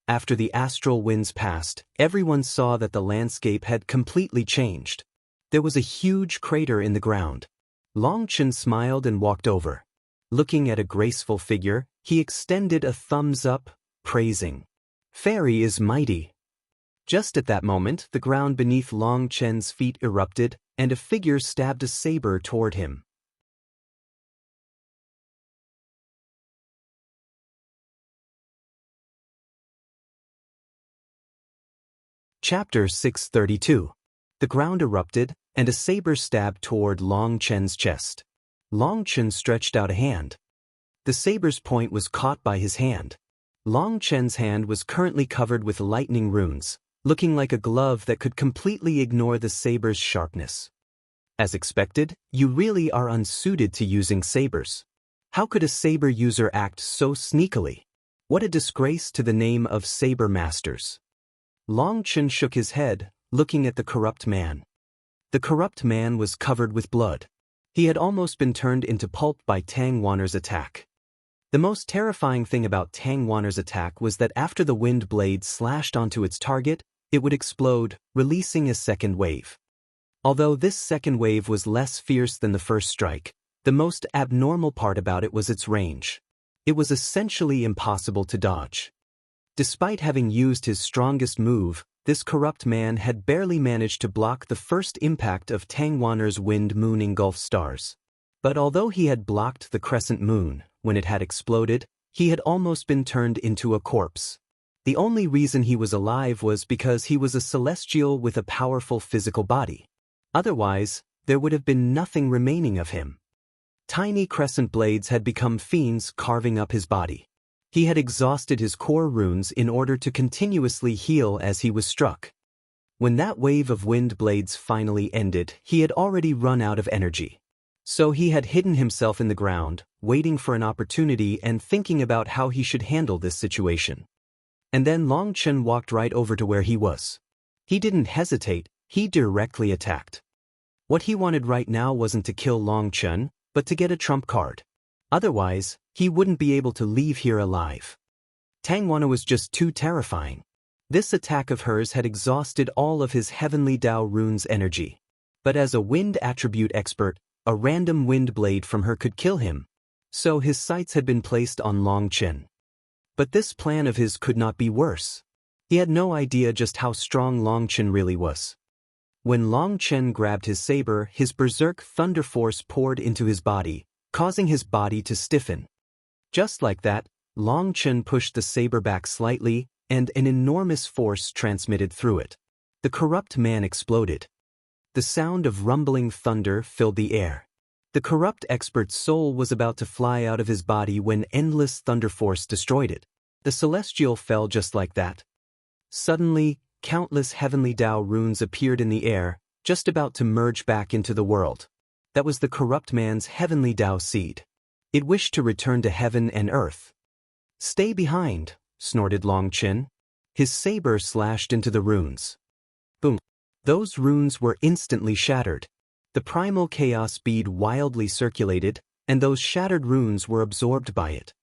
A: After the astral winds passed, everyone saw that the landscape had completely changed. There was a huge crater in the ground. Long Chen smiled and walked over. Looking at a graceful figure, he extended a thumbs up, praising. Fairy is mighty. Just at that moment, the ground beneath Long Chen's feet erupted, and a figure stabbed a saber toward him. Chapter 632. The ground erupted, and a saber stabbed toward Long Chen's chest. Long Chen stretched out a hand. The saber's point was caught by his hand. Long Chen's hand was currently covered with lightning runes, looking like a glove that could completely ignore the saber's sharpness. As expected, you really are unsuited to using sabers. How could a saber user act so sneakily? What a disgrace to the name of saber masters. Long Chen shook his head, looking at the corrupt man. The corrupt man was covered with blood. He had almost been turned into pulp by Tang Wanner's attack. The most terrifying thing about Tang Wanner's attack was that after the wind blade slashed onto its target, it would explode, releasing a second wave. Although this second wave was less fierce than the first strike, the most abnormal part about it was its range. It was essentially impossible to dodge. Despite having used his strongest move, this corrupt man had barely managed to block the first impact of Tang Wanner's wind moon engulfed stars. But although he had blocked the crescent moon, when it had exploded, he had almost been turned into a corpse. The only reason he was alive was because he was a celestial with a powerful physical body. Otherwise, there would have been nothing remaining of him. Tiny crescent blades had become fiends carving up his body. He had exhausted his core runes in order to continuously heal as he was struck. When that wave of wind blades finally ended, he had already run out of energy. So he had hidden himself in the ground, waiting for an opportunity and thinking about how he should handle this situation. And then Long Chen walked right over to where he was. He didn't hesitate, he directly attacked. What he wanted right now wasn't to kill Long Chen, but to get a trump card. Otherwise, he wouldn't be able to leave here alive. Tang Wanner was just too terrifying. This attack of hers had exhausted all of his heavenly Dao rune's energy. But as a wind attribute expert, a random wind blade from her could kill him. So his sights had been placed on Long Chen. But this plan of his could not be worse. He had no idea just how strong Long Chen really was. When Long Chen grabbed his saber, his berserk thunder force poured into his body, causing his body to stiffen. Just like that, Long Chen pushed the saber back slightly, and an enormous force transmitted through it. The corrupt man exploded. The sound of rumbling thunder filled the air. The corrupt expert's soul was about to fly out of his body when endless thunder force destroyed it. The celestial fell just like that. Suddenly, countless heavenly Dao runes appeared in the air, just about to merge back into the world. That was the corrupt man's heavenly Dao seed. It wished to return to heaven and earth. Stay behind, snorted Long Chen. His saber slashed into the runes. Boom. Those runes were instantly shattered. The primal chaos bead wildly circulated, and those shattered runes were absorbed by it.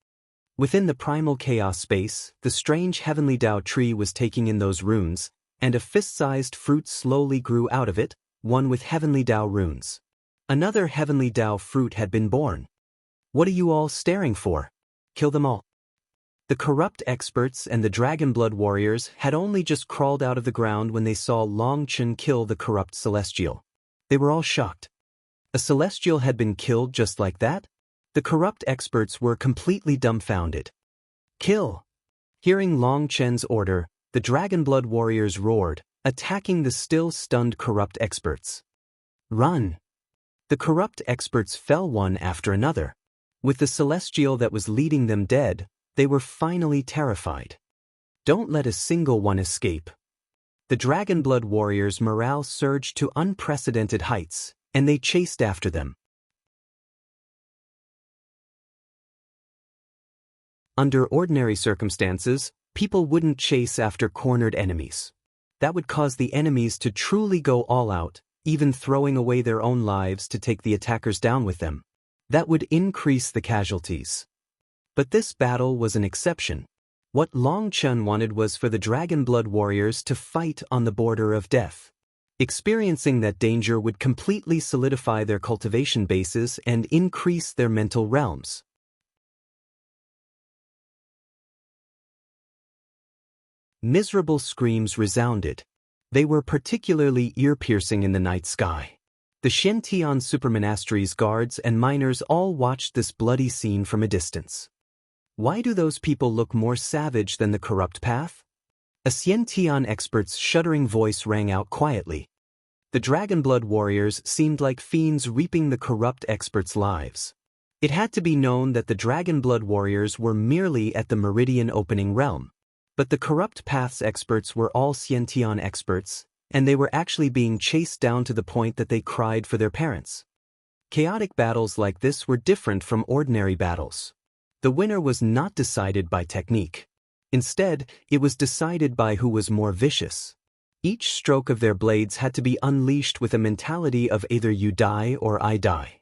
A: Within the primal chaos space, the strange heavenly Dao tree was taking in those runes, and a fist-sized fruit slowly grew out of it, one with heavenly Dao runes. Another heavenly Dao fruit had been born. What are you all staring for? Kill them all. The corrupt experts and the dragon blood warriors had only just crawled out of the ground when they saw Long Chen kill the corrupt celestial. They were all shocked. A celestial had been killed just like that? The corrupt experts were completely dumbfounded. Kill! Hearing Long Chen's order, the dragon blood warriors roared, attacking the still stunned corrupt experts. Run! The corrupt experts fell one after another. With the celestial that was leading them dead, they were finally terrified. Don't let a single one escape. The Dragonblood warriors' morale surged to unprecedented heights, and they chased after them. Under ordinary circumstances, people wouldn't chase after cornered enemies. That would cause the enemies to truly go all out, even throwing away their own lives to take the attackers down with them. That would increase the casualties. But this battle was an exception. What Long Chen wanted was for the Dragonblood warriors to fight on the border of death. Experiencing that danger would completely solidify their cultivation bases and increase their mental realms. Miserable screams resounded. They were particularly ear-piercing in the night sky. The Shentian Supermonastery's guards and miners all watched this bloody scene from a distance. Why do those people look more savage than the corrupt path? A Xiantian expert's shuddering voice rang out quietly. The Dragonblood warriors seemed like fiends reaping the corrupt experts' lives. It had to be known that the Dragonblood warriors were merely at the Meridian opening realm. But the corrupt path's experts were all Xiantian experts, and they were actually being chased down to the point that they cried for their parents. Chaotic battles like this were different from ordinary battles. The winner was not decided by technique. Instead, it was decided by who was more vicious. Each stroke of their blades had to be unleashed with a mentality of either you die or I die.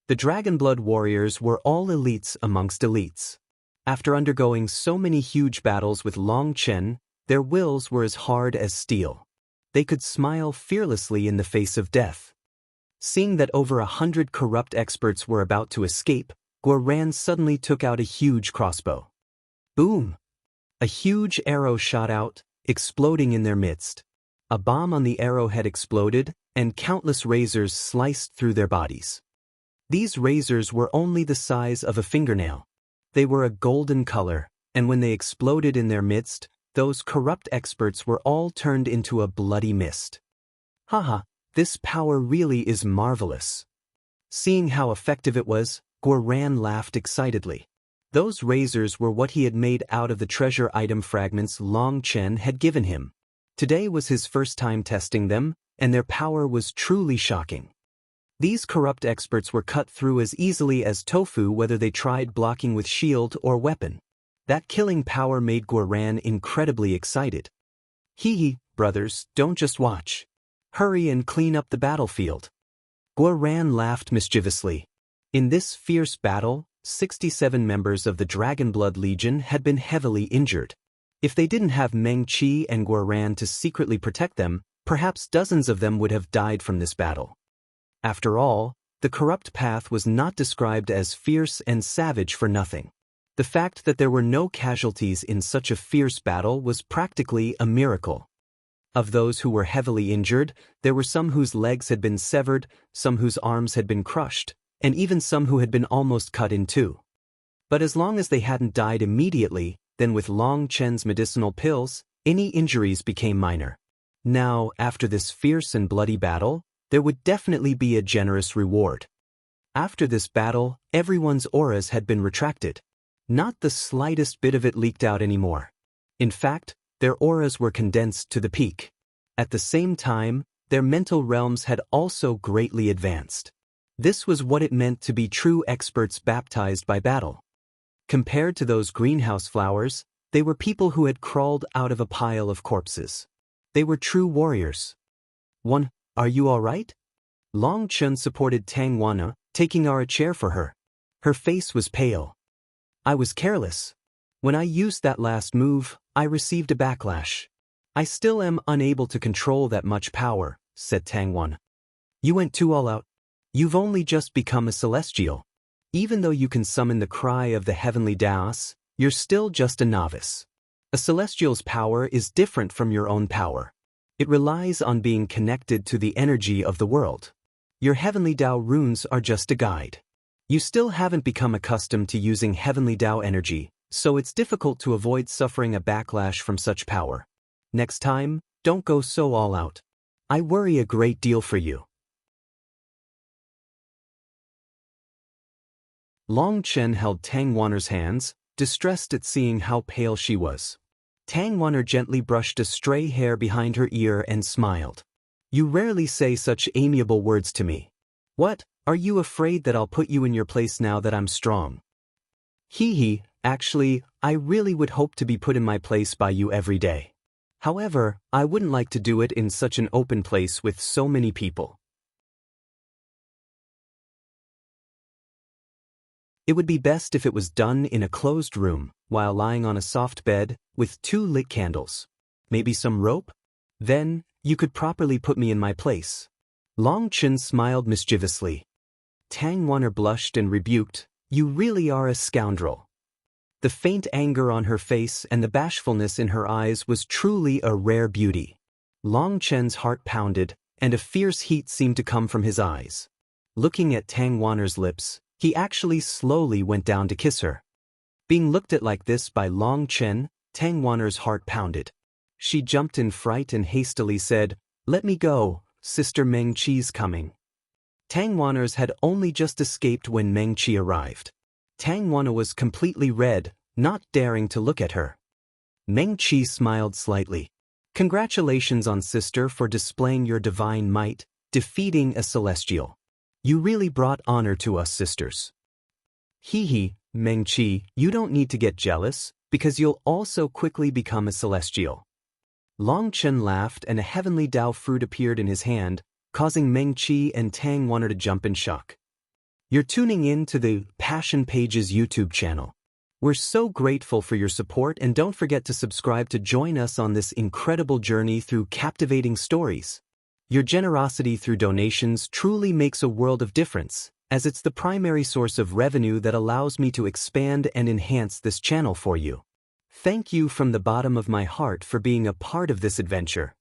A: The Dragonblood warriors were all elites amongst elites. After undergoing so many huge battles with Long Chen, their wills were as hard as steel. They could smile fearlessly in the face of death. Seeing that over 100 corrupt experts were about to escape, Guoran suddenly took out a huge crossbow. Boom! A huge arrow shot out, exploding in their midst. A bomb on the arrow had exploded, and countless razors sliced through their bodies. These razors were only the size of a fingernail. They were a golden color, and when they exploded in their midst, those corrupt experts were all turned into a bloody mist. Haha, this power really is marvelous. Seeing how effective it was, Guoran laughed excitedly. Those razors were what he had made out of the treasure item fragments Long Chen had given him. Today was his first time testing them, and their power was truly shocking. These corrupt experts were cut through as easily as tofu whether they tried blocking with shield or weapon. That killing power made Guoran incredibly excited. Hee, brothers, don't just watch. Hurry and clean up the battlefield. Guoran laughed mischievously. In this fierce battle, 67 members of the Dragonblood Legion had been heavily injured. If they didn't have Meng Qi and Guoran to secretly protect them, perhaps dozens of them would have died from this battle. After all, the corrupt path was not described as fierce and savage for nothing. The fact that there were no casualties in such a fierce battle was practically a miracle. Of those who were heavily injured, there were some whose legs had been severed, some whose arms had been crushed, and even some who had been almost cut in two. But as long as they hadn't died immediately, then with Long Chen's medicinal pills, any injuries became minor. Now, after this fierce and bloody battle, there would definitely be a generous reward. After this battle, everyone's auras had been retracted. Not the slightest bit of it leaked out anymore. In fact, their auras were condensed to the peak. At the same time, their mental realms had also greatly advanced. This was what it meant to be true experts baptized by battle. Compared to those greenhouse flowers, they were people who had crawled out of a pile of corpses. They were true warriors. Are you all right? Long Chen supported Tang Wana, taking a chair for her. Her face was pale. I was careless. When I used that last move, I received a backlash. I still am unable to control that much power, said Tang Wana. You went too all out. You've only just become a celestial. Even though you can summon the cry of the heavenly Daos, you're still just a novice. A celestial's power is different from your own power. It relies on being connected to the energy of the world. Your heavenly Dao runes are just a guide. You still haven't become accustomed to using heavenly Dao energy, so it's difficult to avoid suffering a backlash from such power. Next time, don't go so all out. I worry a great deal for you. Long Chen held Tang Wanner's hands, distressed at seeing how pale she was. Tang Wanner gently brushed a stray hair behind her ear and smiled. You rarely say such amiable words to me. What, are you afraid that I'll put you in your place now that I'm strong? Hee, actually, I really would hope to be put in my place by you every day. However, I wouldn't like to do it in such an open place with so many people. It would be best if it was done in a closed room, while lying on a soft bed, with 2 lit candles. Maybe some rope? Then, you could properly put me in my place. Long Chen smiled mischievously. Tang Wanner blushed and rebuked, You really are a scoundrel. The faint anger on her face and the bashfulness in her eyes was truly a rare beauty. Long Chen's heart pounded, and a fierce heat seemed to come from his eyes. Looking at Tang Wanner's lips, he actually slowly went down to kiss her. Being looked at like this by Long Chen, Tang Wanner's heart pounded. She jumped in fright and hastily said, Let me go, Sister Meng Qi's coming. Tang Wanner's had only just escaped when Meng Qi arrived. Tang Wanner was completely red, not daring to look at her. Meng Qi smiled slightly. Congratulations on sister for displaying your divine might, defeating a celestial. You really brought honor to us sisters. Hee, Meng Qi, you don't need to get jealous, because you'll also quickly become a celestial. Long Chen laughed and a heavenly Dao fruit appeared in his hand, causing Meng Qi and Tang Wanner to jump in shock. You're tuning in to the Passion Pages YouTube channel. We're so grateful for your support and don't forget to subscribe to join us on this incredible journey through captivating stories. Your generosity through donations truly makes a world of difference, as it's the primary source of revenue that allows me to expand and enhance this channel for you. Thank you from the bottom of my heart for being a part of this adventure.